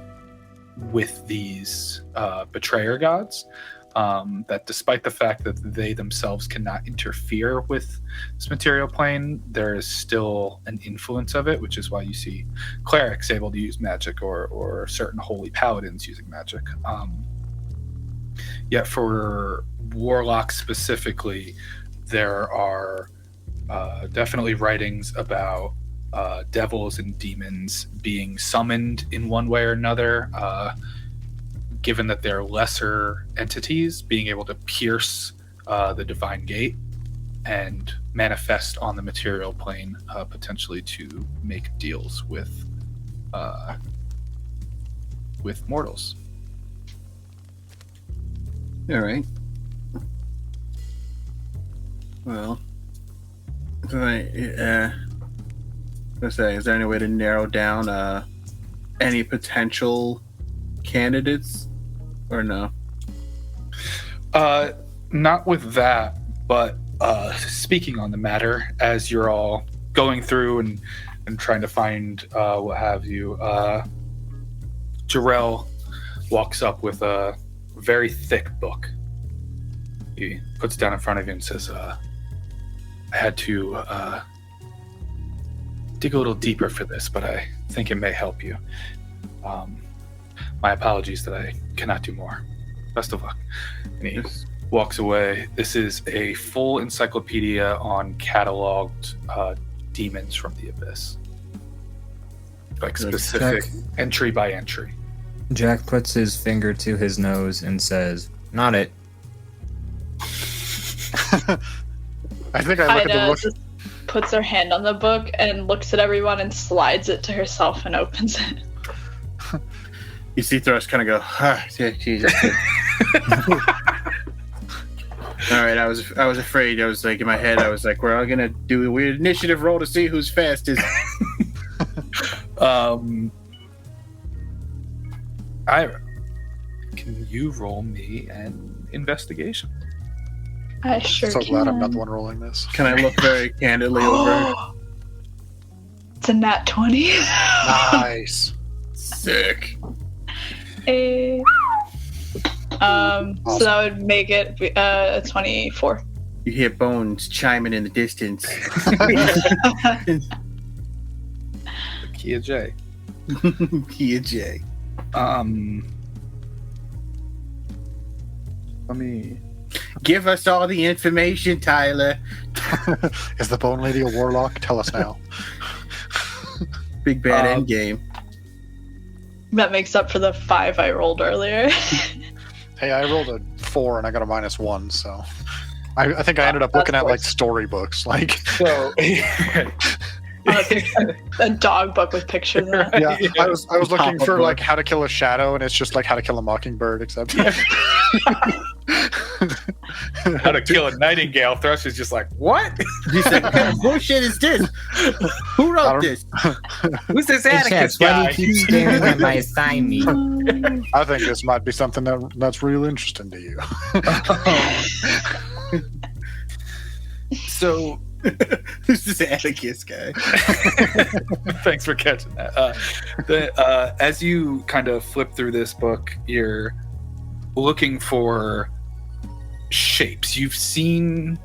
with these betrayer gods, that despite the fact that they themselves cannot interfere with this material plane, there is still an influence of it, which is why you see clerics able to use magic or certain holy paladins using magic. Yet for warlocks specifically, there are definitely writings about devils and demons being summoned in one way or another, given that they're lesser entities, being able to pierce the divine gate and manifest on the material plane, potentially to make deals with mortals. All right. Well, let's say, is there any way to narrow down any potential candidates, or no? Not with that, but speaking on the matter, as you're all going through and trying to find what have you, Jarrell walks up with a very thick book. He puts it down in front of you and says, I had to dig a little deeper for this, but I think it may help you. My apologies that I cannot do more. Best of luck. And he walks away. This is a full encyclopedia on cataloged demons from the Abyss. Like specific entry by entry. Jack puts his finger to his nose and says, "Not it." I think I look at the book. Just puts her hand on the book and looks at everyone and slides it to herself and opens it. You see Thrush kind of go, yeah, Jesus. All right, I was afraid. I was like, in my head, I was like, we're all gonna do a weird initiative roll to see who's fastest. Ira, can you roll me an investigation? I sure So can. glad I'm not the one rolling this. Can I look very candidly over? It's a nat 20. Nice. Sick. So that would make it a 24. You hear bones chiming in the distance. Kia J. Kia J. Let me... Give us all the information, Tyler. Is the Bone Lady a warlock? Tell us now. Big bad end game. That makes up for the 5 I rolled earlier. Hey, I rolled a 4 and I got a -1, so I think I ended up looking at like storybooks, like. So, a dog book with pictures in it. Yeah, I was looking for like How to Kill a Shadow, and it's just like How to Kill a Mockingbird, except. How to kill a nightingale. Thrush is just like, what? He said, "What kind of bullshit is this? Who wrote this? Who's this Hey, Atticus Chaps, why do guy? you keep staring at my assignment? I think this might be something that's real interesting to you. So, Who's this Atticus guy?" thanks for catching that. As you kind of flip through this book, you're looking for shapes. You've seen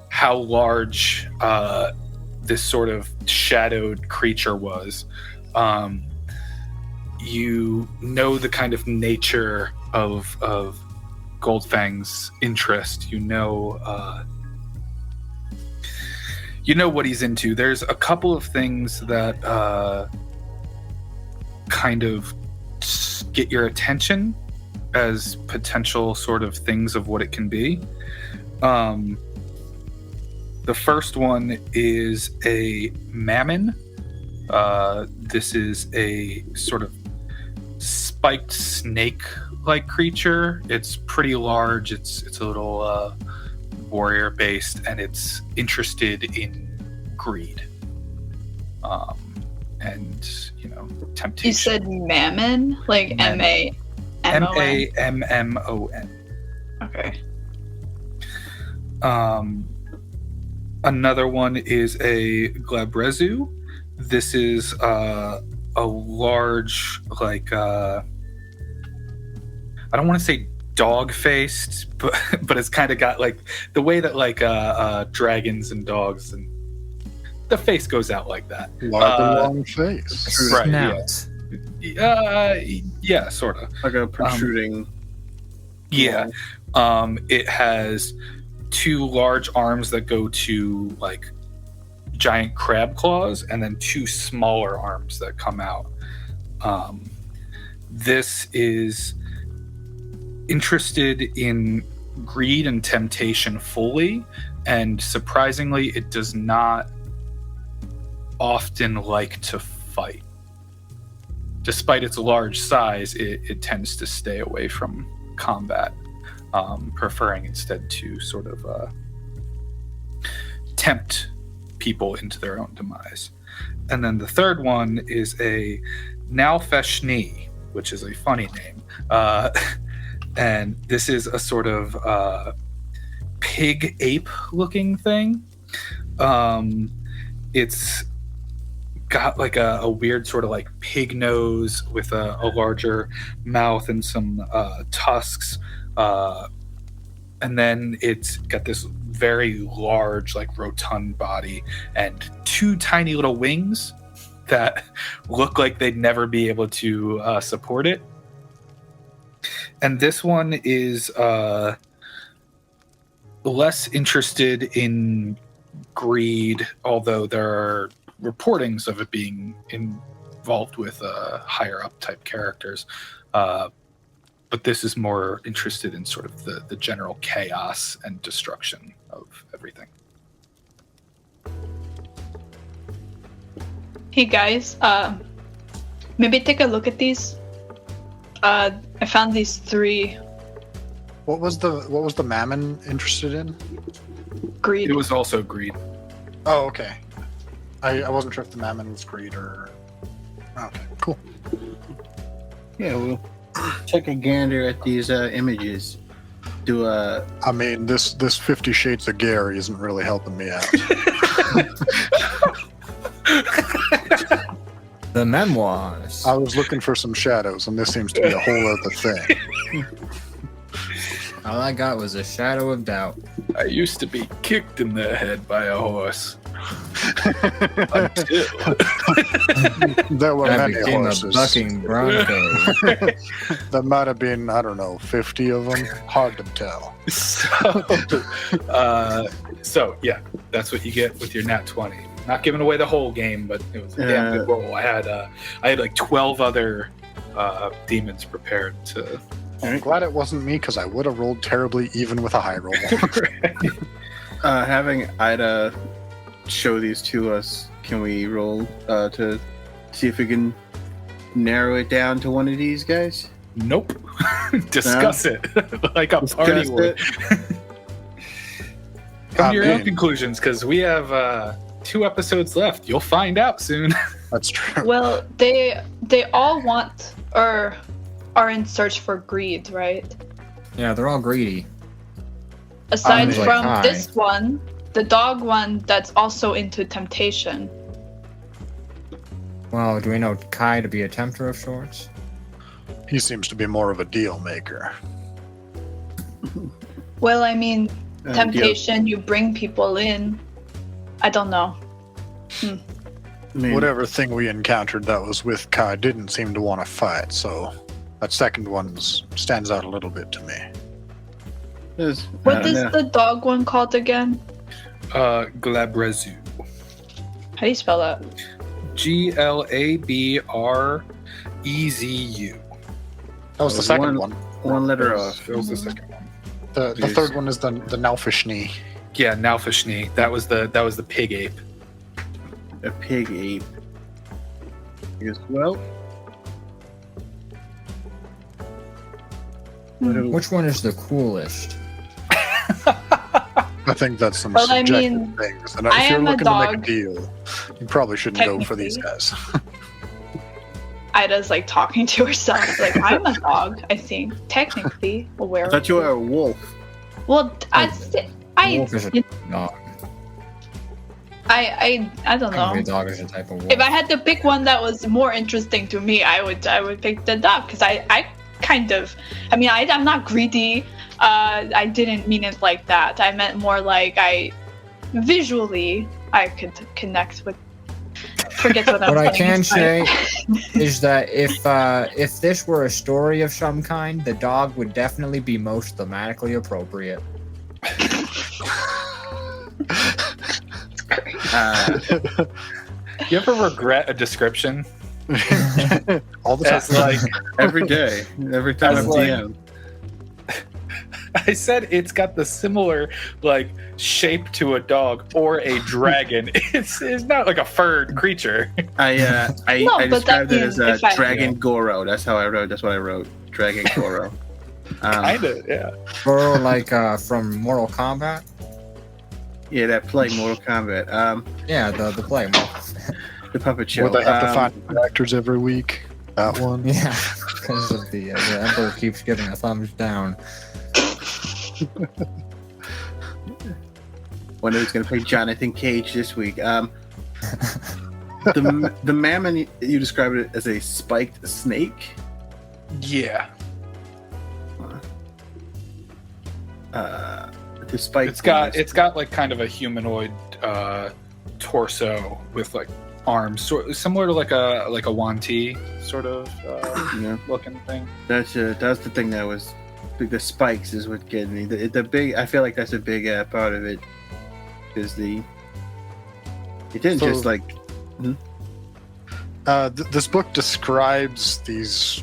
how large this sort of shadowed creature was. You know the kind of nature of Goldfang's interest. You know what he's into. There's a couple of things that kind of get your attention as potential sort of things of what it can be. The first one is a mammon. This is a sort of spiked snake-like creature. It's pretty large. It's a little warrior-based, and it's interested in greed. And temptation. You said mammon, like M-A. M-A-M-M-O-N. Okay. Another one is a glabrezu. This is a large, like, I don't want to say dog-faced, but it's kind of got like the way that like dragons and dogs and the face goes out like that. Long face. Right. Snout. Yeah, sort of. Like a protruding. Yeah. It has two large arms that go to like giant crab claws, and then two smaller arms that come out. This is interested in greed and temptation fully, and surprisingly, it does not often like to fight. Despite its large size, it tends to stay away from combat, preferring instead to sort of tempt people into their own demise. And then the third one is a Nalfeshni, which is a funny name. And this is a sort of pig ape looking thing. It's got like a weird sort of like pig nose with a larger mouth and some tusks. And then it's got this very large, like rotund body and two tiny little wings that look like they'd never be able to support it. And this one is less interested in greed, although there are reportings of it being involved with higher up type characters. But this is more interested in sort of the general chaos and destruction of everything. Hey guys, maybe take a look at these. I found these three. What was the mammon interested in? Greed. It was also greed. Oh, okay. I wasn't sure if the mammon was greed or. Okay, cool. Yeah, we'll take a gander at these images. I mean, this 50 Shades of Gary isn't really helping me out. The memoirs. I was looking for some shadows, and this seems to be a whole other thing. All I got was a shadow of doubt. I used to be kicked in the head by a horse. Until There were I many became horses. a bucking bronco. There might have been, I don't know, 50 of them. Hard to tell. So yeah, that's what you get with your nat 20. Not giving away the whole game, but it was a damn good roll. I had like 12 other demons prepared to. I'm glad it wasn't me, because I would have rolled terribly even with a high roll. Having Ida show these to us, can we roll to see if we can narrow it down to one of these guys? Nope. Discuss it like a party would. Come to your own conclusions, because we have 2 episodes left. You'll find out soon. That's true. Well, they all want or are in search for greed, right? Yeah, they're all greedy. Aside like, from hi. this one, the dog one that's also into temptation. Well, do we know Kai to be a tempter of sorts? He seems to be more of a deal maker. Well, I mean, temptation, you bring people in. I don't know. I mean, Whatever thing we encountered that was with Kai didn't seem to want to fight, so that second one stands out a little bit to me. What is the dog one called again? Glabrezu. How do you spell that? Glabrezu. That was the second one. One letter off. That was the second one. The third one is the Naufishni. Yeah, Naufishni. That was the pig ape. A pig ape. He goes, well. Which one is the coolest? I think that's some Well, I subjective mean, things. And I if you're am a looking to make a dog. deal, you probably shouldn't go for these guys. Ida's like talking to herself. Like, I'm a dog, I think. Technically, a I werewolf. thought you were a wolf. Well, Wolf is a dog. I don't know. Every dog is a type of wolf. If I had to pick one that was more interesting to me, I would pick the dog, because I kind of, I mean, I'm not greedy. I didn't mean it like that. I meant more like visually I could connect with. Forget what I'm What I saying. can say is that if this were a story of some kind, the dog would definitely be most thematically appropriate. You ever regret a description? All the time. It's like Every day. Every time I'm That's like- DM. I said, it's got the similar like shape to a dog or a dragon. It's not like a furred creature. I No, but described that it as means a if I- Dragon Goro. That's how I wrote. That's what I wrote. Dragon Goro. Kinda, yeah. Or like from Mortal Kombat. Yeah, that play Mortal Kombat. Yeah, the play. The puppet show. Where they have to find actors every week. That one. Yeah, because of the Emperor keeps getting a thumbs down. Wonder who's going to play Jonathan Cage this week. The mammon, you described it as a spiked snake. Yeah. The spiked. It's got like kind of a humanoid torso with like arms, similar to like a Wanti sort of looking thing. That's the thing that was the spikes is what getting me. The big. I feel like that's a big part of it, because it didn't just like. This book describes these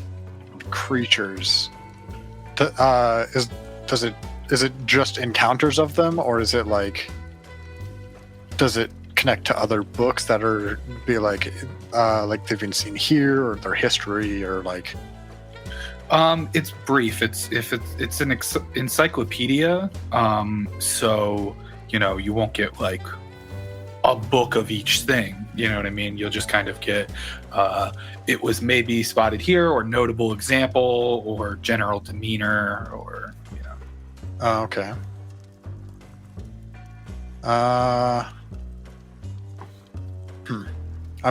creatures. Is it just encounters of them, or is it like? Does it connect to other books that are like they've been seen here, or their history, or like? It's brief. It's an encyclopedia. So you won't get like a book of each thing. You know what I mean? You'll just kind of get it was maybe spotted here, or notable example, or general demeanor, or Okay. I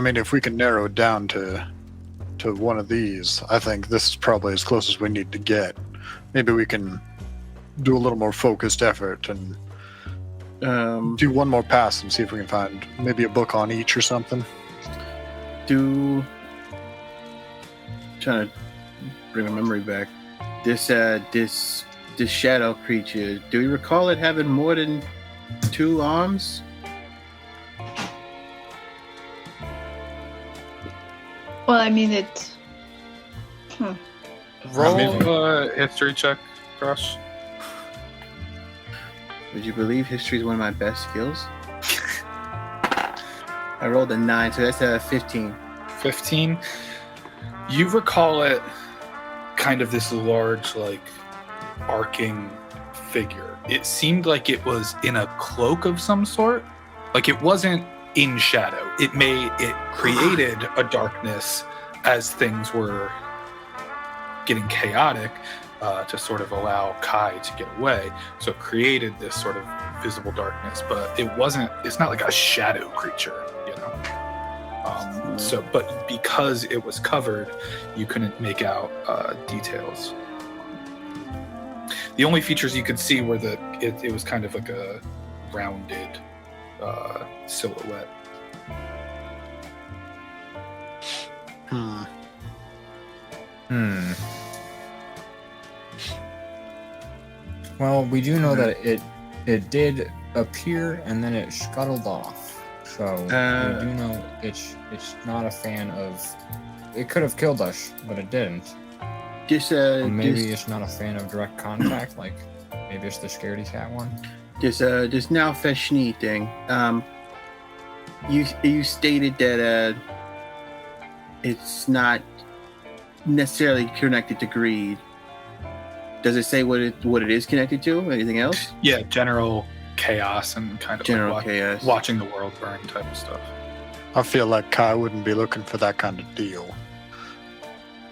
mean, if we can narrow it down to one of these, I think this is probably as close as we need to get. Maybe we can do a little more focused effort and do one more pass and see if we can find maybe a book on each or something. Trying to bring a memory back. This shadow creature. Do you recall it having more than 2 arms? Well, I mean, it. roll a history check, Crush. Would you believe history is one of my best skills? I rolled a 9, so that's a 15. 15. You recall it kind of this large, like, arcing figure. It seemed like it was in a cloak of some sort. Like, it wasn't in shadow. It created a darkness as things were getting chaotic, to sort of allow Kai to get away. So it created this sort of visible darkness, but it's not like a shadow creature, you know? But because it was covered, you couldn't make out details. The only features you could see were it was kind of like a rounded silhouette. Well, we do know that it did appear and then it scuttled off. So we do know it's not a fan of. It could have killed us, but it didn't. Maybe it's not a fan of direct contact. Like maybe it's the scaredy cat one. This now fascinating. You stated that it's not necessarily connected to greed. Does it say what it is connected to? Anything else? Yeah, general chaos and kind of general chaos, watching the world burn type of stuff. I feel like Kai wouldn't be looking for that kind of deal.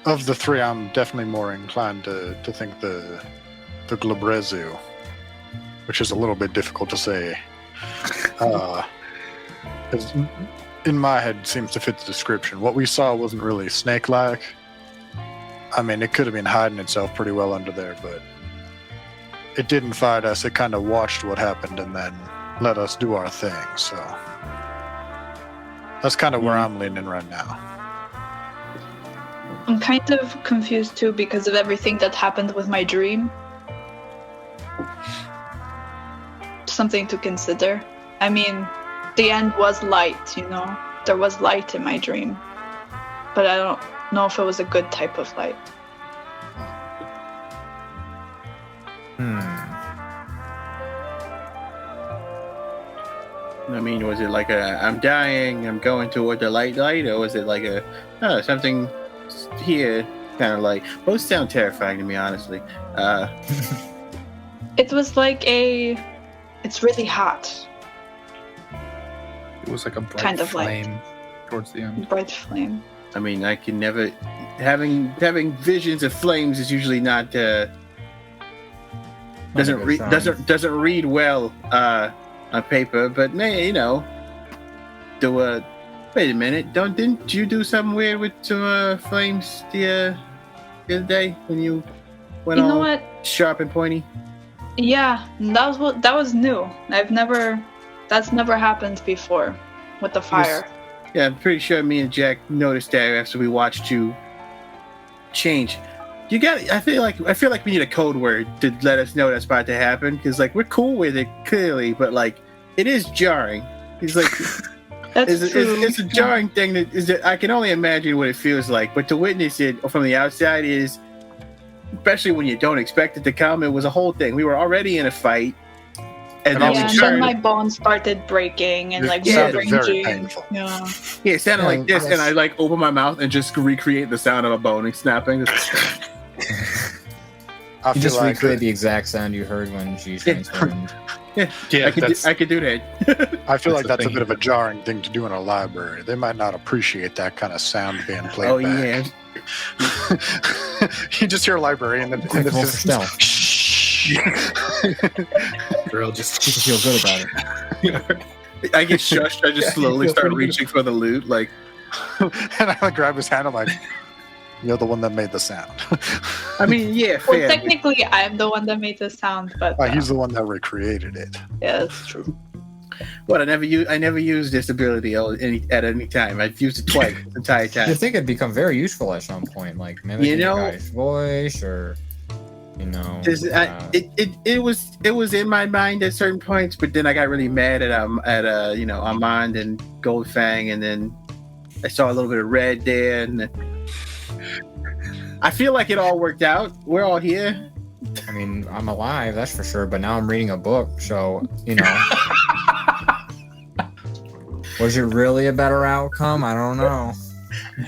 Of the three, I'm definitely more inclined to think the Glabrezu, which is a little bit difficult to say. In my head, seems to fit the description. What we saw wasn't really snake-like. I mean, it could have been hiding itself pretty well under there, but it didn't fight us. It kind of watched what happened and then let us do our thing. So that's kind of where I'm leaning right now. I'm kind of confused too because of everything that happened with my dream. Something to consider. I mean, the end was light, you know? There was light in my dream. But I don't know if it was a good type of light. I mean, was it like I'm dying, I'm going toward the light, or was it like something here kind of like? Both sound terrifying to me, honestly. It was like it's really hot. It was like a bright kind of flame light. Towards the end. Bright flame. I mean, I can never having visions of flames is usually not doesn't read well on paper, but man, you know, wait a minute, didn't you do something weird with some flames the other day when you went all sharp and pointy? Yeah, that was new. That's never happened before with the fire. Yeah, I'm pretty sure me and Jack noticed that after we watched you change. I feel like we need a code word to let us know that's about to happen, because like we're cool with it clearly, but like it is jarring. It's like it's a jarring thing that I can only imagine what it feels like, but to witness it from the outside is, especially when you don't expect it to come. It was a whole thing. We were already in a fight. And then my bones started breaking and like very painful. Yeah, it sounded like this, and I like open my mouth and just recreate the sound of a bone snapping. You just recreate the exact sound you heard when she transformed. Yeah, I could do that. I feel like that's a bit of a jarring thing to do in a library. They might not appreciate that kind of sound being played back. Yeah. You just hear a librarian and quick roll for stealth. Girl just feel good about it. I get shushed. I just slowly start reaching for the loot, like, and I grab his hand. I'm like, "You're the one that made the sound." I mean, yeah. Well, technically, I'm the one that made the sound, but he's the one that recreated it. Yeah, that's true. What I never used this ability at any time. I've used it twice the entire time. You think it'd become very useful at some point, like mimicking a guy's voice, or it was in my mind at certain points, but then I got really mad at Armand and Goldfang, and then I saw a little bit of red there, and I feel like it all worked out. We're all here. I mean, I'm alive, that's for sure, but now I'm reading a book, so was it really a better outcome? I don't know.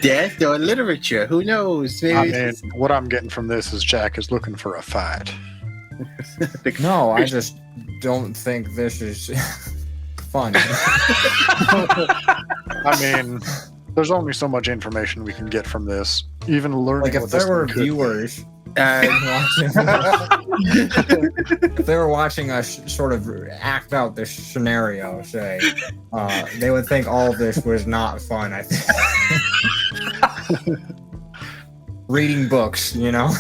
Death or literature? Who knows? Maybe what I'm getting from this is Jack is looking for a fight. No, I just don't think this is fun. I mean, there's only so much information we can get from this. Even learning like if what there this were thing could be. viewers if they were watching us sort of act out this scenario, say, they would think all of this was not fun, I think. Reading books, you know?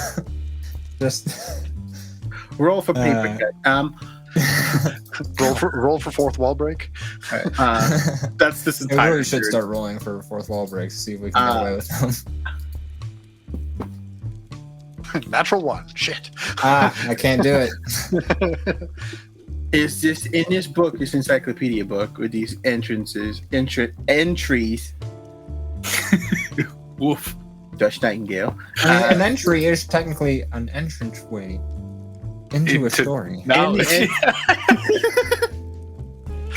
Just roll for paper cut. roll for fourth wall break. That's this we entire really should series. start rolling for fourth wall breaks to see if we can get away with them. Natural 1. Shit. I can't do it. Is this in this book, this encyclopedia book, with these entries? Woof. Thrush Nightingale. I mean, an entry is technically an entranceway into a story. Knowledge.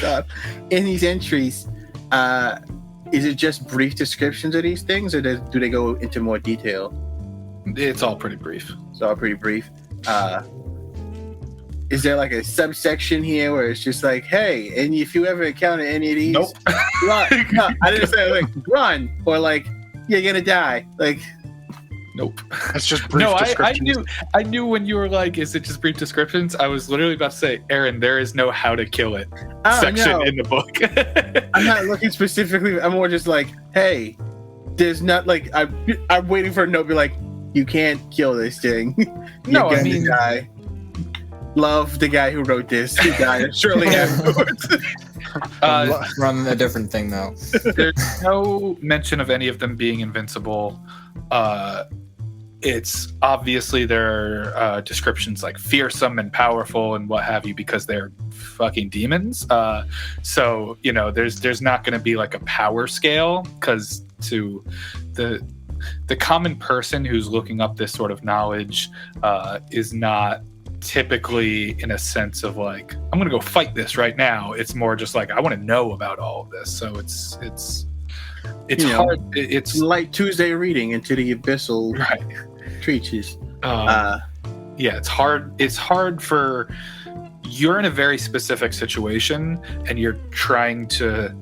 God. In these entries, is it just brief descriptions of these things, or do they go into more detail? It's all pretty brief. It's all pretty brief. Is there like a subsection here where it's just like, hey, and if you ever encounter any of these, Nope. run. No, I didn't say like run or like you're gonna die. Like, nope. It's just brief descriptions. I knew when you were like, is it just brief descriptions? I was literally about to say, Aaron, there is no how to kill it section in the book. I'm not looking specifically. I'm more just like, hey, there's not like I'm waiting for a note to be like, you can't kill this thing. No, You're I gonna mean, die. Love the guy who wrote this. He died shortly afterwards. From a different thing, though. There's no mention of any of them being invincible. It's obviously there are descriptions like fearsome and powerful and what have you because they're fucking demons. So you know, there's not going to be like a power scale because to the common person who's looking up this sort of knowledge is not typically in a sense of like, I'm gonna go fight this right now. It's more just like, I want to know about all of this. So it's hard. It's like Tuesday reading into the abyssal treaties. Yeah, it's hard. It's hard for, you're in a very specific situation and you're trying to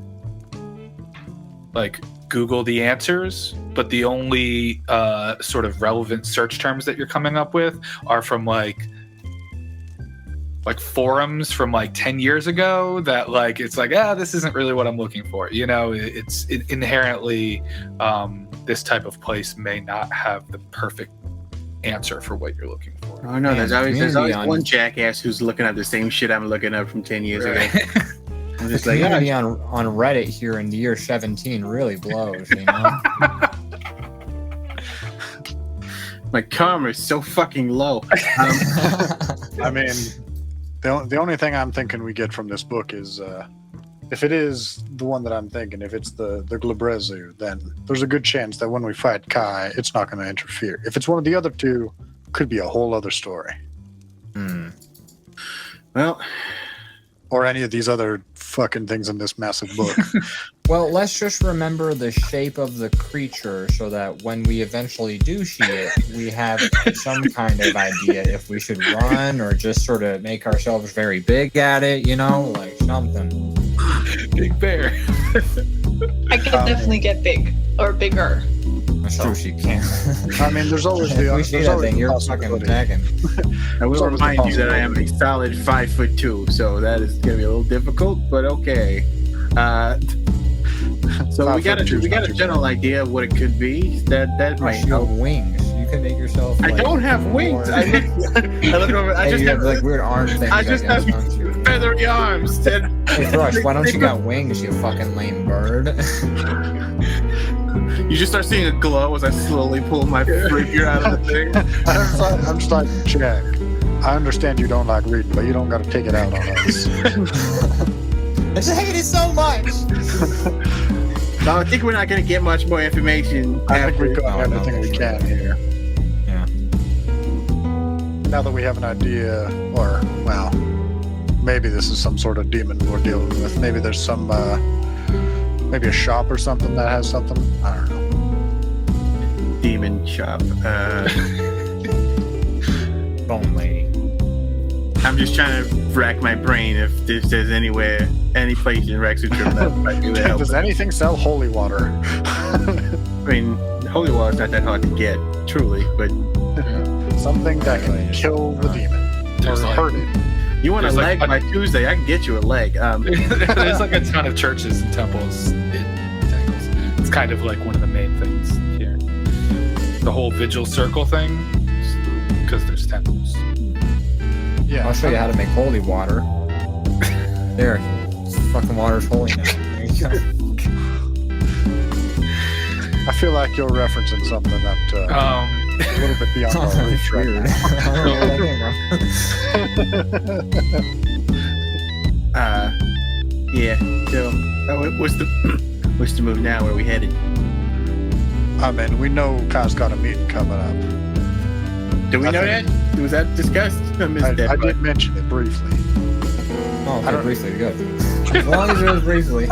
like Google the answers, but the only sort of relevant search terms that you're coming up with are from like forums from like 10 years ago that like, it's like, this isn't really what I'm looking for. You know, it's inherently this type of place may not have the perfect answer for what you're looking for. Oh no, there's always one jackass who's looking up the same shit I'm looking up from 10 years ago. I'm just like, community on Reddit here in the year 17 really blows, you know? My karma is so fucking low. I mean, the only thing I'm thinking we get from this book is if it is the one that I'm thinking, if it's the Glabrezu, then there's a good chance that when we fight Kai, it's not going to interfere. If it's one of the other two, could be a whole other story. Well, or any of these other fucking things in this massive book. Well, let's just remember the shape of the creature so that when we eventually do see it, we have some kind of idea if we should run or just sort of make ourselves very big at it, you know, like something. Big bear. I can definitely get big or bigger. That's true, she can. I mean, there's always the if we see that thing, you're fucking attacking. I will remind you that I am a solid 5'2", so that is going to be a little difficult, but okay. So we got a general idea of what it could be. That might You help. have wings. You can make yourself. I like, don't have wings. I look over. I just you have like weird arm things. I just have feathery arms. Hey, Thrush, why don't you got wings, you fucking lame bird? You just start seeing a glow as I slowly pull my rapier out of the thing. I'm just like, Jack, I understand you don't like reading, but you don't got to take it out on us. I just hate it so much. No, I think we're not going to get much more information. I think we've got everything we can here. Yeah. Now that we have an idea, or, well, maybe this is some sort of demon we're dealing with. Maybe there's some, maybe a shop or something that has something. I don't know. demon shop. Only. I'm just trying to rack my brain if there's any place in Rexxentrum that might be able to help. Does anything sell holy water? I mean, holy water's not that hard to get, truly, but something that can kill the demon or hurt it. You want a leg by Tuesday? I can get you a leg. There's like a ton of churches and temples in Tangles. It's kind of like one of the main things here. The whole vigil circle thing, because there's temples. Yeah, I'll show you how to make holy water. There, fucking water's holy now. There you go. I feel like you're referencing something that a little bit beyond our reach right now. Yeah. So, what's the move now? Where are we headed? I mean, we know Kai's got a meeting coming up. Do we know that? Was that discussed? I did mention it briefly. Oh, okay, briefly, good. As long as it was briefly.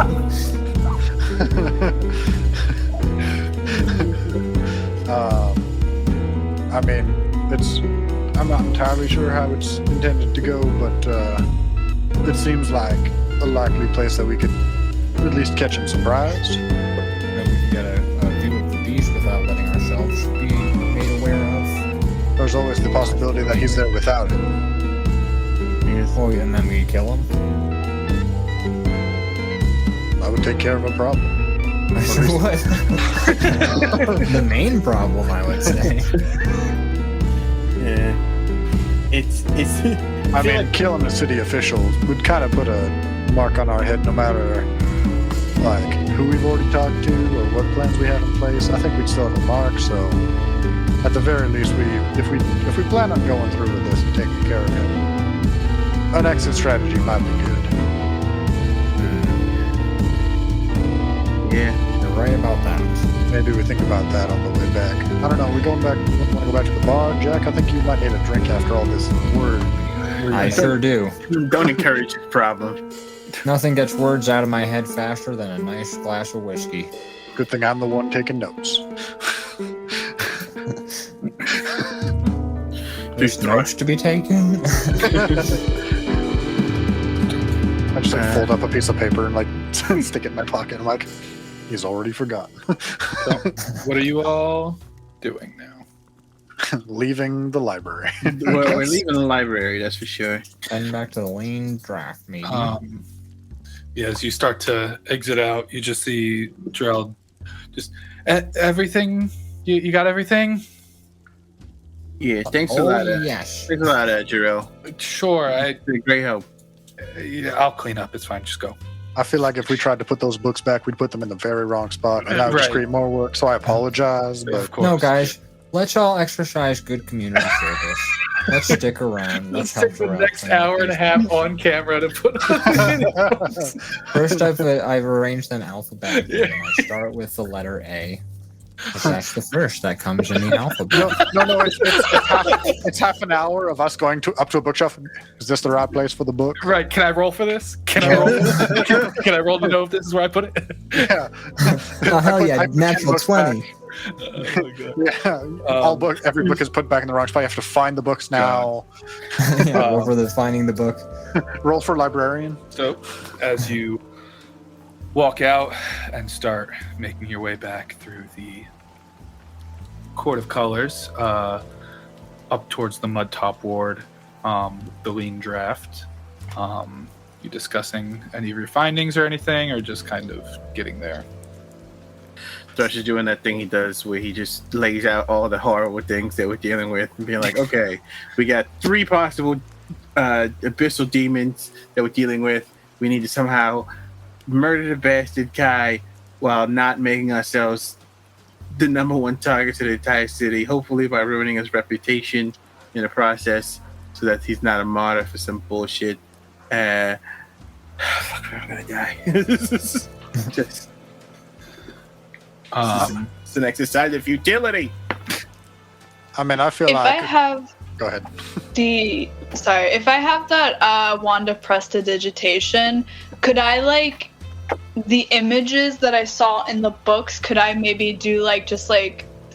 I mean, I'm not entirely sure how it's intended to go, but it seems like a likely place that we could at least catch him surprised. And we can get a view of the beast without letting ourselves be made aware of. There's always the possibility that he's there without it. Oh, and then we kill him? I would take care of a problem. What? The main problem, I would say. Yeah. It's I mean, killing the city officials would kind of put a mark on our head no matter like who we've already talked to or what plans we have in place. I think we'd still have a mark, so at the very least if we plan on going through with this and taking care of him, an exit strategy might be good. Yeah, you're right about that. Maybe we think about that on the way back. I don't know, we want to go back to the bar, Jack? I think you might need a drink after all this word. I sure do. Don't encourage this problem. Nothing gets words out of my head faster than a nice glass of whiskey. Good thing I'm the one taking notes. There's notes to be taken? I just fold up a piece of paper and stick it in my pocket. I'm like, he's already forgotten. So, what are you all doing now? Leaving the library. We're leaving the library, that's for sure. Heading back to the lane draft, maybe. Yeah, as you start to exit out, you just see Gerald. Just everything. You got everything. Yeah, thanks a lot. Yes. Thanks a lot, Jarrell. Sure, great help. I'll clean up. It's fine. Just go. I feel like if we tried to put those books back, we'd put them in the very wrong spot, and that would just create more work. So I apologize. But of course. No, guys, let's all exercise good community service. Let's stick around. Let's help take the next hour and a half on camera to put on videos. First, I've arranged them alphabetically. Yeah. I start with the letter A. That's the first that comes in the alphabet. No, it's half an hour of us going up to a bookshelf. Is this the right place for the book? Right. Can I roll for this? Can I roll? Can I roll to know if this is where I put it? Yeah. Oh hell yeah! Natural 20. Every book is put back in the wrong spot. You have to find the books now. Roll for finding the book. Roll for librarian. So, as you walk out and start making your way back through the Court of Colors, up towards the Mud Top Ward, the lean draft. You discussing any of your findings or anything, or just kind of getting there? Thrush is doing that thing he does where he just lays out all the horrible things that we're dealing with and being like, okay, we got 3 possible abyssal demons that we're dealing with. We need to somehow murder the bastard Kai while not making ourselves the #1 target to the entire city, hopefully by ruining his reputation in the process so that he's not a martyr for some bullshit. Fuck, I'm gonna die. Just it's an exercise of futility. I mean, I feel if I have go ahead. If I have that wand of prestidigitation, could I the images that I saw in the books, could I maybe do just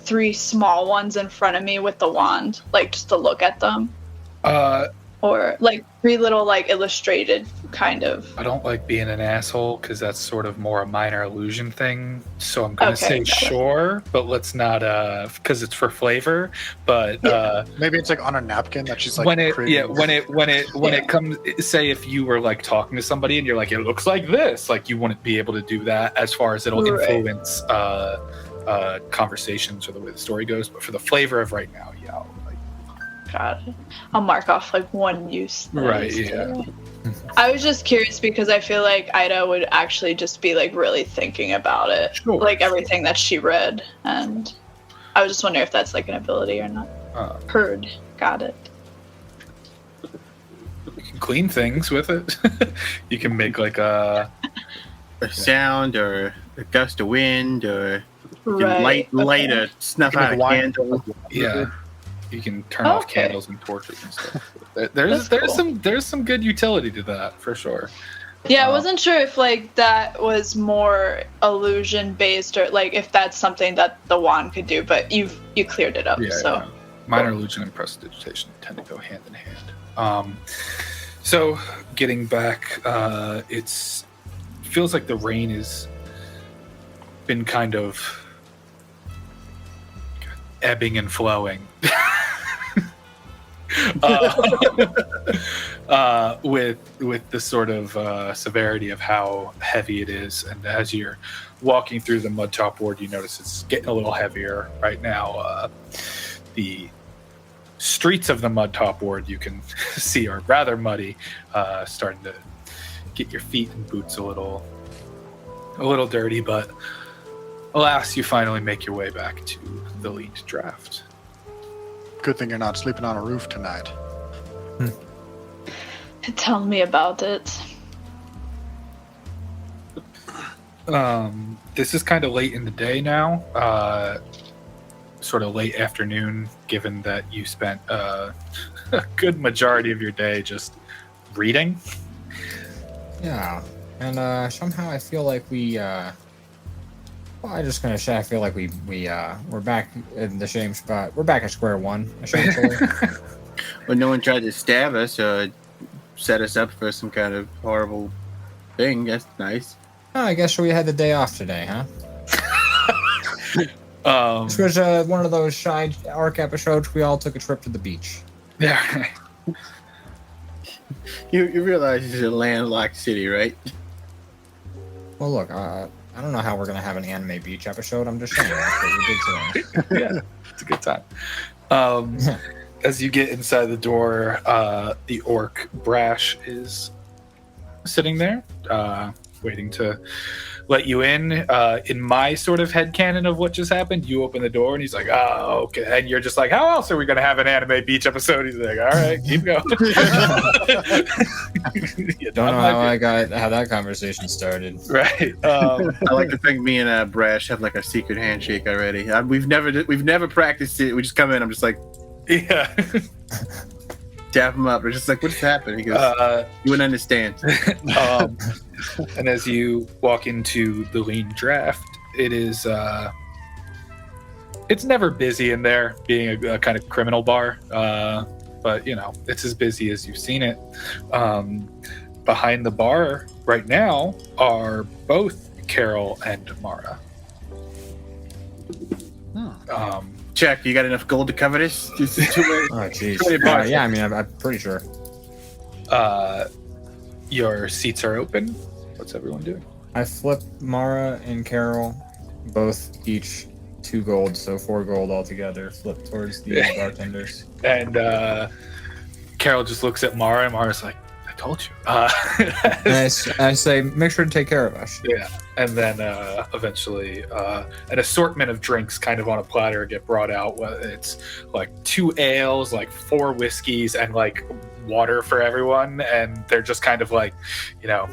3 small ones in front of me with the wand, like just to look at them. Or like 3 little like illustrated kind of. I don't like being an asshole because that's sort of more a minor illusion thing. So I'm gonna say sure, but let's not because it's for flavor. But maybe it's like on a napkin that she's like when it comes. Say if you were like talking to somebody and you're like, it looks like this. Like you wouldn't be able to do that as far as it'll influence conversations or the way the story goes. But for the flavor of right now, yeah. Got it. I'll mark off like 1 use. Right, yeah. I was just curious because I feel like Ida would actually just be like really thinking about it. Sure. Like everything that she read. And I was just wondering if that's like an ability or not. Heard. Got it. You can clean things with it. You can make like a sound or a gust of wind or light a snuff out a candle. Yeah. You can turn off candles and torches and stuff. There's some good utility to that for sure. Yeah, I wasn't sure if like that was more illusion based or like if that's something that the wand could do, but you cleared it up. Yeah. Minor illusion and prestidigitation tend to go hand in hand. So getting back, it feels like the rain has been kind of ebbing and flowing. With the sort of severity of how heavy it is, and as you're walking through the mud top ward, you notice it's getting a little heavier right now. The streets of the mud top ward you can see are rather muddy, starting to get your feet and boots a little dirty, but alas, you finally make your way back to the lead draft. Good thing you're not sleeping on a roof tonight. Tell me about it. This is kind of late in the day now, sort of late afternoon, given that you spent a good majority of your day just reading. Yeah, and somehow I feel like I'm just gonna say I feel like we're back in the same spot. We're back at square one, essentially. Well, no one tried to stab us or set us up for some kind of horrible thing. That's nice. Oh, I guess we had the day off today, huh? This was one of those side arc episodes. We all took a trip to the beach. Yeah. You realize this is a landlocked city, right? Well, look, I don't know how we're going to have an anime beach episode. I'm just saying that's what we did today. Yeah, it's a good time. As you get inside the door, the orc Brash is sitting there, waiting to let you in. In my sort of headcanon of what just happened, you open the door and he's like, oh, okay. And you're just like, how else are we going to have an anime beach episode? He's like, all right, keep going. Don't know how that conversation started. Right. I like to think me and Brash have like a secret handshake already. We've never practiced it. We just come in. I'm just like, yeah. Tap him up. We're just like, what's happening? He goes, you wouldn't understand. And as you walk into the lean draft, it is it's never busy in there, being a kind of criminal bar, but you know, it's as busy as you've seen it. Behind the bar right now are both Carol and Mara. Check, you got enough gold to cover this? Oh, jeez. Yeah, I mean, I'm pretty sure. Your seats are open. What's everyone doing? I flip Mara and Carol, both each 2 gold, so 4 gold altogether, flip towards the bartenders. And Carol just looks at Mara, and Mara's like, I told you. I say, make sure to take care of us. Yeah. And then eventually an assortment of drinks kind of on a platter get brought out. It's like 2 ales, like 4 whiskeys, and like water for everyone. And they're just kind of like, you know,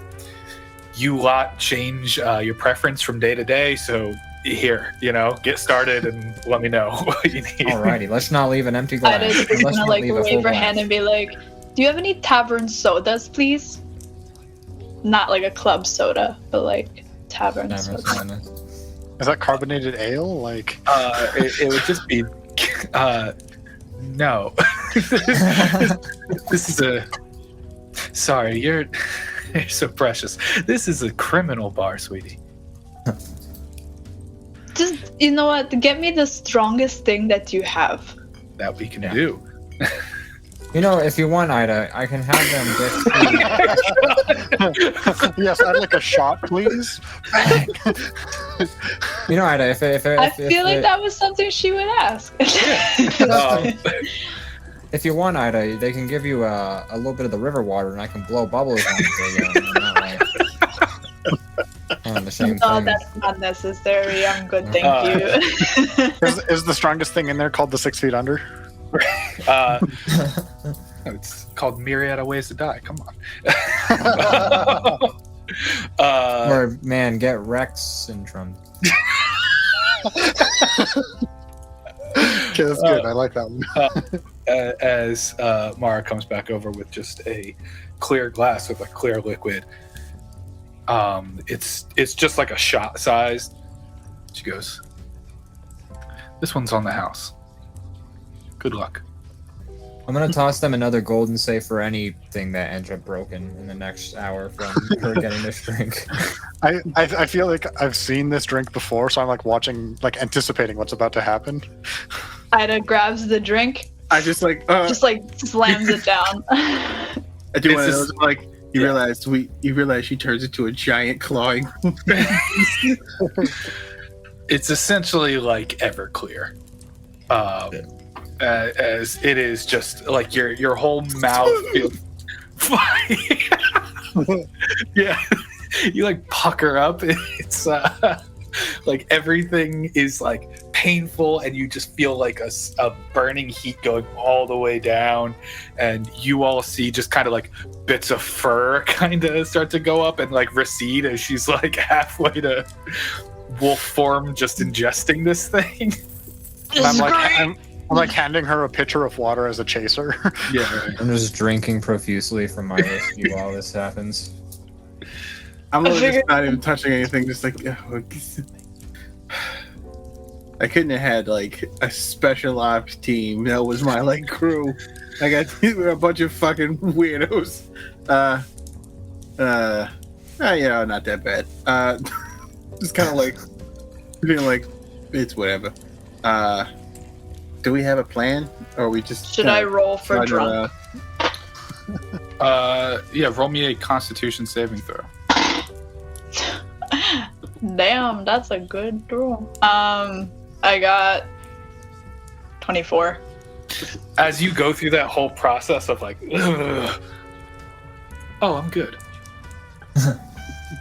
you lot change your preference from day to day. So here, you know, get started and let me know what you need. Alrighty, let's not leave an empty glass. I just gonna like wave her hand and be like, do you have any tavern sodas, please? Not like a club soda, but like tavern soda. Is that carbonated ale? Like, it would just be. No. This is a. Sorry, you're so precious. This is a criminal bar, sweetie. Just, you know what? Get me the strongest thing that you have. That we can do. You know, if you want, Ida, I can have them get yes, I'd like a shot, please. You know, Ida, if I feel like that was something she would ask. If you want, Ida, they can give you a little bit of the river water, and I can blow bubbles onto you. The same Oh, thing. that's not necessary. I'm good, thank you. Is the strongest thing in there called the 6 feet under? It's called Myriad of Ways to Die. Come on. Or, man, get Rexxentrum. Okay, that's good. I like that one. As Mara comes back over with just a clear glass with a clear liquid, it's just like a shot sized. She goes, "This one's on the house. Good luck." I'm gonna toss them another golden safe for anything that ends up broken in the next hour from her getting this drink. I feel like I've seen this drink before, so I'm like watching, like anticipating what's about to happen. Ida grabs the drink. I just like slams it down. I do one of those, like you realize she turns into a giant clawing. It's essentially like Everclear. As it is just like your whole mouth feels yeah, you like pucker up. It's like everything is like painful, and you just feel like a burning heat going all the way down, and you all see just kind of like bits of fur kind of start to go up and like recede as she's like halfway to wolf form, just ingesting this thing. And I'm like handing her a pitcher of water as a chaser. Yeah, right. I'm just drinking profusely from my whiskey while this happens. I'm just not even touching anything. Just like I couldn't have had like a special ops team. That was my like crew. I got a bunch of fucking weirdos. Yeah, not that bad. Just kind of like feeling like it's whatever. Do we have a plan, or are we just? Should I roll for drunk? Yeah, roll me a Constitution saving throw. Damn, that's a good roll. I got 24. As you go through that whole process of like, ugh, oh, I'm good.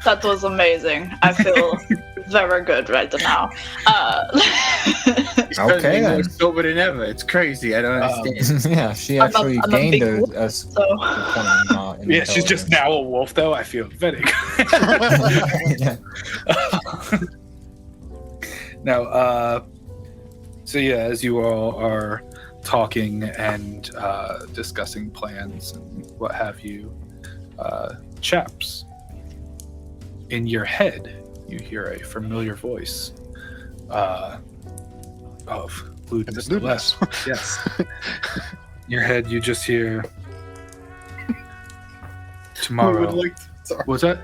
That was amazing. I feel very good right now. Okay, more then. sober than ever. It's crazy. I don't understand. Yeah, she actually I'm a gained big a wolf, so. Yeah, she's just now a wolf, though. I feel very good. Yeah. Now, so yeah, as you all are talking and discussing plans and what have you, chaps, in your head, you hear a familiar voice of lewdness. Yes. In your head, you just hear tomorrow. What's that?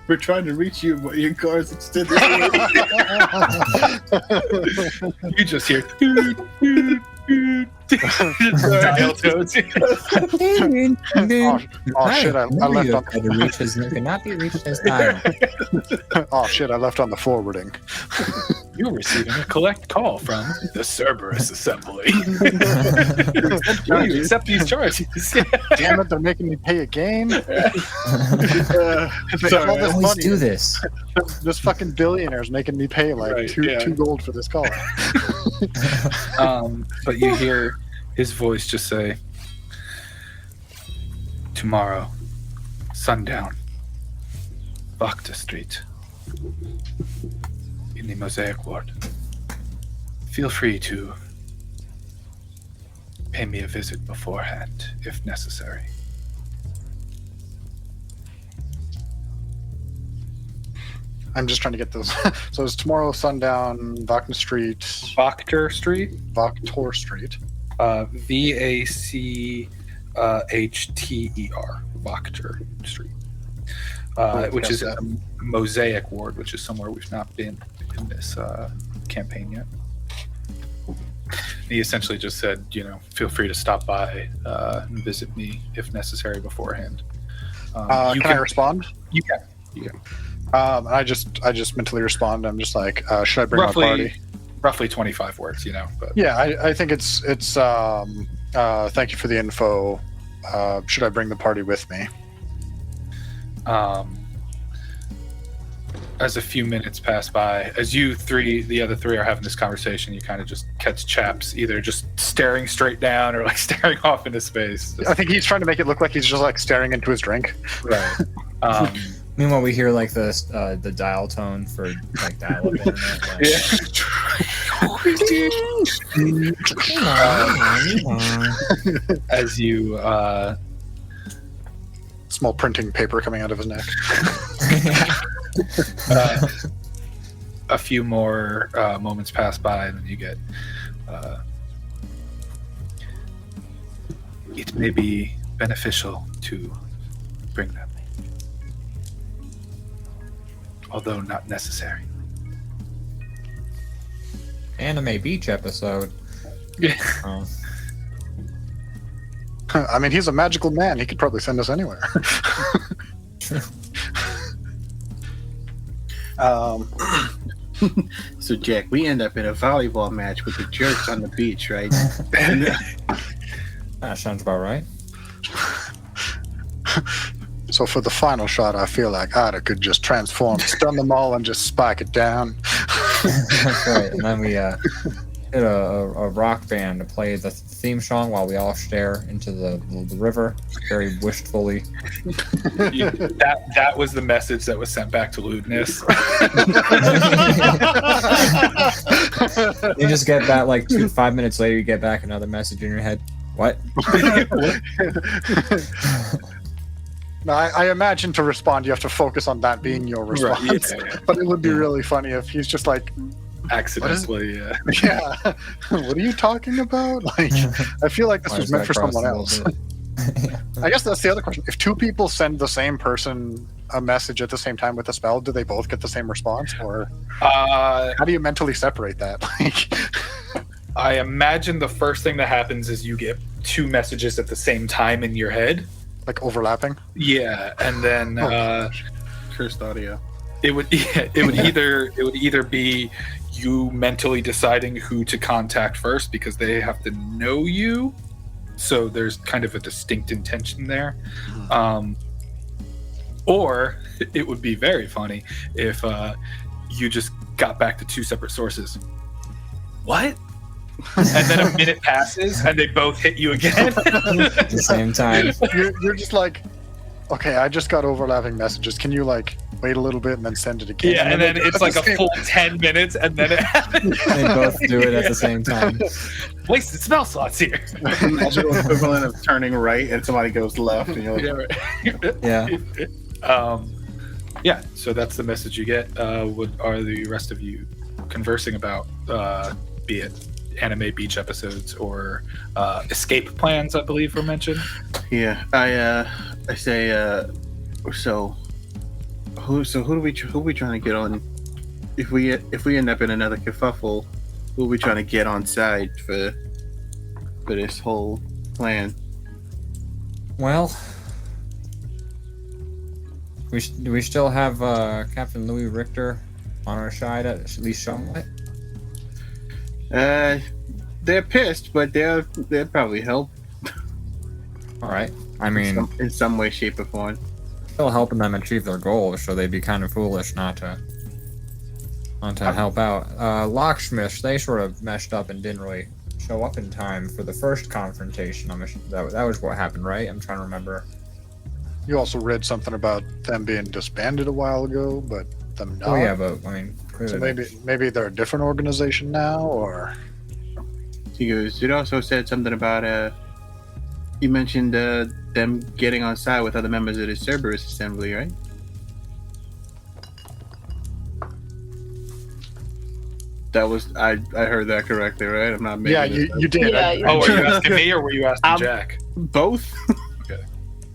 We're trying to reach you, but your car's extended. You just hear. Dial tones. Oh shit! I left on. To reach his cannot be reached as time. Oh shit! I left on the forwarding. You're receiving a collect call from the Cerberus Assembly. You accept these charges. Damn it! They're making me pay again. Always do this. This fucking billionaire's making me pay like two gold for this call. But you hear his voice just say, tomorrow, sundown, Vakta Street, in the Mosaic Ward. Feel free to pay me a visit beforehand, if necessary. I'm just trying to get this. So it's tomorrow sundown, Vactor Street. Vactor Street? Vactor Street. VACHTER. Vactor Street. Which is a Mosaic Ward, which is somewhere we've not been in this campaign yet. He essentially just said, feel free to stop by and visit me if necessary beforehand. Can I respond? You can. I just mentally respond. I'm just like, should I bring my party? Roughly 25 words, But yeah, I think it's. Thank you for the info. Should I bring the party with me? As a few minutes pass by, as the other three are having this conversation, you kind of just catch Chaps either just staring straight down or like staring off into space. I think he's trying to make it look like he's just like staring into his drink. Right. Meanwhile, we hear like the dial tone for like dial-up internet. Like. As you small printing paper coming out of his neck. A few more moments pass by, and then you get. It may be beneficial to bring them, although not necessary. Anime beach episode. Yeah. I mean, he's a magical man. He could probably send us anywhere. So Jack, we end up in a volleyball match with the jerks on the beach, right? That sounds about right. So for the final shot, I feel like Ida could just transform, stun them all, and just spike it down. That's right. And then we hit a rock band to play the theme song while we all stare into the river very wistfully. That was the message that was sent back to Lewdness. You just get that like 5 minutes later, you get back another message in your head. What? No, I imagine to respond, you have to focus on that being your response. Right, yeah. But it would be really funny if he's just like, accidentally, yeah. What are you talking about? Like, I feel like this was meant for someone else. I guess that's the other question. If two people send the same person a message at the same time with a spell, do they both get the same response, or how do you mentally separate that? Like, I imagine the first thing that happens is you get two messages at the same time in your head, like overlapping. Yeah, and then cursed audio. It would either be you mentally deciding who to contact first because they have to know you, so there's kind of a distinct intention there, or it would be very funny if you just got back to two separate sources. What? And then a minute passes and they both hit you again at the same time. You're just like, okay, I just got overlapping messages. Can you like wait a little bit and then send it again? Yeah, and then it's like a full 10 minutes and then it happens. They both do it at the same time. Wasted spell slots here. Magical equivalent of turning right and somebody goes left and you're like, yeah. Yeah, so that's the message you get. What are the rest of you conversing about? Be it anime beach episodes or escape plans, I believe were mentioned. Yeah, I say, so who are we trying to get on? If we end up in another kerfuffle, who are we trying to get on side for this whole plan? Well, do we still have Captain Louis Richter on our side at least somewhat? They're pissed, but they'll probably help. All right. I mean, in some way, shape, or form. Still helping them achieve their goals, so they'd be kind of foolish not to help out. Locksmiths, they sort of messed up and didn't really show up in time for the first confrontation. That was what happened, right? I'm trying to remember. You also read something about them being disbanded a while ago, but them not. Oh yeah, but I mean, so maybe they're a different organization now, or. He goes. It also said something about you mentioned them getting on side with other members of the Cerberus Assembly, right? That was I heard that correctly, right? I'm not making Yeah, this you did. Yeah, Oh, were you asking me or were you asking Jack? both.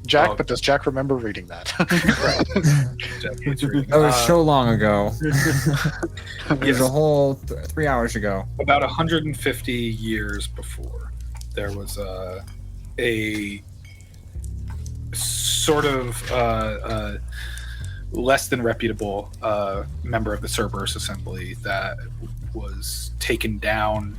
Jack, but does Jack remember reading that? That was so long ago. It was a whole 3 hours ago. About 150 years before, there was a sort of less than reputable member of the Cerberus Assembly that was taken down,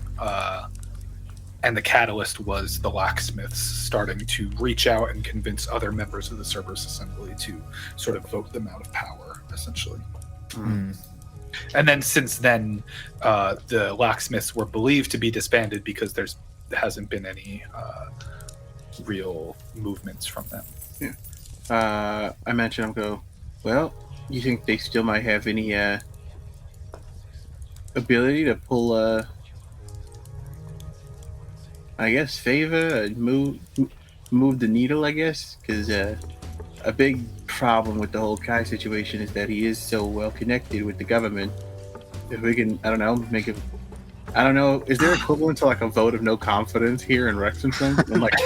and the catalyst was the locksmiths starting to reach out and convince other members of the Cerberus Assembly to sort of vote them out of power, essentially. Mm. And then since then, the locksmiths were believed to be disbanded because there hasn't been any real movements from them. Yeah. I mentioned, well, you think they still might have any ability to pull I guess favor, move the needle, I guess, because a big problem with the whole Kai situation is that he is so well connected with the government. If we can, I don't know, is there equivalent to like a vote of no confidence here in Rexxentrum? And like,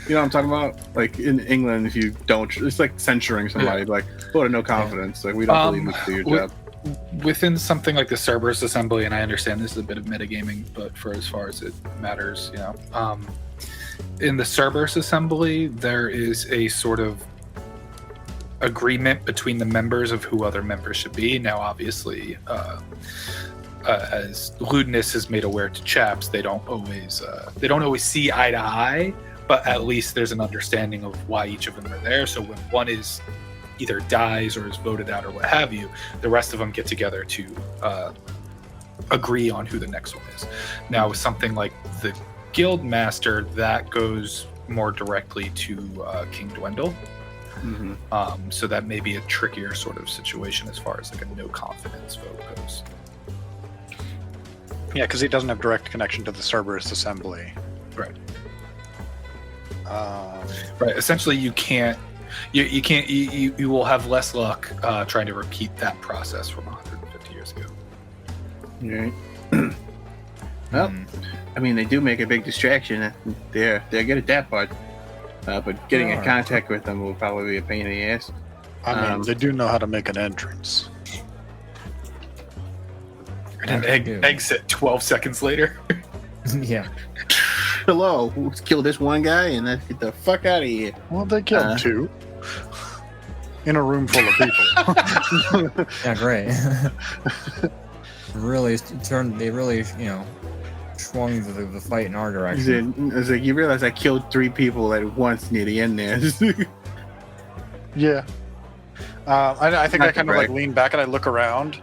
you know what I'm talking about? Like in England, if you don't, it's like censuring somebody, like vote of no confidence. Like we don't believe you can do your job. Within something like the Cerberus Assembly, and I understand this is a bit of metagaming, but for as far as it matters, in the Cerberus Assembly, there is a sort of agreement between the members of who other members should be. Now, obviously, as Ludinus has made aware to CHAPPS, they don't always see eye to eye, but at least there's an understanding of why each of them are there. So when one is either dies or is voted out or what have you, the rest of them get together to agree on who the next one is. Now, with something like the Guild Master, that goes more directly to King Dwendal. Mm-hmm. So that may be a trickier sort of situation as far as like a no confidence vote goes. Yeah, because he doesn't have direct connection to the Cerberus Assembly. Right. Right. Essentially, you can't. You will have less luck trying to repeat that process from 150 years ago. Right. Well, I mean, they do make a big distraction. They're good at that part. But getting in contact with them will probably be a pain in the ass. I mean, they do know how to make an entrance. And exit 12 seconds later. Yeah. Hello, let's kill this one guy and let's get the fuck out of here. Well, they killed two. In a room full of people. Yeah, great. They really swung the fight in our direction. It's like you realize I killed 3 people at once near the end there. Yeah. I think I kind of like lean back and I look around.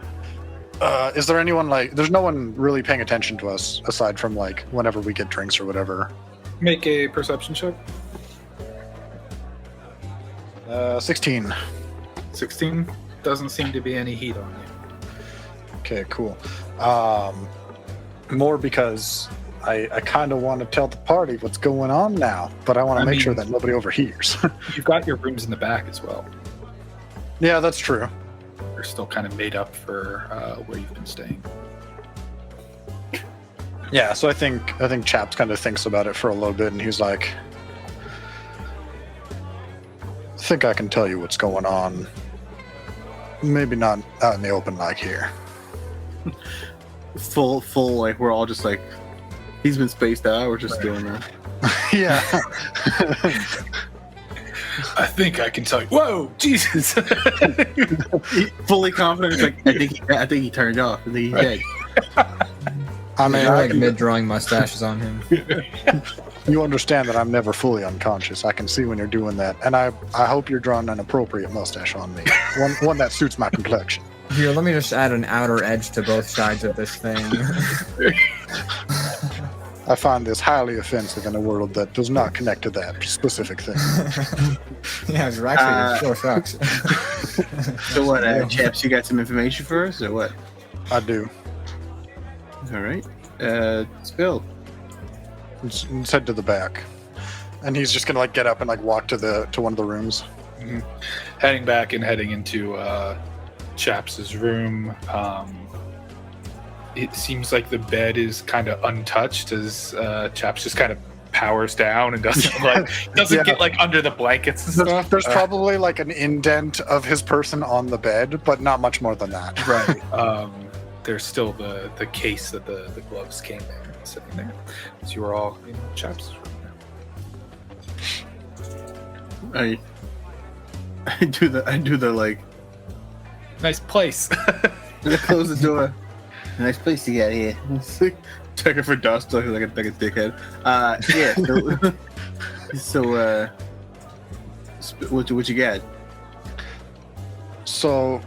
Is there anyone there's no one really paying attention to us aside from like whenever we get drinks or whatever. Make a perception check. 16. 16? Doesn't seem to be any heat on you. Okay, cool. More because I kind of want to tell the party what's going on now, but I want to make sure that nobody overhears. You've got your rooms in the back as well. Yeah, that's true. They're still kind of made up for where you've been staying. Yeah, so I think Chaps kind of thinks about it for a little bit, and he's like, I think I can tell you what's going on. Maybe not out in the open like here. Full, like we're all just like, he's been spaced out. We're just doing that. Yeah. I think I can tell you. Whoa, Jesus! Fully confident. It's like I think he turned off. I think he's dead. I mean, like mid-drawing mustaches on him. You understand that I'm never fully unconscious. I can see when you're doing that, and I hope you're drawing an appropriate mustache on me, one that suits my complexion. Here, let me just add an outer edge to both sides of this thing. I find this highly offensive in a world that does not connect to that specific thing. Yeah, it actually sure sucks. So what, Chaps, you got some information for us, or what? I do. All right. Spill. Let's head to the back. And he's just gonna like get up and like walk to one of the rooms. Mm-hmm. Heading back and heading into Chaps' room. it seems like the bed is kind of untouched as Chaps just kind of powers down and doesn't get like under the blankets and stuff. There's probably like an indent of his person on the bed, but not much more than that. Right. There's still the case that the gloves came in sitting there. So you were all in Chaps' room now. I do the like. Nice place. Close the door. Nice place to get here. Checking for dust like a dickhead. Yeah. So what you got? So,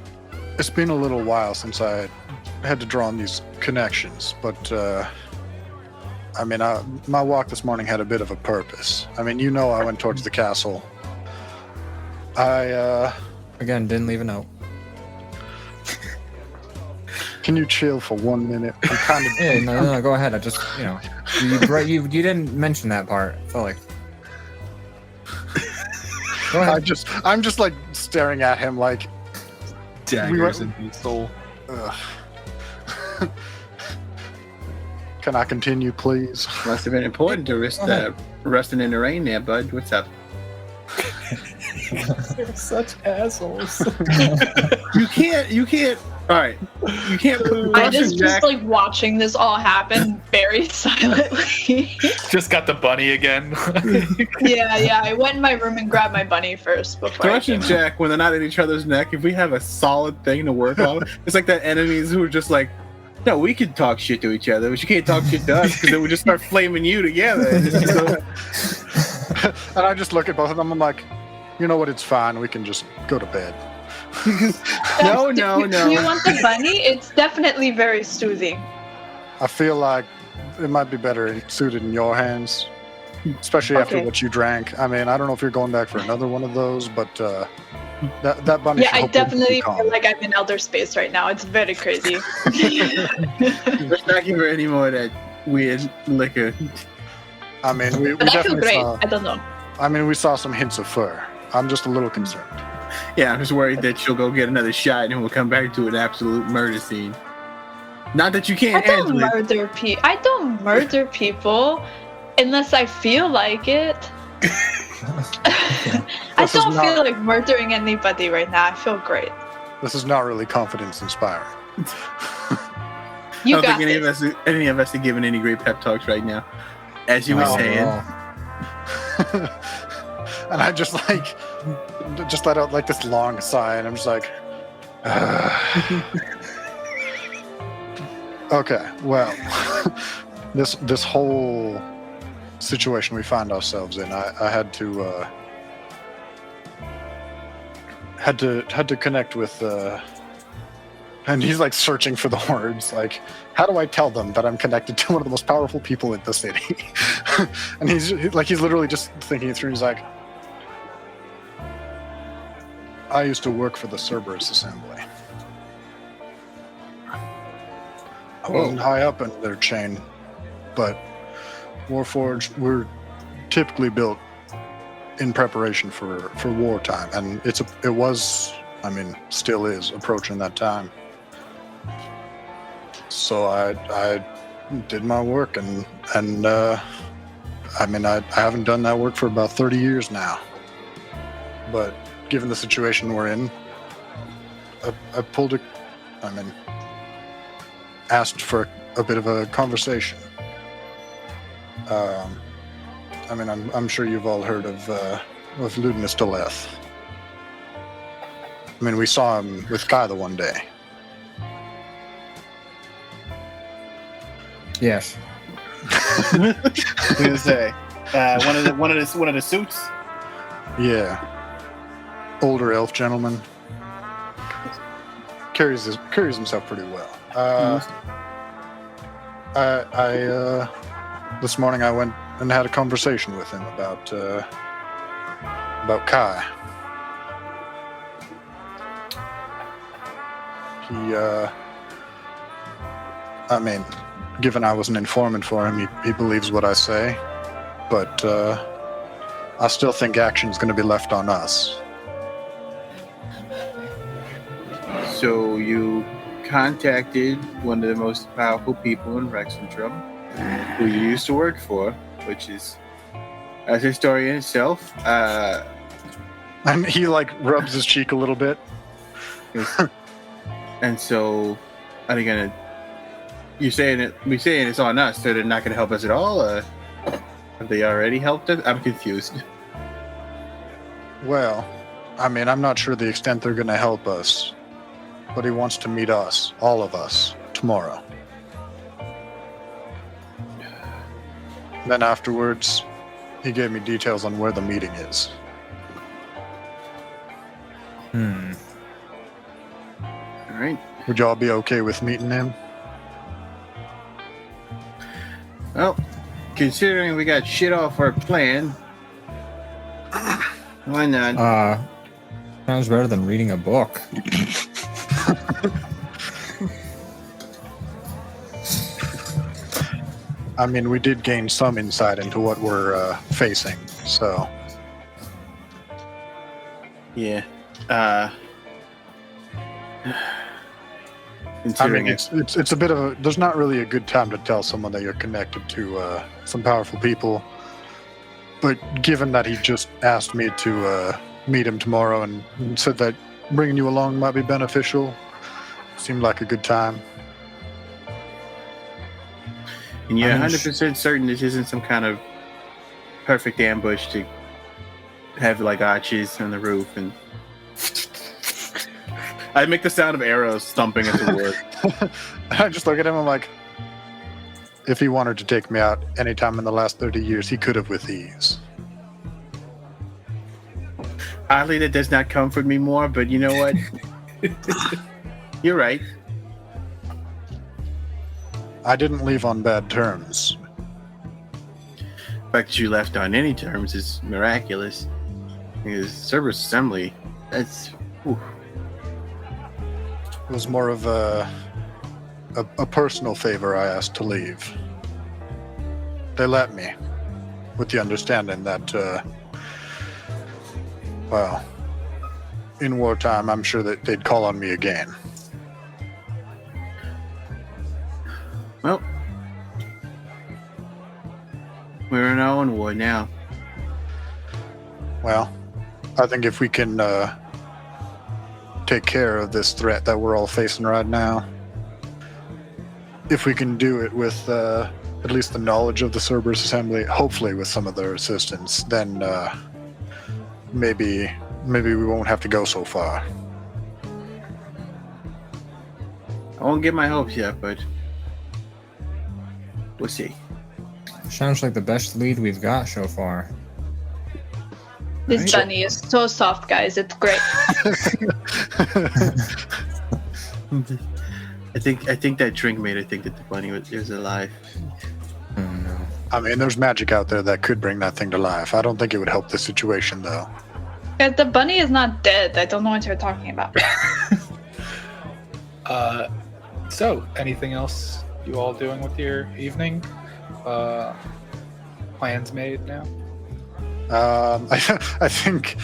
it's been a little while since I had to draw on these connections, but I mean, my walk this morning had a bit of a purpose. I mean, I went towards the castle. Again, didn't leave a note. Can you chill for 1 minute? I'm kind of. Yeah, no, go ahead. I just, you didn't mention that part. I felt like. Go ahead. I'm just like staring at him like daggers in his soul. Can I continue, please? Must have been important to risk resting in the rain there, bud. What's up? They're such assholes. You can't. All right, you can't put. I just like watching this all happen very silently. Just got the bunny again. yeah. I went in my room and grabbed my bunny first before. Thrush and Jack, when they're not at each other's neck, if we have a solid thing to work on, it's like that enemies who are just like, no, we can talk shit to each other, but you can't talk shit to us because then we just start flaming you together. And I just look at both of them. I'm like, you know what? It's fine. We can just go to bed. No. Do you want the bunny? It's definitely very soothing. I feel like it might be better suited in your hands, especially after what you drank. I mean, I don't know if you're going back for another one of those, but that bunny. Yeah, I definitely feel like I'm in elder space right now. It's very crazy. Let's not give her any more of that weird liquor. I mean, we but I feel definitely great. saw. I don't know. I mean, we saw some hints of fur. I'm just a little concerned. Yeah, I'm just worried that she'll go get another shot and we'll come back to an absolute murder scene. Not that you can't. I don't murder people unless I feel like it. I don't feel like murdering anybody right now. I feel great. This is not really confidence inspiring. I don't think any of us are giving any great pep talks right now. As you were saying. And I just let out like this long sigh, and I'm just like, okay, well, this whole situation we find ourselves in, I had to connect with, and he's like searching for the words, like, how do I tell them that I'm connected to one of the most powerful people in the city? And he's literally just thinking it through. He's like, I used to work for the Cerberus Assembly. I wasn't high up in their chain, but Warforged were typically built in preparation for wartime, and still is approaching that time. So I did my work, and I haven't done that work for about 30 years now. But given the situation we're in, I asked for a bit of a conversation. I'm sure you've all heard of Ludinus Deleth. I mean, we saw him with Kai the one day. Yes. I was gonna say one of the suits. Yeah. Older elf gentleman. Carries himself pretty well. This morning I went and had a conversation with him about Kai. Given I was an informant for him, he believes what I say, but I still think action's going to be left on us. So you contacted one of the most powerful people in Rexxentrum, who you used to work for, which is as a story in itself. And he like rubs his cheek a little bit. And so, are they gonna? We saying it's on us, so they're not gonna help us at all? Have they already helped us? I'm confused. Well, I mean, I'm not sure the extent they're going to help us, but he wants to meet us, all of us, tomorrow. Then afterwards, he gave me details on where the meeting is. All right. Would y'all be okay with meeting him? Well, considering we got shit off our plan, why not? Sounds better than reading a book. I mean, we did gain some insight into what we're facing, so. Yeah. I mean, it's a bit of a. There's not really a good time to tell someone that you're connected to some powerful people. But given that he just asked me to meet him tomorrow and said that bringing you along might be beneficial, seemed like a good time. And you're 100% certain this isn't some kind of perfect ambush to have like arches on the roof and. I make the sound of arrows thumping into wood. I just look at him and I'm like, if he wanted to take me out anytime in the last 30 years, he could have with ease. Oddly, that does not comfort me more, but you know what? You're right. I didn't leave on bad terms. The fact that you left on any terms is miraculous. Because Cerberus Assembly, that's... Whew. It was more of a personal favor I asked to leave. They let me, with the understanding that, well, in wartime, I'm sure that they'd call on me again. Well, we're in our own war now. Well, I think if we can take care of this threat that we're all facing right now, if we can do it with at least the knowledge of the Cerberus Assembly, hopefully with some of their assistance, then maybe we won't have to go so far. I won't get my hopes yet, but we'll see. Sounds like the best lead we've got so far. This bunny is so soft, guys. It's great. I think that drink made her think that the bunny was alive. Oh, no. I mean, there's magic out there that could bring that thing to life. I don't think it would help the situation, though. Guys, the bunny is not dead. I don't know what you're talking about. So, anything else you all doing with your evening? Plans made now? I think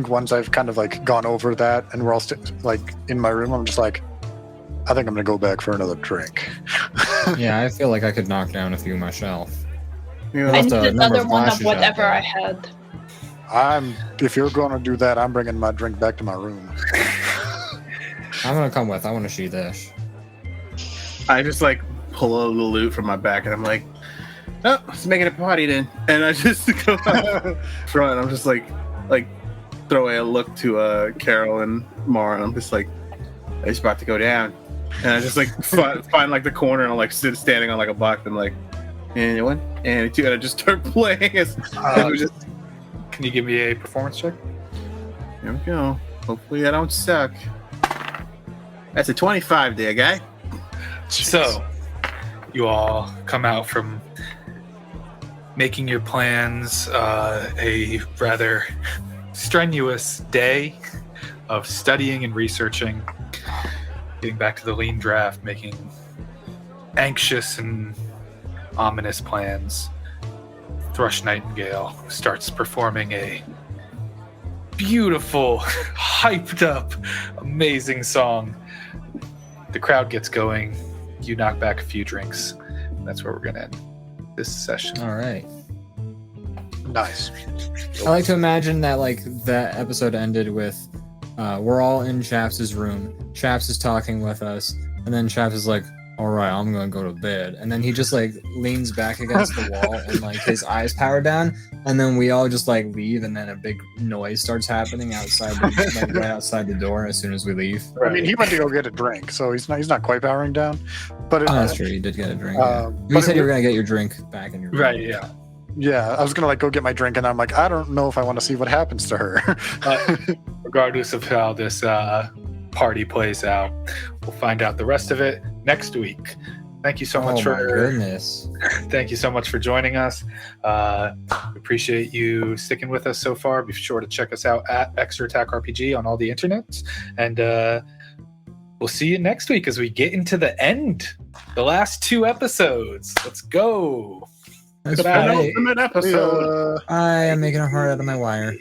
once I've kind of like gone over that and we're all like in my room, I'm just like, I think I'm gonna go back for another drink. Yeah, I feel like I could knock down a few myself. I need another one of whatever I had. If you're gonna do that, I'm bringing my drink back to my room. I'm gonna come with. I want to see this. I just like pull a little loot from my back and I'm like, oh, let's make it a party then. And I just go out front. I'm just like throw a look to Carol and Mara, and I'm just like, it's about to go down. And I just like find like the corner and I'm like standing on like a block and like, and one and two, and I just start playing. Can you give me a performance check? Here we go. Hopefully I don't suck. That's a 25 there, guy. So, you all come out from making your plans, a rather strenuous day of studying and researching, getting back to the lean draft, making anxious and ominous plans. Thrush Nightingale starts performing a beautiful, hyped up, amazing song. the crowd gets going. You knock back a few drinks. And that's where we're going to end this session. All right. Nice. I like to imagine that like that episode ended with we're all in Chaps' room. Chaps is talking with us, and then Chaps is like, all right, I'm gonna go to bed. And then he just like leans back against the wall and like his eyes power down, and then we all just like leave, and then a big noise starts happening outside like right outside the door as soon as we leave. I mean, he went to go get a drink, so he's not quite powering down. But that's true, you did get a drink. You said you were gonna get your drink back in your room. Right, yeah. Yeah, I was gonna like go get my drink, and I'm like, I don't know if I want to see what happens to her. Regardless of how this party plays out, we'll find out the rest of it next week. Thank you so much my goodness. Thank you so much for joining us. We appreciate you sticking with us so far. Be sure to check us out at Extra Attack RPG on all the internets, and we'll see you next week as we get into the end, the last 2 episodes. Let's go. That's right. Episode. I am making a heart out of my wire.